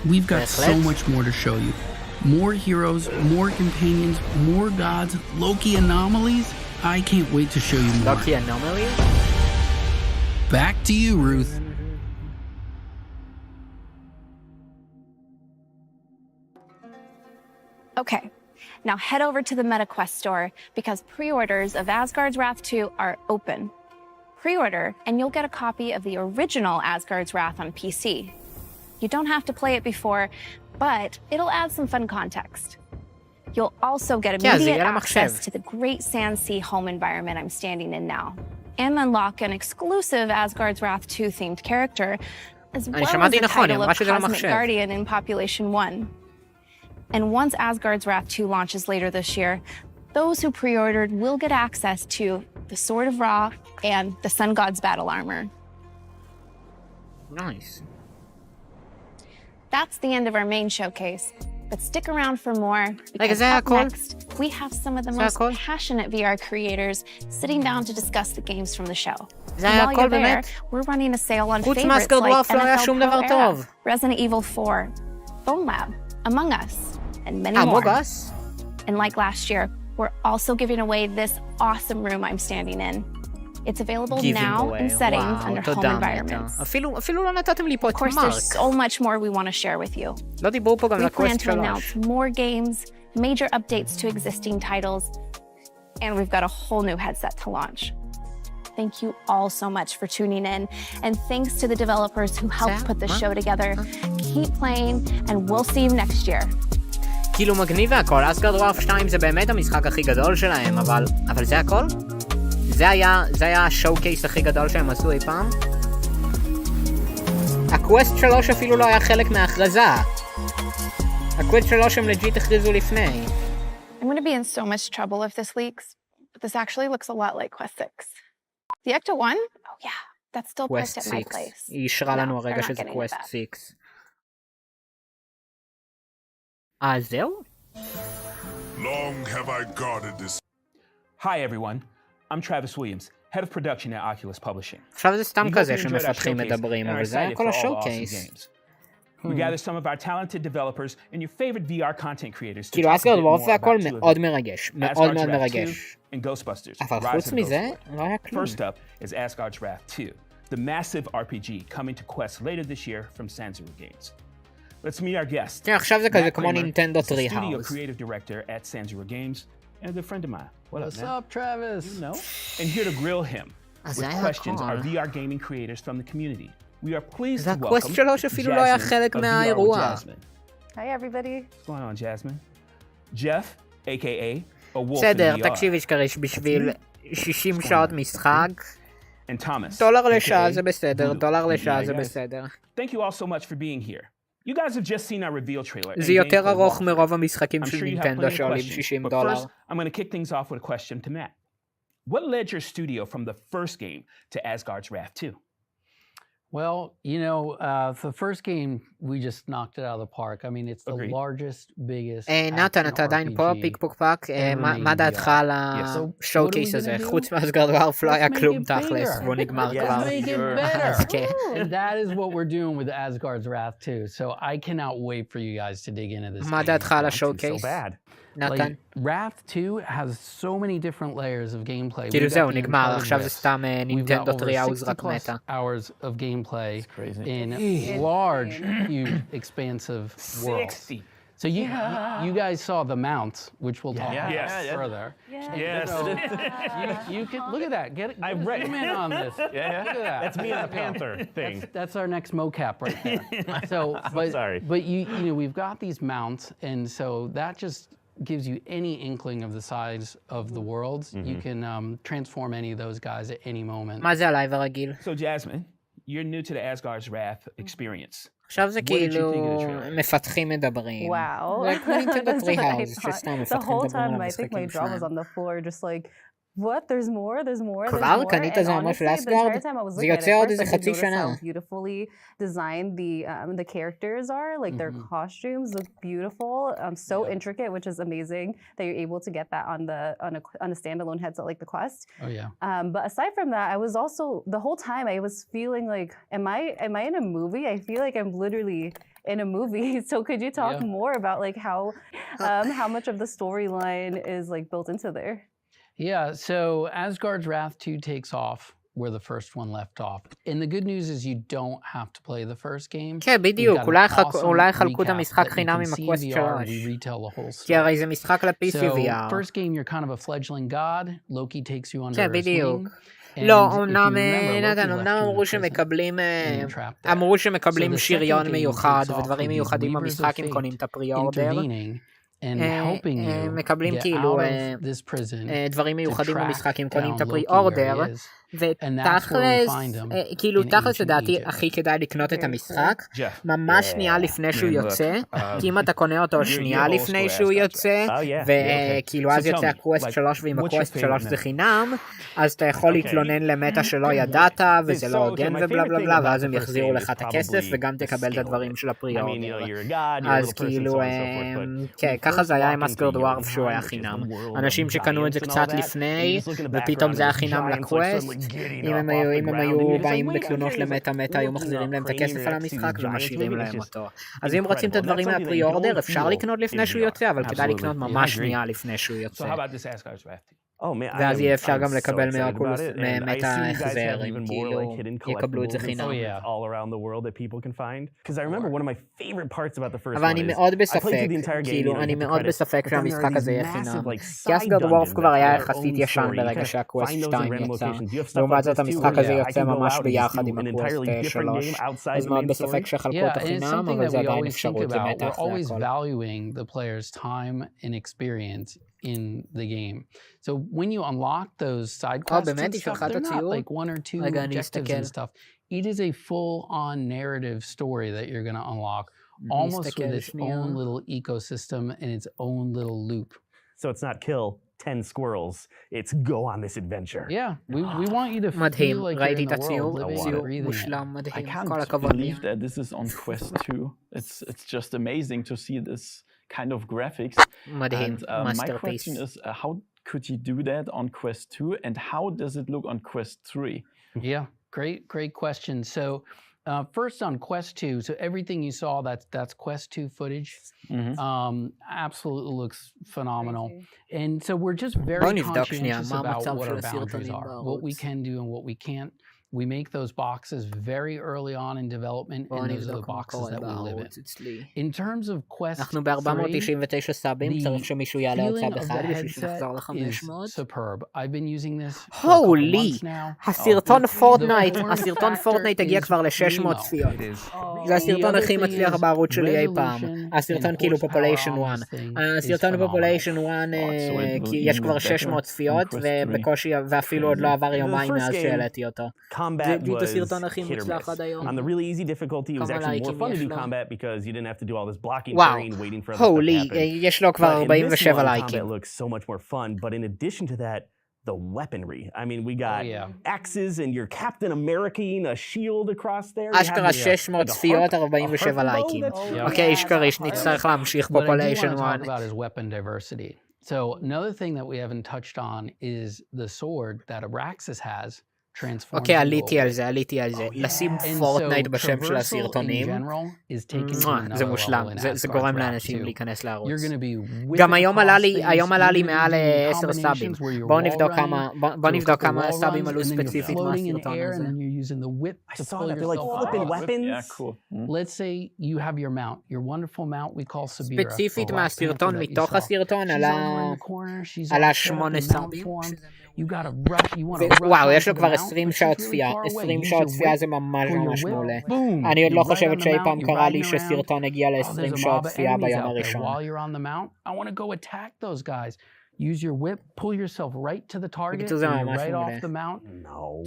We've got so much more to show you. More heroes, more companions, more gods, Loki anomalies. I can't wait to show you more. Loki anomalies? Back to you, Ruth. Okay, now head over to the MetaQuest store because pre-orders of Asgard's Wrath 2 are open. Pre-order, and you'll get a copy of the original Asgard's Wrath on PC. You don't have to play it before, but it'll add some fun context. You'll also get immediate access to the great Sandsea home environment I'm standing in now, and unlock an exclusive Asgard's Wrath 2 themed character, as well as the title of Cosmic Guardian in Population 1. And once Asgard's Wrath 2 launches later this year, those who pre-ordered will get access to the Sword of Ra and the Sun God's battle armor. Nice. That's the end of our main showcase, but stick around for more, because up next, we have some of the most passionate VR creators sitting down to discuss the games from the show. And while you're there, we're running a sale on favorites like NFL Pro Era, Resident Evil 4, Bone Lab, Among Us, and many more. And like last year, we're also giving away this awesome room I'm standing in. It's available now in settings under home environments. אפילו לא נתתם לי פה את Of course, there's so much more we want to share with you. לא דיברו פה גם We plan לקווסט to 3. announce more games, major updates to existing titles, and we've got a whole new headset to launch. Thank you all so much for tuning in, and thanks to the developers who helped put this show together. Keep playing, and we'll see you next year. כאילו מגניב והכל, אסגרד ווארף 2 זה באמת המשחק הכי גדול שלהם, אבל זה הכל? זה היה השואו-קייס הכי גדול שהם עשו אי פעם? הקווסט 3 אפילו לא היה חלק מההכרזה. הקווסט 3 הם לג'יט הכריזו לפני. I'm going to be in so much trouble if this leaks, but this actually looks a lot like Quest 6. The Ecto 1? Oh yeah, that's still priced at my place. היא אישרה לנו הרגע שזה קווסט 6. זהו? Long have I guarded this. Hi everyone, I'm Travis Williams, head of production at Oculus Publishing. עכשיו זה סתם כזה שמפתחים מדברים, אבל זה היה כל השואו-קייס. We gather some of our talented developers and your favorite VR content creators to כאילו talk a אסגרד bit ווארף more זה הכל about two מאוד events. מרגש, מאוד מאוד מרגש. And Ghostbusters, אבל Rise חוץ of the מזה, Ghost לא היה Lord. כלום. First up is Asgard's Wrath 2, the massive RPG coming to Quest later this year from Sandsea Games. Let's meet our guest. עכשיו זה כזה כמו נינטנדו He's a 3 studio House. creative director at Sandsea Games and a good friend of mine. What's up, Travis? You know, and here to grill him with questions are VR gaming creators from the community. We are pleased to welcome Jasmine of VR with Jasmine. Hi everybody. What's going on, Jasmine? Jeff, aka a wolf in בסדר, VR. תקשיב אישקריש, בשביל 60 שעות משחק, And Thomas, $1 לשעה aka זה בסדר, $1 לשעה זה Yeah, guys. בסדר. Thank you all so much for being here. You guys have just seen our reveal trailer. זה יותר ארוך I'm מרוב המשחקים sure של you have נינטנדו plenty of שעולים questions, but $60. first, I'm going to kick things off with a question to Matt. What led your studio from the first game to Asgard's Wrath 2? Well, you know, the first game, we just knocked it out of the park. I mean, it's the largest, biggest נתן, אתה עדיין פה, פיק פוק פק, מה דעתך על השואו-קייס הזה? חוץ מאסגרד ווארף לא היה כלום תכלס, והוא נגמר כבר. And that is what we're doing with Asgard's Wrath 2. So I cannot wait for you guys to dig into this. מה דעתך על השואו-קייס? נתן? Wrath 2 has so many different layers of gameplay. כאילו זהו, נגמר, עכשיו זה סתם נינטנדו 3 House רק מתה. Hours of gameplay in large, huge, expansive worlds. 60. So you guys saw the mounts, which we'll talk about further. Yes. So you can look at that. I've read in on this. Look at that. That's me and the Panther thing. That's our next mocap right there. So, but you know, we've got these mounts, and so that just gives you any inkling of the size of the worlds. You can transform any of those guys at any moment. מה זה הלייב הרגיל? So Jasmine, you're new to the Asgard's Wrath experience. עכשיו זה כאילו מפתחים מדברים. Wow. זה כמו נינטנדו 3 That's what I House, thought. שסתם The מפתחים whole מדברים על time I think my המשחקים jaw was שלהם. on the floor, just like, what? There's more, there's more, there's כבר more. קנית And זה ממש honestly, the לאסגרד? entire time I was זה looking at יוצא it עוד first, איזה I did חצי notice שנה. how beautifully designed the characters are. Like their costumes look beautiful, so intricate, which is amazing that you're able to get that on a standalone headset like the Quest. Oh yeah. But aside from that, I was also the whole time I was feeling like, am I in a movie? I feel like I'm literally in a movie. So could you talk more about like how much of the storyline is like built into there? Yeah, so Asgard's Wrath 2 takes off where the first one left off. And the good news is you don't have to play the first game. כן, בדיוק, אולי חלקו את המשחק חינם עם הקווסט 3. כי הרי זה משחק ל-PC VR. So, first game you're kind of a fledgling god, Loki takes you under כן, his בדיוק. wing. לא, אמנם אמרו שמקבלים שריון מיוחד ודברים מיוחדים במשחק אם קונים את הפרי-אורדר. מקבלים כאילו דברים מיוחדים במשחק אם קונים את הפרי-אורדר, ותכלס, כאילו תכלס לדעתי הכי כדאי לקנות את המשחק ממש שנייה לפני שהוא יוצא, כי אם אתה קונה אותו שנייה לפני שהוא יוצא, וכאילו אז יוצא הקווסט 3 ואם הקווסט 3 זה חינם, אז אתה יכול להתלונן למטה שלא ידעת וזה לא הוגן ובלה בלה בלה, ואז הם יחזירו לך את הכסף וגם תקבל את הדברים של הפרי-אורדר. אז כאילו, כן, ככה זה היה עם אסגרד ווארף שהוא היה חינם. אנשים שקנו את זה קצת לפני, ופתאום זה היה חינם לקווסט, אם הם היו באים בתלונות למטה, היו מחזירים להם את הכסף על המשחק ומשאירים להם אותו. אז אם רוצים את הדברים מהפרי-אורדר, אפשר לקנות לפני שהוא יוצא, אבל כדאי לקנות ממש שנייה לפני שהוא יוצא. ואז יהיה אפשר גם לקבל ממטה החזר, אם כאילו יקבלו את זה חינם. אבל אני מאוד בספק, כאילו אני מאוד בספק שהמשחק הזה יהיה חינם. כי אסגרד ווארף כבר היה יחסית ישן ברגע שהקווסט 2 יצא. לעומת זאת המשחק הזה יוצא ממש ביחד עם הקווסט 3. אז מאוד בספק שחלקו את החינם, אבל זה עדיין אפשרות למטה אחרי הכל. in the game. So when you unlock those side quests and stuff, they're not like 1 or 2 objectives and stuff. It is a full-on narrative story that you're going to unlock, almost with its own little ecosystem and its own little loop. So it's not kill 10 squirrels, it's go on this adventure. Yeah, we want you to feel like you're in the world, living and breathing. I can't believe that this is on Quest 2. It's just amazing to see this kind of graphics. And my question is, how could you do that on Quest 2, and how does it look on Quest 3? Yeah, great question. So first on Quest 2, so everything you saw, that's Quest 2 footage. Absolutely looks phenomenal. And so we're just very conscientious about what our boundaries are, what we can do and what we can't. We make those boxes very early on in development, and those are the boxes that we live in. In terms of Quest 3, אנחנו ב-499 סאבים, צריך שמישהו יעלה עוד סאב אחד בשביל שנחזור ל-500. Superb. I've been using this for Holy! הסרטון פורטנייט הגיע כבר ל-600 צפיות. זה הסרטון הכי מצליח בערוץ שלי אי פעם. הסרטון כאילו פופוליישן 1. הסרטון פופוליישן 1 יש כבר 600 צפיות, ובקושי, ואפילו עוד לא עבר יומיים מאז שהעליתי אותו. Combat was hit or miss. On the really easy difficulty, it was actually more fun to do combat because you didn't have to do all this blocking terrain waiting for other stuff to happen. יש לו כבר 47 לייקים. Combat looks so much more fun, but in addition to that, the weaponry. I mean, we got axes and your Captain American, a shield across there. אשכרה 600 צפיות, 47 לייקים. אוקיי, אשכריש, נצטרך להמשיך פופוליישן 1. So another thing that we haven't touched on is the sword that Abraxas has. אוקיי, עליתי על זה. לשים פורטנייט בשם של הסרטונים, זה מושלם, זה גורם לאנשים להיכנס לערוץ. גם היום עלה לי מעל 10 סאבים. בואו נבדוק כמה סאבים עלו ספציפית מהסרטון הזה. I saw that, they're like flipping weapons. Yeah, cool. Let's say you have your mount, your wonderful mount we call Sabira. ספציפית מהסרטון, מתוך הסרטון, עלה 8 סאבים. וואו, יש לו כבר 20 שעות צפייה. 20 שעות צפייה זה ממש מעולה. אני עוד לא חושבת שאי פעם קרה לי שסרטון הגיע ל-20 שעות צפייה ביום הראשון. Use your whip, pull yourself right to the target, right off the mount,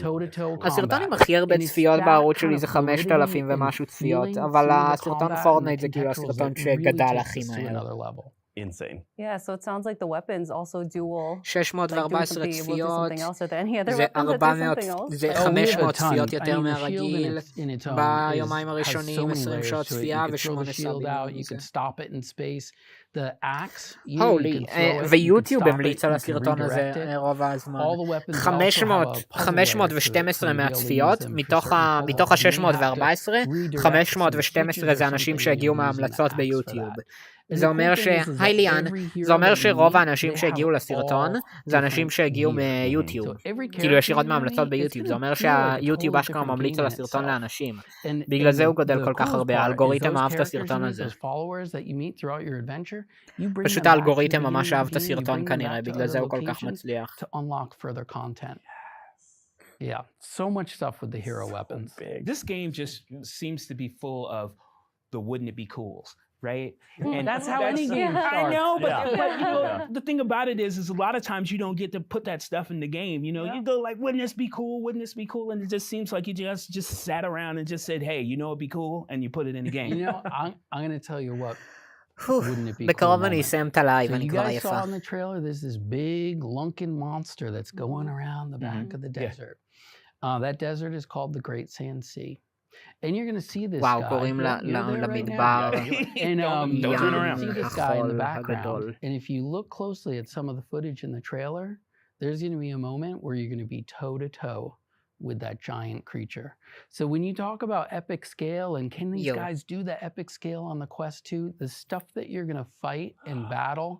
toe to toe combat. הסרטון עם הכי הרבה צפיות בערוץ שלי זה 5,000 ומשהו צפיות, אבל הסרטון פורטנייט זה כאילו הסרטון שגדל הכי מהר. Insane. Yeah, so it sounds like the weapons also dual. 614 צפיות, זה 500 צפיות יותר מהרגיל, ביומיים הראשונים 20 שעות צפייה ו8 סאבים. הולי, ויוטיוב המליץ על הסרטון הזה רוב הזמן. 512 מהצפיות, מתוך ה-614, 512 זה אנשים שהגיעו מההמלצות ביוטיוב. זה אומר היי ליאן, זה אומר שרוב האנשים שהגיעו לסרטון זה אנשים שהגיעו מיוטיוב, כאילו ישירות מהמלצות ביוטיוב, זה אומר שהיוטיוב אשכרה ממליץ על הסרטון לאנשים, בגלל זה הוא גודל כל כך הרבה, האלגוריתם אהב את הסרטון הזה, פשוט האלגוריתם ממש אהב את הסרטון כנראה, בגלל זה הוא כל כך מצליח. Yeah, so much stuff with the hero weapons. This game just seems to be full of the wouldn't it be cools, right? And that's how any game starts. I know, but you know, the thing about it is a lot of times you don't get to put that stuff in the game. You know, you go like, wouldn't this be cool? Wouldn't this be cool? And it just seems like you just sat around and just said, hey, you know it'd be cool, and you put it in the game. You know, I'm going to tell you what. בקרוב אני אסיים את הלייב, אני כבר עייפה. You guys saw in the trailer, there's this big lunken monster that's going around the back of the desert. That desert is called the Great Sand Sea. And you're going to see this guy. קוראים למדבר. And you're going to see this guy in the background. And if you look closely at some of the footage in the trailer, there's going to be a moment where you're going to be toe-to-toe with that giant creature. So when you talk about epic scale and can these guys do the epic scale on the Quest 2, the stuff that you're going to fight and battle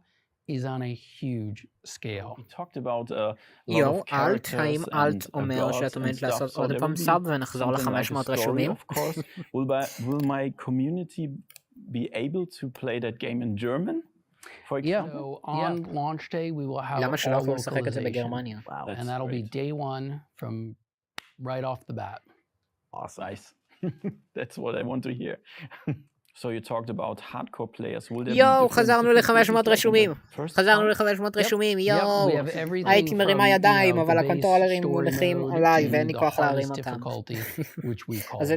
is on a huge scale. We talked about a lot of characters and אומר שאת עומדת לעשות עוד פעם סאב ונחזור ל-500 רשומים. Will my community be able to play that game in German? Yeah, so on launch day we will have all localization. Wow, and that'll be day one from right off the bat. Awesome. Nice. That's what I want to hear. So you talked about hardcore players. יואו, חזרנו ל-500 רשומים. חזרנו ל-500 רשומים, יואו. הייתי מרימה ידיים, אבל הקונטרולרים מונחים עליי, ואין לי כוח להרים אותם. אז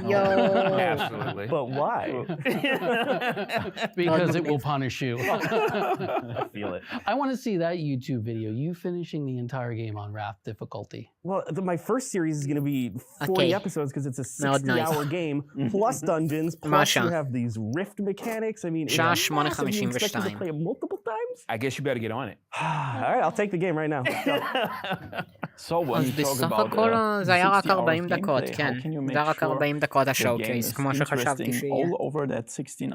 יואו. But why? Because it will punish you. I feel it. I want to see that YouTube video, you finishing the entire game on Wrath difficulty. Well, my first series is going to be 40 episodes because it's a 60-hour game, plus dungeons, plus you have these rift mechanics. I mean, it's massive. You expect you to play it multiple times? I guess you better get on it. All right, I'll take the game right now. So when you talk about זה היה רק 40 דקות, כן. זה היה רק 40 דקות השואו-קייס, כמו שחשבתי שיהיה. All over that 60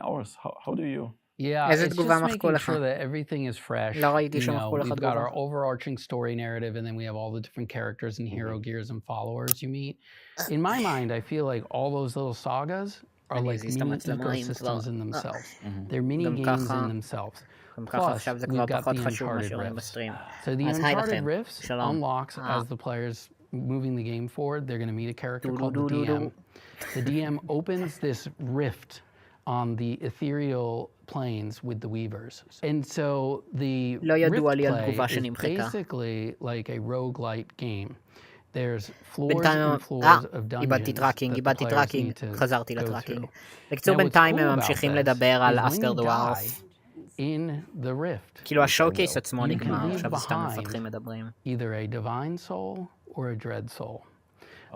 hours. How do you... Yeah, it's just making sure that everything is fresh. We've got our overarching story narrative, and then we have all the different characters and hero gears and followers you meet. In my mind, I feel like all those little sagas are like mini ecosystems in themselves. They're mini games in themselves. Plus, we've got the Uncharted rifts. So the Uncharted rifts unlocks as the players moving the game forward. They're going to meet a character called the DM. The DM opens this rift on the ethereal planes with the weavers. And so the rift play is basically like a roguelite game. There's floors and floors of dungeons that the players need to חזרתי go לטראקינג. through. בקיצור בינתיים הם ממשיכים לדבר על אפטר דוורף. In the rift, כאילו השואו-קייס עצמו נגמר, עכשיו סתם מפתחים מדברים. Either a divine soul or a dread soul.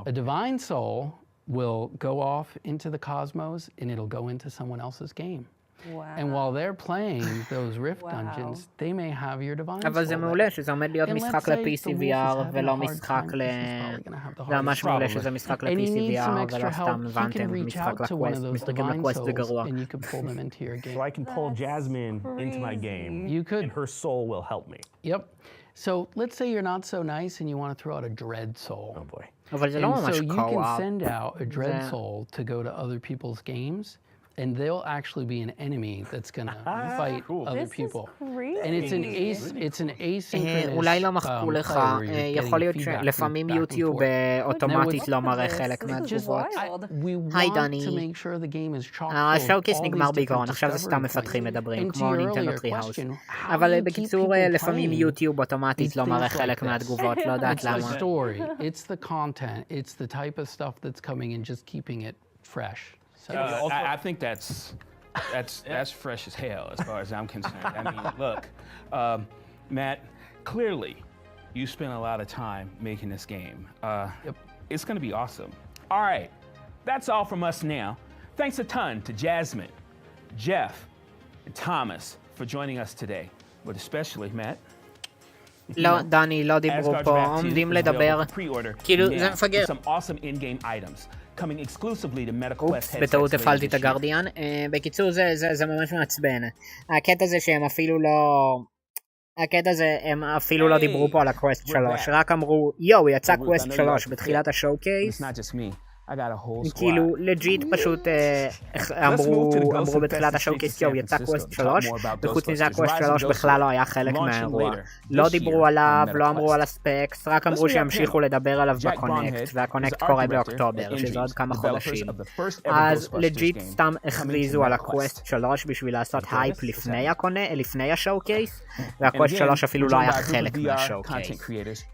A divine soul will go off into the cosmos and it'll go into someone else's game. Wow. And while they're playing those rift dungeons, they may have your divine soul. אבל זה מעולה שזה עומד להיות משחק ל-PC VR ולא משחק ל... זה ממש מעולה שזה משחק ל-PC VR ולא סתם הבנתם משחק לקווסט, משחקים לקווסט זה גרוע. So I can pull Jasmine into my game. You could. And her soul will help me. Yep. So let's say you're not so nice and you want to throw out a dread soul. Oh boy. אבל זה לא ממש co-op. So you can send out a dread soul to go to other people's games. And they'll actually be an enemy that's gonna fight other people. And it's an asynchronous אולי לא מחקו לך, יכול להיות שלפעמים יוטיוב אוטומטית לא מראה חלק מהתגובות. היי דני, השואו-קייס נגמר בעיקרון, עכשיו זה סתם מפתחים מדברים, כמו נינטנדו טרי-האוס. אבל בקיצור, לפעמים יוטיוב אוטומטית לא מראה חלק מהתגובות, לא יודעת למה. It's the content, it's the type of stuff that's coming and just keeping it fresh. I think that's fresh as hell as far as I'm concerned. I mean, look, Matt, clearly you spent a lot of time making this game. It's going to be awesome. All right, that's all from us now. Thanks a ton to Jasmine, Jeff, and Thomas for joining us today, but especially Matt. לא, דני, לא דיברו פה, עומדים לדבר, כאילו זה מפגר. Some awesome in-game items. coming exclusively to MetaQuest אופס, בטעות הפעלתי את הגרדיאן. בקיצור, זה ממש מעצבן. הקטע זה שהם אפילו לא... הקטע הזה, הם אפילו לא דיברו פה על הקווסט 3, רק אמרו, יואו, יצא קווסט 3 בתחילת השואו-קייס. כאילו, לג'יט פשוט אמרו בתחילת השואו-קייס, יואו, יצא קווסט 3, וחוץ מזה הקווסט 3 בכלל לא היה חלק מהאירוע. לא דיברו עליו, לא אמרו על הספקס, רק אמרו שימשיכו לדבר עליו בקונקט, והקונקט קורה באוקטובר, שזה עוד כמה חודשים. אז לג'יט סתם הכריזו על הקווסט 3 בשביל לעשות הייפ לפני השואו-קייס, והקווסט 3 אפילו לא היה חלק מהשואו-קייס.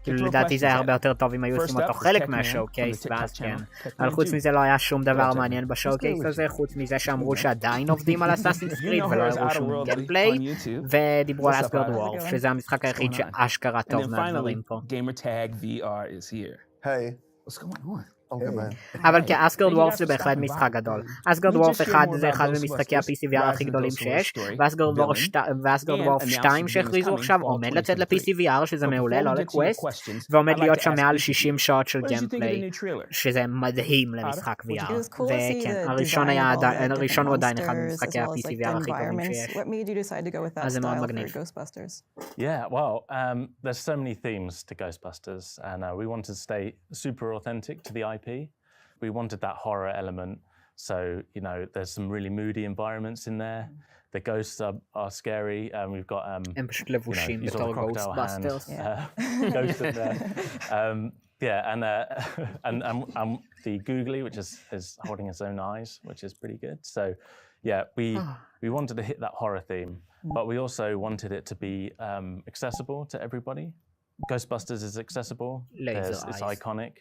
כאילו, לדעתי זה היה הרבה יותר טוב אם היו עושים אותו חלק מהשואו-קייס, ואז כן. אבל חוץ מזה לא היה שום דבר מעניין בשואו-קייס הזה, חוץ מזה שאמרו שעדיין עובדים על אסאסינס קריד ולא הראו שום גיימפליי, ודיברו על אסגרד וורף, שזה המשחק היחיד שאשכרה טוב מהדברים פה. אבל כן, אסגרד וורף זה בהחלט משחק גדול. אסגרד וורף 1 זה אחד ממשחקי ה-PCVR הכי גדולים שיש, ואסגרד וורף 2 שהכריזו עכשיו עומד לצאת ל-PCVR, שזה מעולה, לא לקווסט, ועומד להיות שם מעל 60 שעות של גיימפליי, שזה מדהים למשחק VR. וכן, הראשון הוא עדיין אחד ממשחקי ה-PCVR הכי טובים שיש. אז זה מאוד מגניב. Yeah, well, there's so many themes to Ghostbusters, and we wanted to stay super authentic to the IP. We wanted that horror element, so you know, there's some really moody environments in there. The ghosts are scary, and we've got הם פשוט לבושים בתור Ghostbusters. Ghost in there. Yeah, and the googly, which is holding its own eyes, which is pretty good. So, yeah, we wanted to hit that horror theme. But we also wanted it to be accessible to everybody. Ghostbusters is accessible. It's iconic.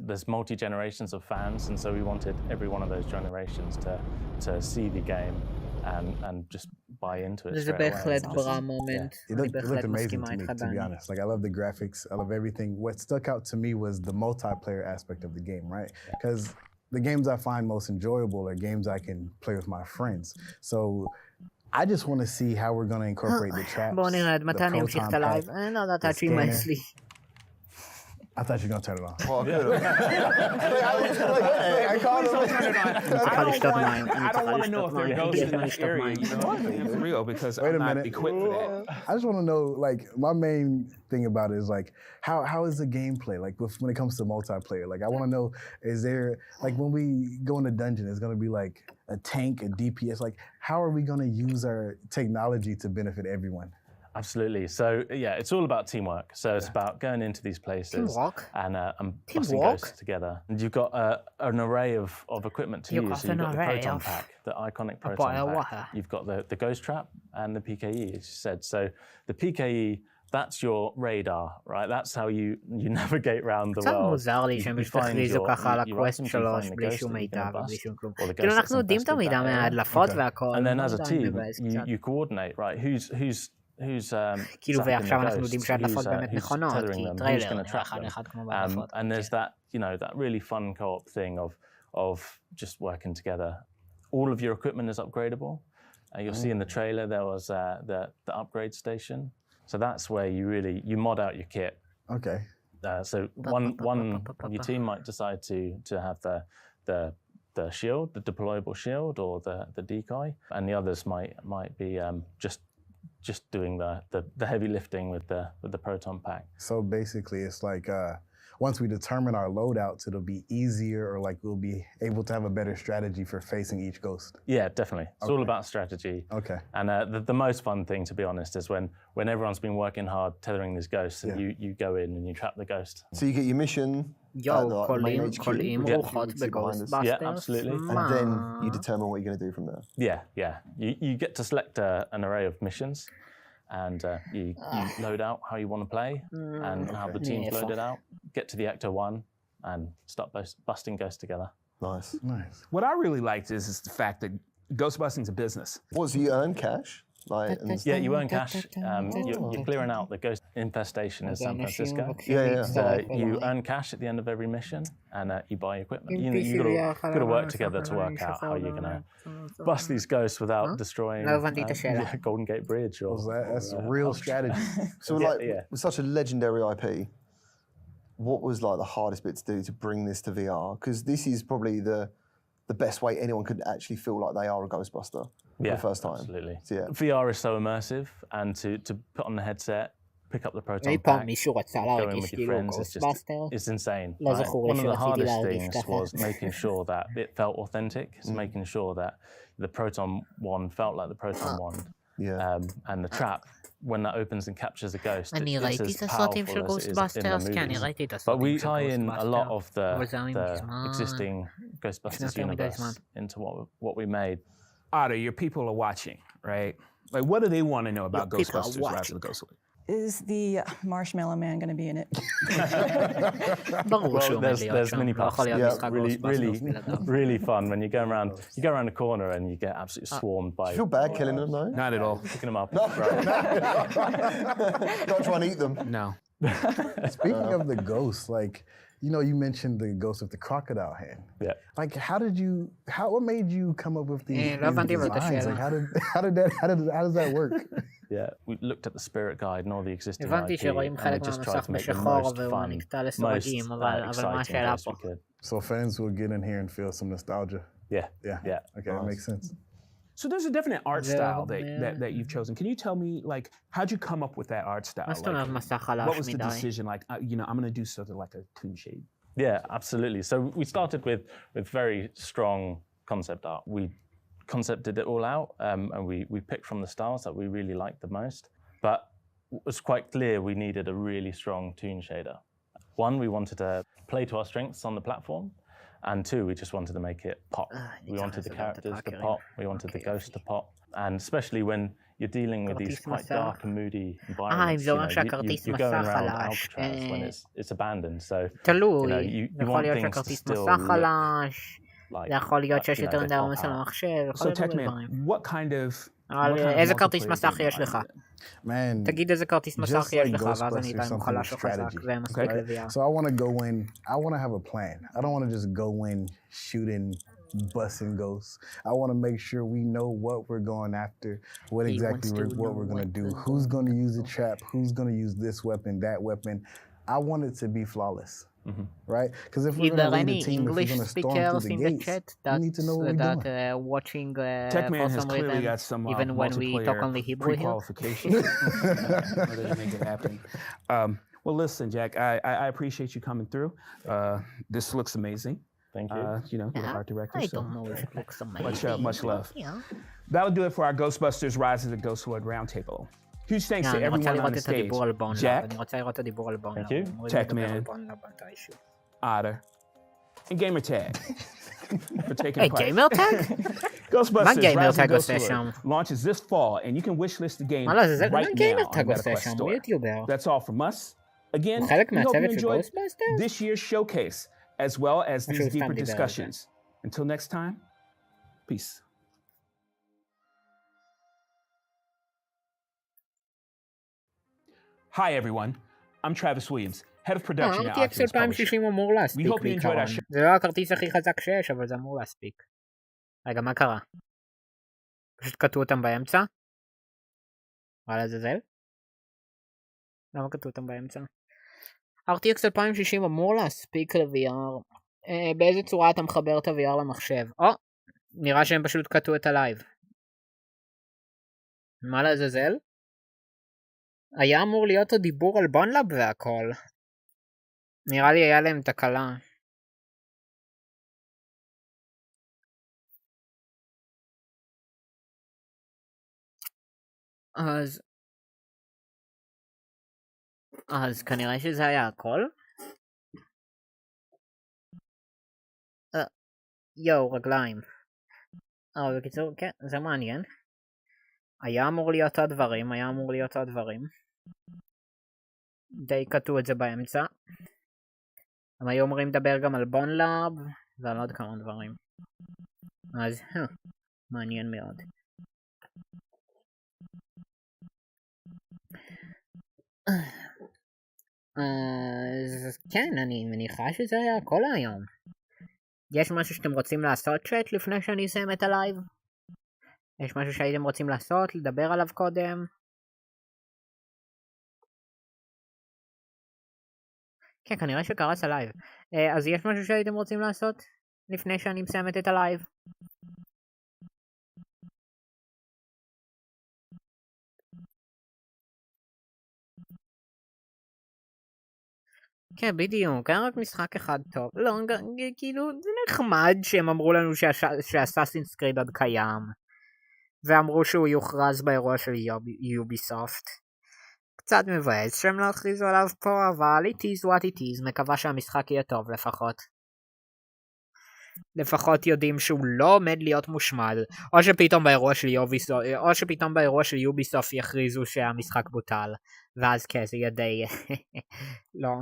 There's multi-generations of fans, and so we wanted every one of those generations to see the game and just buy into it straight away. It looked amazing to me, to be honest. Like, I love the graphics. I love everything. What stuck out to me was the multiplayer aspect of the game, right? Because the games I find most enjoyable are games I can play with my friends. So I just want to see how we're going to incorporate the traps, the proton pack, the scanner. I thought you were going to turn it on. Oh, good. I called him. I don't want to know if there are ghosts in this area, you know, for real, because I'm not equipped for that. I just want to know, like, my main thing about it is, like, how is the gameplay, like, when it comes to multiplayer? Like, I want to know, is there, like, when we go in the dungeon, it's going to be, like, a tank, a DPS, like, how are we going to use our technology to benefit everyone? Absolutely. So yeah, it's all about teamwork. So it's about going into these places and busting ghosts together. And you've got an array of equipment to use. So you've got the proton pack, the iconic proton pack. You've got the ghost trap and the PKE, as you said. So the PKE, that's your radar, right? That's how you navigate around the world. מוזר לי שהם הכריזו ככה על הקווסט 3 בלי שום מידע ובלי שום כלום. כאילו אנחנו יודעים את המידע מההדלפות והכל. And then as a team, you coordinate, right? Who's כאילו ועכשיו אנחנו יודעים שההדלפות באמת נכונות, כי טריילר אחד כמו בהדלפות. And there's that, you know, that really fun co-op thing of just working together. All of your equipment is upgradable. You'll see in the trailer there was the upgrade station. So that's where you mod out your kit. Okay. So one of your team might decide to have the shield, the deployable shield, or the decoy, and the others might be just doing the heavy lifting with the proton pack. So basically, it's like once we determine our loadouts, it'll be easier, or like we'll be able to have a better strategy for facing each ghost. Yeah, definitely. It's all about strategy. Okay. And the most fun thing, to be honest, is when everyone's been working hard tethering these ghosts, and you go in and you trap the ghost. So you get your mission. Yeah, absolutely. And then you determine what you're going to do from there. Yeah. You get to select an array of missions, and you load out how you want to play and how the team's loaded out. Get to the actor 1 and start busting ghosts together. Nice. What I really liked is the fact that ghostbusting's a business. What, so you earn cash? Yeah, you earn cash. You're clearing out the ghost infestation in San Francisco. Yeah. So you earn cash at the end of every mission, and you buy equipment. You've got to work together to work out how you're going to bust these ghosts without destroying Golden Gate Bridge. That's a real strategy. So with such a legendary IP, what was like the hardest bit to do to bring this to VR? Because this is probably the best way anyone could actually feel like they are a Ghostbuster for the first time. Absolutely. So, yeah. VR is so immersive, and to put on the headset, pick up the proton pack, go in with your friends, it's insane. Right? One of the hardest things was making sure that it felt authentic, making sure that the proton one felt like the proton one. And the trap, when that opens and captures a ghost, it's as powerful as it is in the movies. But we tie in a lot of the existing Ghostbusters universe into what we made. Otter, your people are watching, right? Like, what do they want to know about Ghostbusters Rise of the Ghostly? Is the Marshmallow Man going to be in it? Well, there's mini parts. Really fun when you go around the corner and you get absolutely swarmed by. Do you feel bad killing them though? Not at all. Picking them up. No. Don't try and eat them. No. Speaking of the ghosts, like, you know, you mentioned the ghost of the crocodile hand. Yeah. Like, what made you come up with these designs? Like, how does that work? Yeah, we looked at the spirit guide and all the existing IP, and we just tried to make the most fun, most exciting ghost we could. So fans will get in here and feel some nostalgia. Yeah. Okay, that makes sense. So there's a definite art style that you've chosen. Can you tell me, like, how'd you come up with that art style? Like, what was the decision? Like, I'm going to do something like a toon shade. Yeah, absolutely. So we started with very strong concept art. We concepted it all out, and we picked from the styles that we really liked the most. But it was quite clear we needed a really strong toon shader. One, we wanted to play to our strengths on the platform. And two, we just wanted to make it pop. We wanted the characters to pop. We wanted the ghost to pop. And especially when you're dealing with these quite dark and moody environments, you're going around Alcatraz when it's abandoned. So you want things to still look like So Techman, what kind of... איזה כרטיס מסך יש לך? תגיד איזה כרטיס מסך יש לך, ואז אני אדע אם חלש או חזק, זה מספיק ל-VR. So I want to go in, I want to have a plan. I don't want to just go in shooting, busting ghosts. I want to make sure we know what we're going after, what we're going to do, who's going to use the trap, who's going to use this weapon, that weapon. I want it to be flawless. Right? Because if we're going to lead the team, if we're going to storm through the gates, we need to know what we're doing. Watching Techman has clearly got some even when we talk only Hebrew pre-qualifications. Make it happen. Well, listen, Jack, I appreciate you coming through. This looks amazing. Thank you. You're the art director. I don't know if it looks amazing. Much love. That'll do it for our Ghostbusters Rise of the Ghostwood Roundtable. Huge thanks to everyone on the stage. Jack, thank you, Techman, Otter, and Gamertag for taking part. Gamertag? Ghostbusters Rise of the Ghostwood launches this fall, and you can wishlist the game right now on MetaQuest Store. That's all from us. Again, we hope you enjoyed this year's showcase, as well as these deeper discussions. Until next time, peace. Hi everyone, I'm Travis Williams, head of production at Oculus Publishing. We hope you enjoyed our show. זה לא הכרטיס הכי חזק שיש, אבל זה אמור להספיק. רגע, מה קרה? פשוט קטעו אותם באמצע? מה לעזאזל? למה קטעו אותם באמצע? RTX 2060 אמור להספיק ל-VR. באיזה צורה אתה מחבר את ה-VR למחשב? נראה שהם פשוט קטעו את הלייב. מה לעזאזל? היה אמור להיות הדיבור על בונלאב והכל. נראה לי היה להם תקלה. אז כנראה שזה היה הכל. רגליים. בקיצור, כן, זה מעניין. היה אמור להיות הדברים. די קטעו את זה באמצע. הם היו אומרים לדבר גם על בונלאב ועל עוד כמה דברים. אז מעניין מאוד. אז כן, אני מניחה שזה היה כל היום. יש משהו שאתם רוצים לעשות צ'אט לפני שאני אסיים את הלייב? יש משהו שהייתם רוצים לעשות, לדבר עליו קודם? כן, כנראה שקרס הלייב. אז יש משהו שהייתם רוצים לעשות לפני שאני מסיימת את הלייב? כן, בדיוק, היה רק משחק אחד טוב. לא, כאילו, זה נחמד שהם אמרו לנו שהאסאסינס קריד עוד קיים. ואמרו שהוא יוכרז באירוע של יוביסופט. קצת מבאס שהם לא הכריזו עליו פה, אבל it is what it is, מקווה שהמשחק יהיה טוב לפחות. לפחות יודעים שהוא לא עומד להיות מושמד, או שפתאום באירוע של יוביסופט יכריזו שהמשחק בוטל, ואז כן, זה יהיה די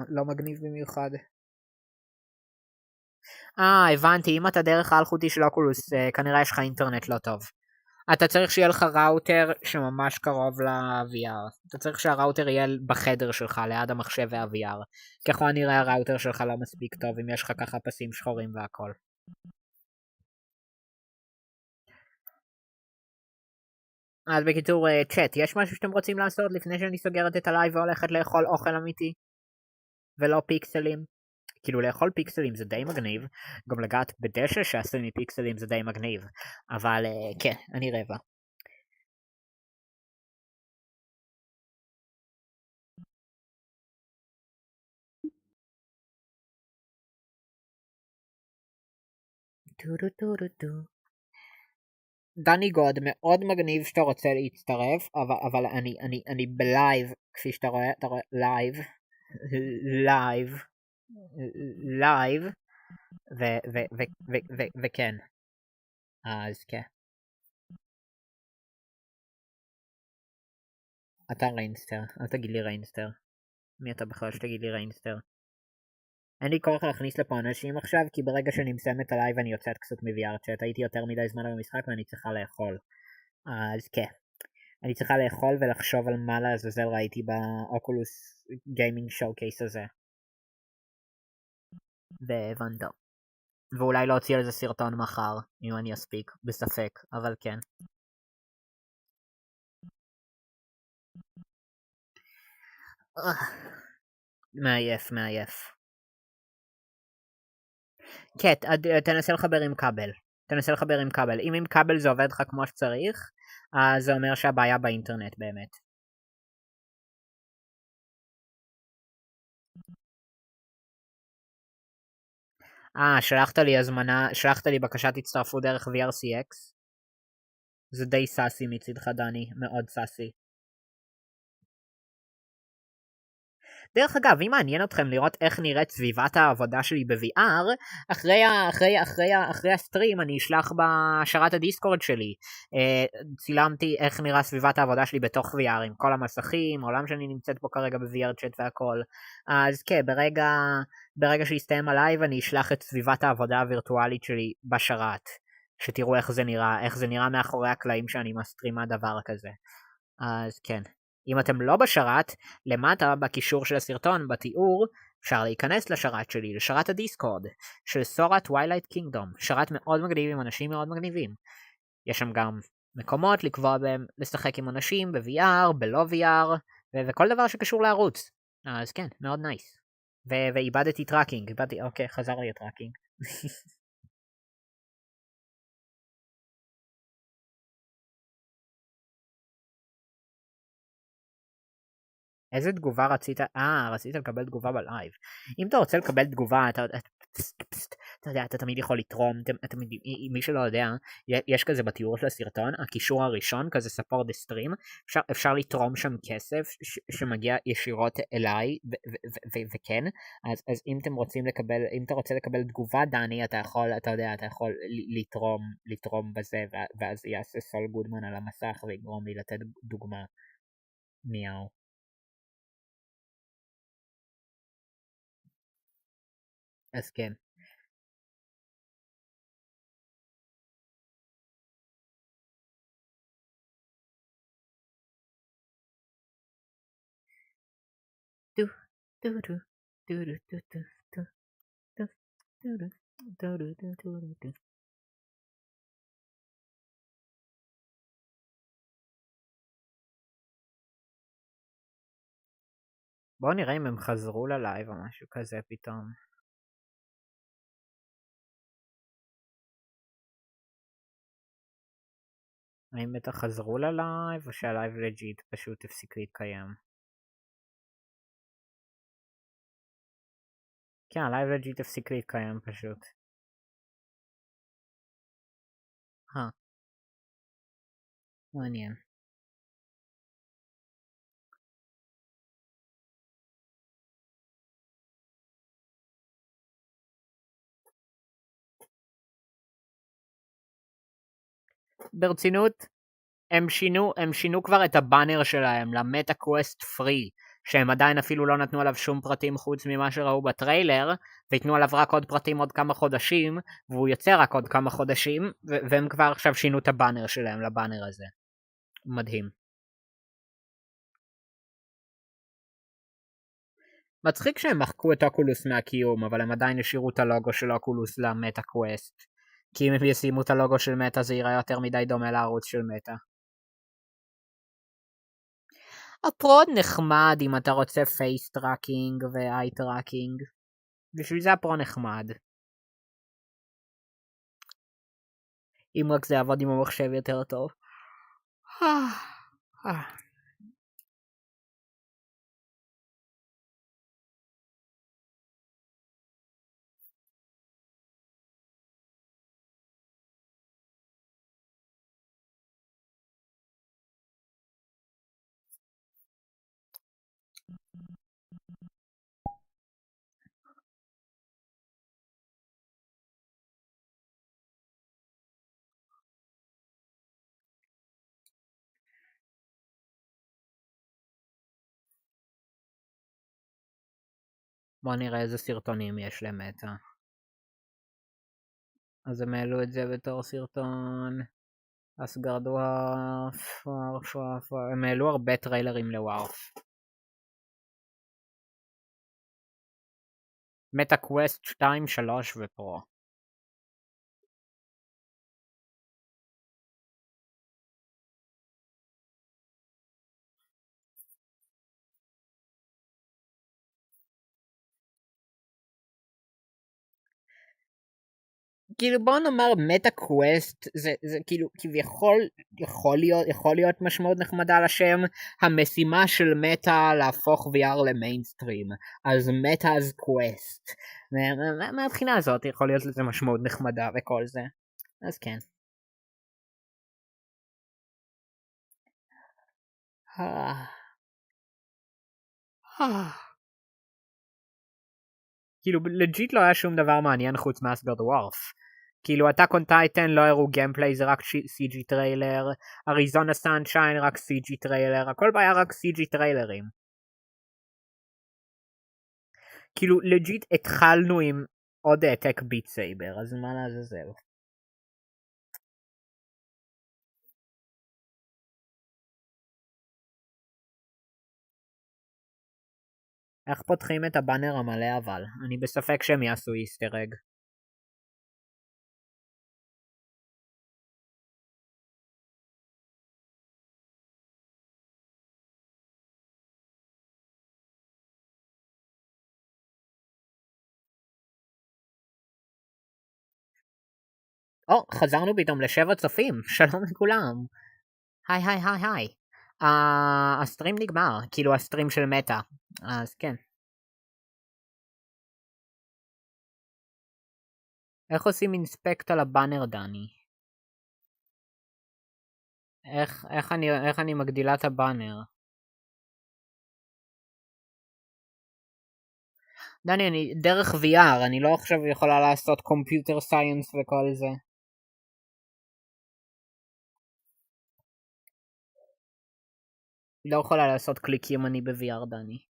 לא מגניב במיוחד. הבנתי, אם אתה דרך האלחוטי של אוקולוס, כנראה יש לך אינטרנט לא טוב. אתה צריך שיהיה לך ראוטר שממש קרוב ל-VR. אתה צריך שהראוטר יהיה בחדר שלך, ליד המחשב וה-VR. ככל הנראה הראוטר שלך לא מספיק טוב, אם יש לך ככה פסים שחורים והכל. אז בקיצור, צ'אט, יש משהו שאתם רוצים לעשות לפני שאני סוגרת את הלייב והולכת לאכול אוכל אמיתי? ולא פיקסלים? כאילו לאכול פיקסלים זה די מגניב, גם לגעת בדשא שעשוי מפיקסלים זה די מגניב, אבל כן, אני רבע. דני גוד, מאוד מגניב שאתה רוצה להצטרף, אבל אני בלייב, כפי שאתה רואה, אתה רואה לייב, וכן, אז כן. אתה ריינסטר, אל תגיד לי ריינסטר. מי אתה בכלל שתגיד לי ריינסטר? אין לי כוח להכניס לפה אנשים עכשיו, כי ברגע שאני מסיים את הלייב אני יוצאת קצת מ-VR צ'אט, הייתי יותר מדי זמן במשחק ואני צריכה לאכול. אז כן, אני צריכה לאכול ולחשוב על מה לעזאזל ראיתי באוקולוס גיימינג שואו-קייס הזה. והבנת. ואולי להוציא על זה סרטון מחר, אם אני אספיק, בספק, אבל כן. מעייף. קט, תנסה לחבר עם כבל. אם עם כבל זה עובד לך כמו שצריך, אז זה אומר שהבעיה באינטרנט באמת. שלחת לי בקשת הצטרפות דרך VRCX. זה די סאסי מצדך דני, מאוד סאסי. דרך אגב, אם מעניין אתכם לראות איך נראית סביבת העבודה שלי ב-VR, אחרי הסטרים אני אשלח בשרת הדיסקורד שלי. צילמתי איך נראה סביבת העבודה שלי בתוך VR, עם כל המסכים, העולם שאני נמצאת פה כרגע ב-VR צ'אט והכל. אז כן, ברגע שיסתיים הלייב אני אשלח את סביבת העבודה הווירטואלית שלי בשרת. שתראו איך זה נראה מאחורי הקלעים שאני מסטרימה דבר כזה. אז כן. אם אתם לא בשרת, למטה בקישור של הסרטון, בתיאור, אפשר להיכנס לשרת שלי, לשרת הדיסקורד, של סורת טווילייט קינגדום, שרת מאוד מגניב עם אנשים מאוד מגניבים. יש שם גם מקומות לקבוע בהם, לשחק עם אנשים ב-VR, בלא VR, וכל דבר שקשור לערוץ. אז כן, מאוד נייס. ואיבדתי טראקינג, אוקיי, חזר לי הטראקינג. איזה תגובה רצית? רצית לקבל תגובה בלייב. אם אתה רוצה לקבל תגובה, אתה יודע, אתה תמיד יכול לתרום, מי שלא יודע, יש כזה בתיאור של הסרטון, הקישור הראשון, כזה support the stream, אפשר לתרום שם כסף שמגיע ישירות אליי, וכן, אז אם אתה רוצה לקבל תגובה, דני, אתה יכול לתרום בזה, ואז יעשה סול גודמן על המסך, ויגרום לי לתת דוגמה. מיהו. אז כן. בואו נראה אם הם חזרו ללייב או משהו כזה פתאום. האם בטח חזרו ללייב או שהלייב לג'יט פשוט הפסיק להתקיים? כן, הלייב לג'יט הפסיק להתקיים פשוט. מעניין. ברצינות, הם שינו כבר את הבאנר שלהם למטה קווסט פרי, שהם עדיין אפילו לא נתנו עליו שום פרטים חוץ ממה שראו בטריילר, ויתנו עליו רק עוד פרטים עוד כמה חודשים, והוא יוצא רק עוד כמה חודשים, והם כבר עכשיו שינו את הבאנר שלהם לבאנר הזה. מדהים. מצחיק שהם מחקו את אוקולוס מהקיום, אבל הם עדיין השאירו את הלוגו של אוקולוס למטה קווסט. כי אם הם ישימו את הלוגו של מטה זה ייראה יותר מדי דומה לערוץ של מטה. הפרו נחמד אם אתה רוצה פייס טראקינג ואיי טראקינג. בשביל זה הפרו נחמד. אם רק זה יעבוד עם המחשב יותר טוב. בוא נראה איזה סרטונים יש למטה. אז הם העלו את זה בתור סרטון. אסגרד וואף, הם העלו הרבה טריילרים לוואף. מטה קווסט 2, 3 ופרו. כאילו בוא נאמר מטה קווסט זה כאילו כביכול יכול להיות משמעות נחמדה לשם. המשימה של מטה להפוך VR למיינסטרים, אז מטה אז קווסט. מהבחינה הזאת יכול להיות לזה משמעות נחמדה וכל זה, אז כן. כאילו לג'יט לא היה שום דבר מעניין חוץ מאסגרד ווארף. כאילו אטאק און טייטן לא הראו גיימפליי, זה רק CG טריילר. אריזונה סנשיין רק CG טריילר. הכל היה רק CG טריילרים. כאילו לג'יט התחלנו עם עוד העתק ביט סייבר, אז מה לעזאזל. איך פותחים את הבאנר המלא אבל? אני בספק שהם יעשו איסטר אג. חזרנו פתאום ל7 צופים, שלום לכולם. היי היי היי היי. הסטרים נגמר, כאילו הסטרים של מטה, אז כן. איך עושים אינספקט על הבאנר דני? איך אני מגדילה את הבאנר? דני, אני דרך VR, אני לא עכשיו יכולה לעשות קומפיוטר סייאנס וכל זה. לא יכולה לעשות קליק ימני ב-VR, דני.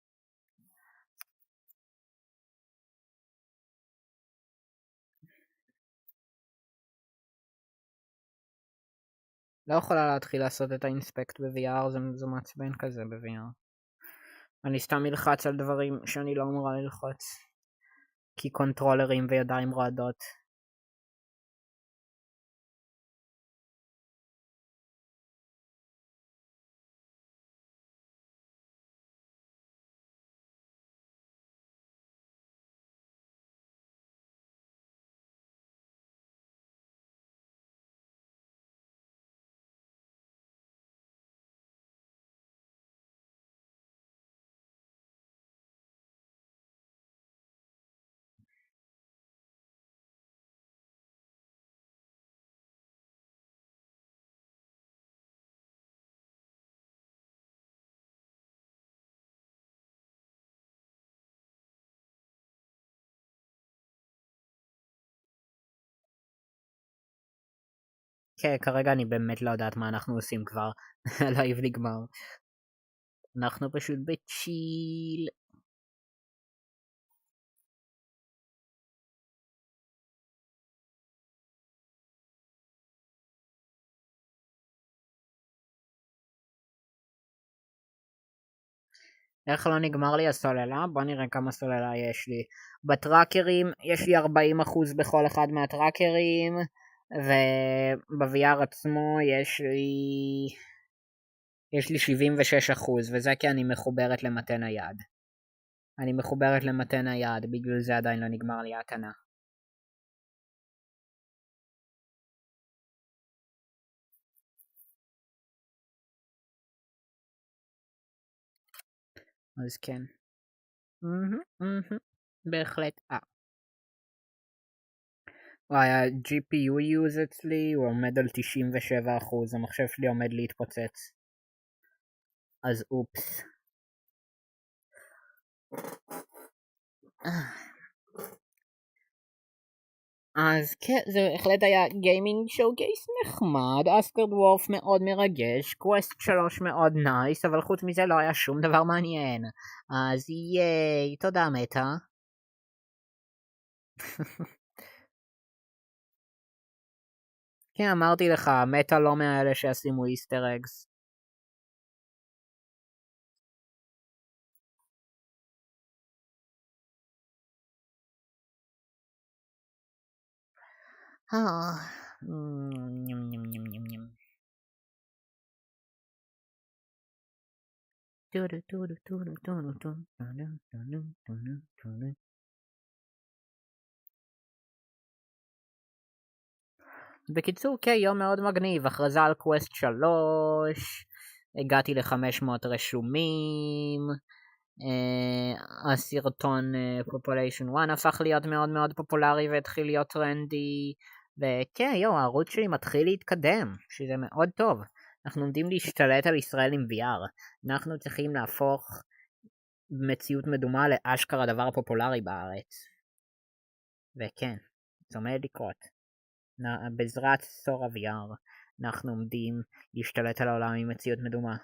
לא יכולה להתחיל לעשות את האינספקט ב-VR, זה מעצבן כזה ב-VR. אני סתם אלחץ על דברים שאני לא אמורה ללחוץ. כי קונטרולרים וידיים רועדות. כן, כרגע אני באמת לא יודעת מה אנחנו עושים כבר. הלייב נגמר. אנחנו פשוט בצ'יל. איך לא נגמר לי הסוללה? בוא נראה כמה סוללה יש לי. בטראקרים יש לי 40% בכל אחד מהטראקרים, וב-VR עצמו יש לי 76%, וזה כי אני מחוברת למטה נייד. אני מחוברת למטה נייד, בגלל זה עדיין לא נגמר לי ההתנה. אז כן. בהחלט. ה-GPU use אצלי הוא עומד על 97%, המחשב שלי עומד להתפוצץ. אז אופס. אז כן, זה בהחלט היה גיימינג שואו-קייס נחמד, אסקרד וורף מאוד מרגש, קווסט 3 מאוד נייס, אבל חוץ מזה לא היה שום דבר מעניין. אז ייי, תודה מטה. כן, אמרתי לך, מטה לא מאלה שישימו איסטר אגס. בקיצור, כן, יום מאוד מגניב, הכרזה על קווסט 3, הגעתי ל-500 רשומים, הסרטון פופוליישן 1 הפך להיות מאוד מאוד פופולרי והתחיל להיות טרנדי, וכן, הערוץ שלי מתחיל להתקדם, שזה מאוד טוב. אנחנו עומדים להשתלט על ישראל עם VR, אנחנו צריכים להפוך מציאות מדומה לאשכרה הדבר הפופולרי בארץ. וכן, זה עומד לקרות. בעזרת סור ה-VR אנחנו עומדים להשתלט על העולם עם מציאות מדומה.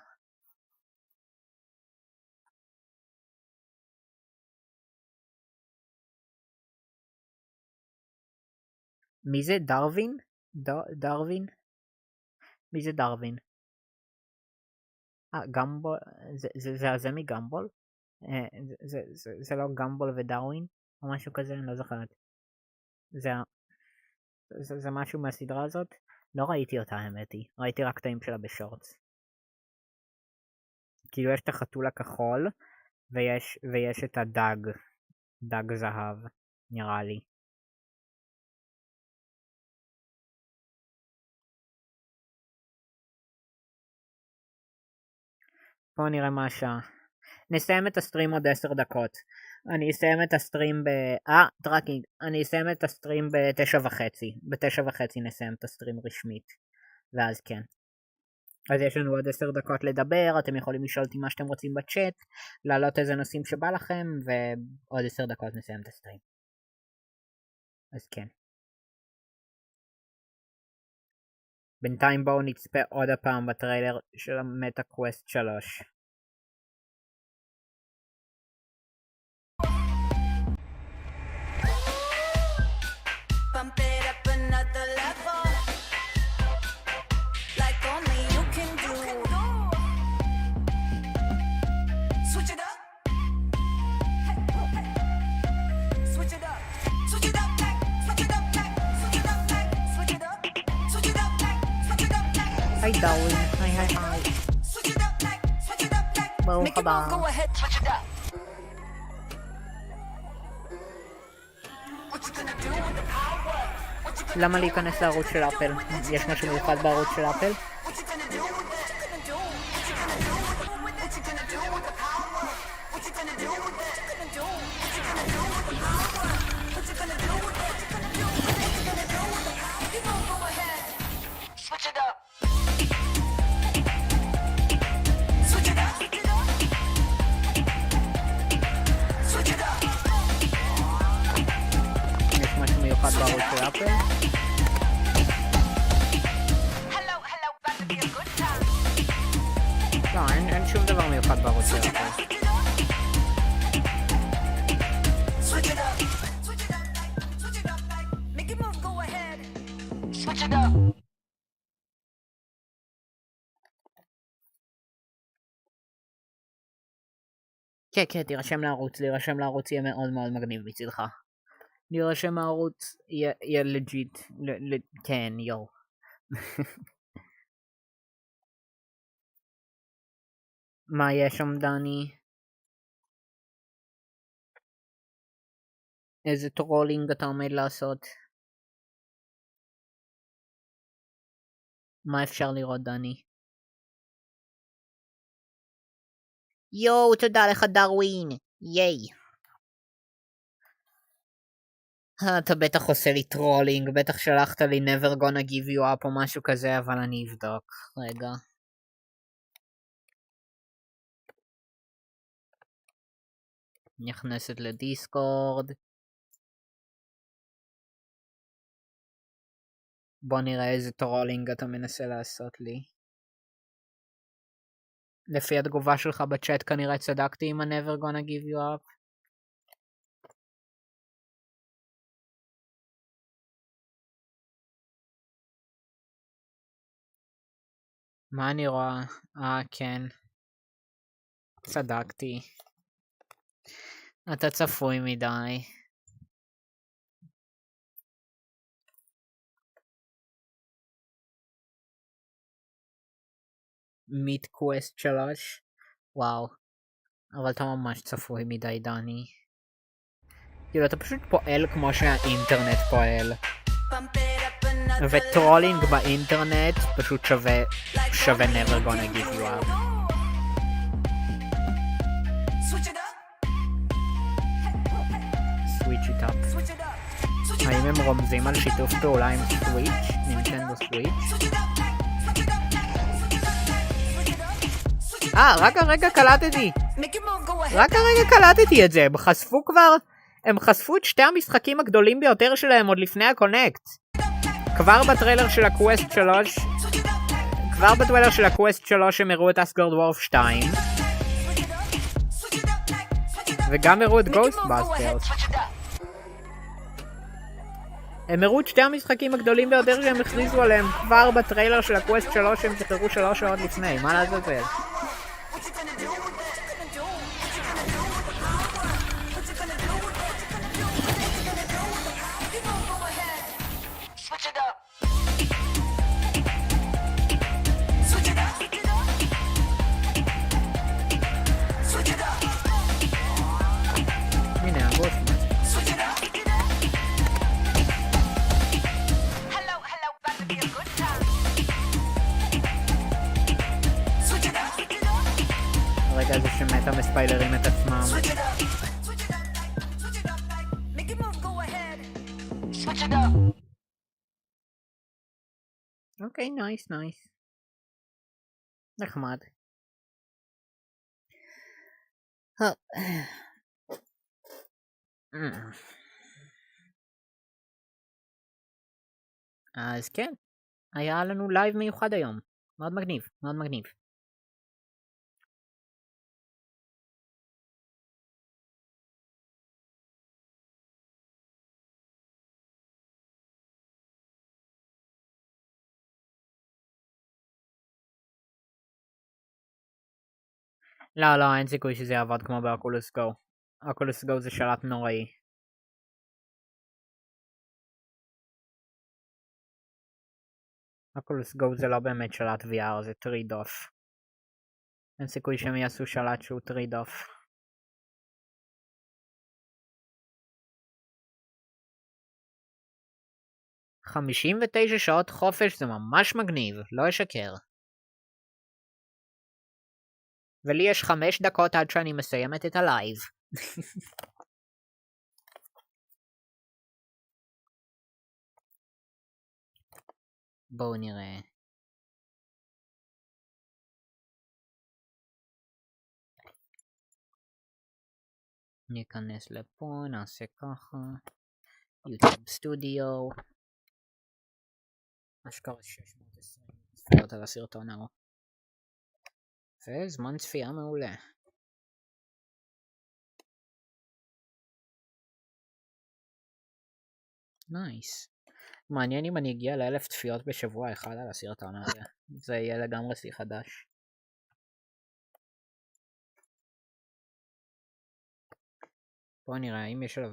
מי זה דרווין? דרווין? מי זה דרווין? גמבול? זה מגמבול? זה לא גמבול ודרווין? או משהו כזה? אני לא זוכרת. זה משהו מהסדרה הזאת? לא ראיתי אותה האמת היא. ראיתי רק קטעים שלה בשורטס. כאילו יש את החתול הכחול ויש את הדג. דג זהב נראה לי. בואו נראה מה השעה. נסיים את הסטרים עוד 10 דקות. אני אסיים את הסטרים טראקינג. אני אסיים את הסטרים ב9:30. ב9:30 נסיים את הסטרים רשמית. ואז כן. אז יש לנו עוד 10 דקות לדבר. אתם יכולים לשאול אותי מה שאתם רוצים בצ'אט. להעלות איזה נושאים שבא לכם. ועוד 10 דקות נסיים את הסטרים. אז כן. בינתיים בואו נצפה עוד הפעם בטריילר של המטה קווסט 3. היי דארווין, היי. ברוך הבא. למה להיכנס לערוץ של אפל? יש משהו מיוחד בערוץ של אפל? בערוץ של אפל. כן, כן, תירשם לערוץ, להירשם לערוץ יהיה מאוד מאוד מגניב מצדך. להירשם לערוץ יהיה לג'יט, כן, יו. מה יש שם, דני? איזה טרולינג אתה עומד לעשות? מה אפשר לראות, דני? יואו, תודה לך דרווין, ייי. אתה בטח עושה לי טרולינג, בטח שלחת לי never gonna give you up או משהו כזה, אבל אני אבדוק. רגע. נכנסת לדיסקורד. בוא נראה איזה טרולינג אתה מנסה לעשות לי. לפי התגובה שלך בצ'אט כנראה צדקתי עם ה-never gonna give you up. מה אני רואה? כן. צדקתי. אתה צפוי מדי. מיט קווסט 3. וואו. אבל אתה ממש צפוי מדי, דני. כאילו, אתה פשוט פועל כמו שהאינטרנט פועל. וטרולינג באינטרנט פשוט שווה never gonna give you up. switch it up. האם הם רומזים על שיתוף פעולה עם סוויץ'? נינטנדו סוויץ'? רק הרגע קלטתי. רק הרגע קלטתי את זה. הם חשפו את שתי המשחקים הגדולים ביותר שלהם עוד לפני הקונקט. כבר בטריילר של הקווסט 3 הם הראו את אסגרד וורף 2 וגם הראו את גוסטבאסטרס. הם הראו את שתי המשחקים הגדולים ביותר שהם הכריזו עליהם כבר בטריילר של הקווסט 3 שהם שחררו 3 שעות לפני. מה לעזאזל? רגע, זה שמתה מספיילרים את עצמם. אוקיי, נייס. נחמד. אז כן, היה לנו לייב מיוחד היום. מאוד מגניב, מאוד מגניב. לא, אין סיכוי שזה יעבוד כמו באוקולוס גו. אוקולוס גו זה שלט נוראי. אוקולוס גו זה לא באמת שלט VR, זה טריד אוף. אין סיכוי שהם יעשו שלט שהוא טריד אוף. – 59 שעות חופש זה ממש מגניב, לא אשקר. ולי יש 5 דקות עד שאני מסיימת את הלייב. בואו נראה. ניכנס לפה, נעשה ככה. יוטיוב סטודיו. אשכרה 620 צפיות על הסרטון ההוא. וזמן צפייה מעולה. נייס. מעניין אם אני אגיע ל1000 צפיות בשבוע אחד על הסרטון הזה. זה יהיה לגמרי שיא חדש. בואו נראה האם יש עליו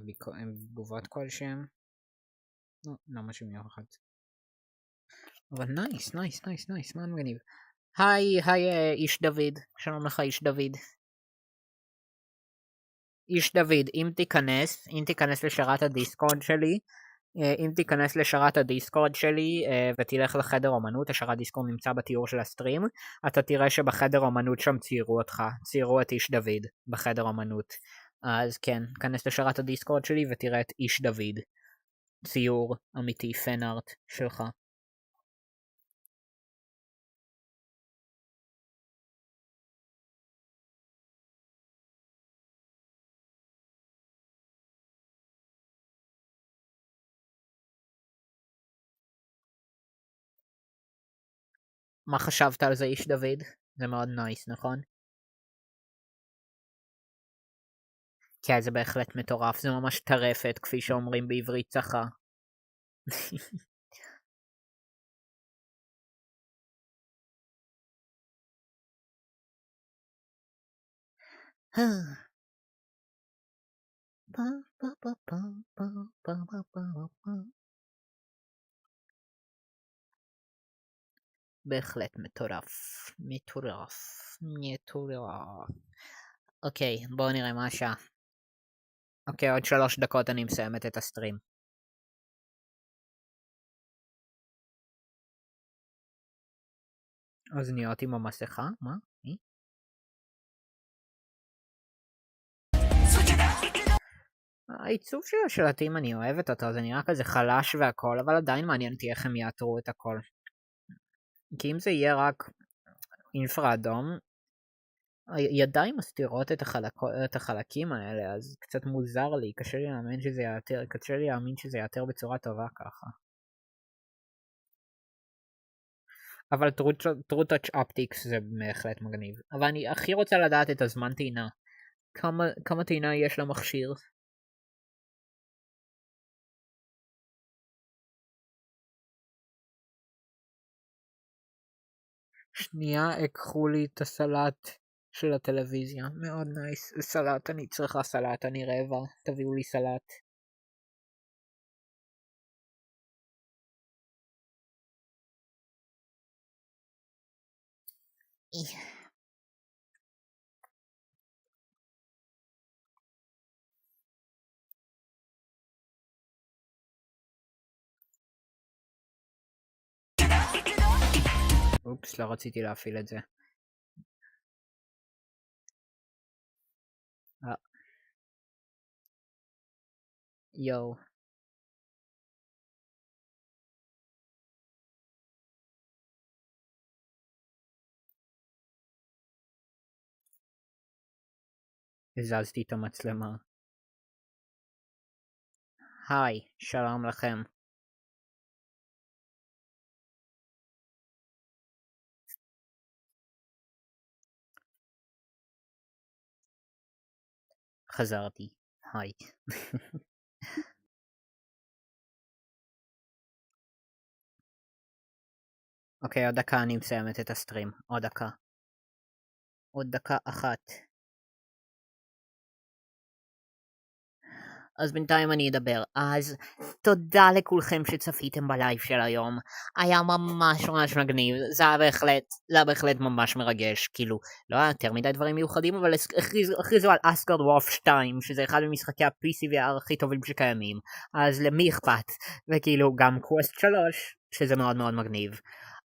תגובות כלשהם. לא משהו מיוחד. אבל נייס, מה מגניב. היי איש דוד, שלום לך איש דוד. איש דוד, אם תיכנס לשרת הדיסקורד שלי, ותלך לחדר אומנות, השרת דיסקורד נמצא בתיאור של הסטרים, אתה תראה שבחדר אומנות שם ציירו את איש דוד בחדר אומנות. אז כן, כנס לשרת הדיסקורד שלי ותראה את איש דוד. ציור אמיתי, פן-ארט שלך. מה חשבת על זה איש דוד? זה מאוד נייס, נכון? כן, זה בהחלט מטורף, זה ממש טרפת, כפי שאומרים בעברית צחה. בהחלט מטורף. אוקיי, בואו נראה מה השעה. אוקיי, עוד 3 דקות אני מסיימת את הסטרים. אוזניות עם המסכה? מה? העיצוב של השלטים אני אוהבת אותו, זה נראה כזה חלש והכל, אבל עדיין מעניין אותי איך הם יאתרו את הכל. כי אם זה יהיה רק אינפרה אדום, הידיים מסתירות את החלקים האלה, אז קצת מוזר לי, קשה לי להאמין שזה יאתר בצורה טובה ככה. אבל True Touch Optics זה בהחלט מגניב. אבל אני הכי רוצה לדעת את הזמן טעינה. כמה טעינה יש למכשיר? שנייה, הקחו לי את הסלט של הטלוויזיה. מאוד נייס. סלט, אני צריכה סלט, אני רעבה. תביאו לי סלט. אופס, לא רציתי להפעיל את זה. יואו. הזזתי את המצלמה. היי, שלום לכם. חזרתי. היי. אוקיי, עוד דקה אני מסיימת את הסטרים. עוד דקה. עוד דקה אחת. אז בינתיים אני אדבר. אז תודה לכולכם שצפיתם בלייב של היום. היה ממש מגניב. זה היה בהחלט ממש מרגש. כאילו, לא היה יותר מדי דברים מיוחדים, אבל הכריזו על אסגרד וורף 2, שזה אחד ממשחקי ה-PC VR הכי טובים שקיימים. אז למי אכפת? וכאילו, גם קווסט 3, שזה מאוד מגניב.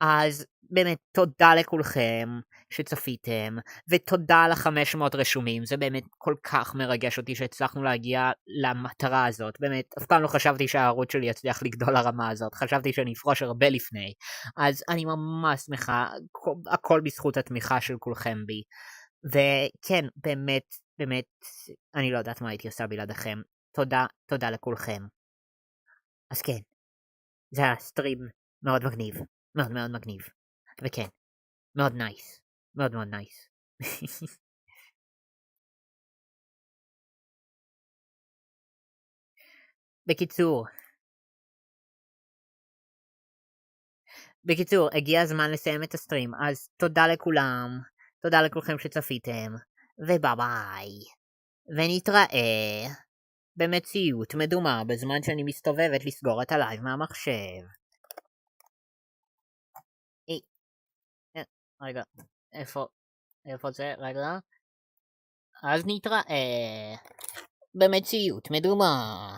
אז באמת תודה לכולכם שצפיתם, ותודה ל500 רשומים, זה באמת כל כך מרגש אותי שהצלחנו להגיע למטרה הזאת, באמת אף פעם לא חשבתי שהערוץ שלי יצליח לגדול לרמה הזאת, חשבתי שאני אפרוש הרבה לפני, אז אני ממש שמחה, הכל בזכות התמיכה של כולכם בי, וכן, באמת, אני לא יודעת מה הייתי עושה בלעדיכם, תודה לכולכם. אז כן, זה היה סטרים מאוד מגניב. מאוד מגניב, וכן, מאוד נייס, מאוד נייס. בקיצור, הגיע הזמן לסיים את הסטרים, אז תודה לכולם, תודה לכולכם שצפיתם, וביי ביי, ונתראה. במציאות מדומה בזמן שאני מסתובבת לסגור את הלייב מהמחשב. רגע, איפה זה? רגע. אז נתראה. במציאות מדומה.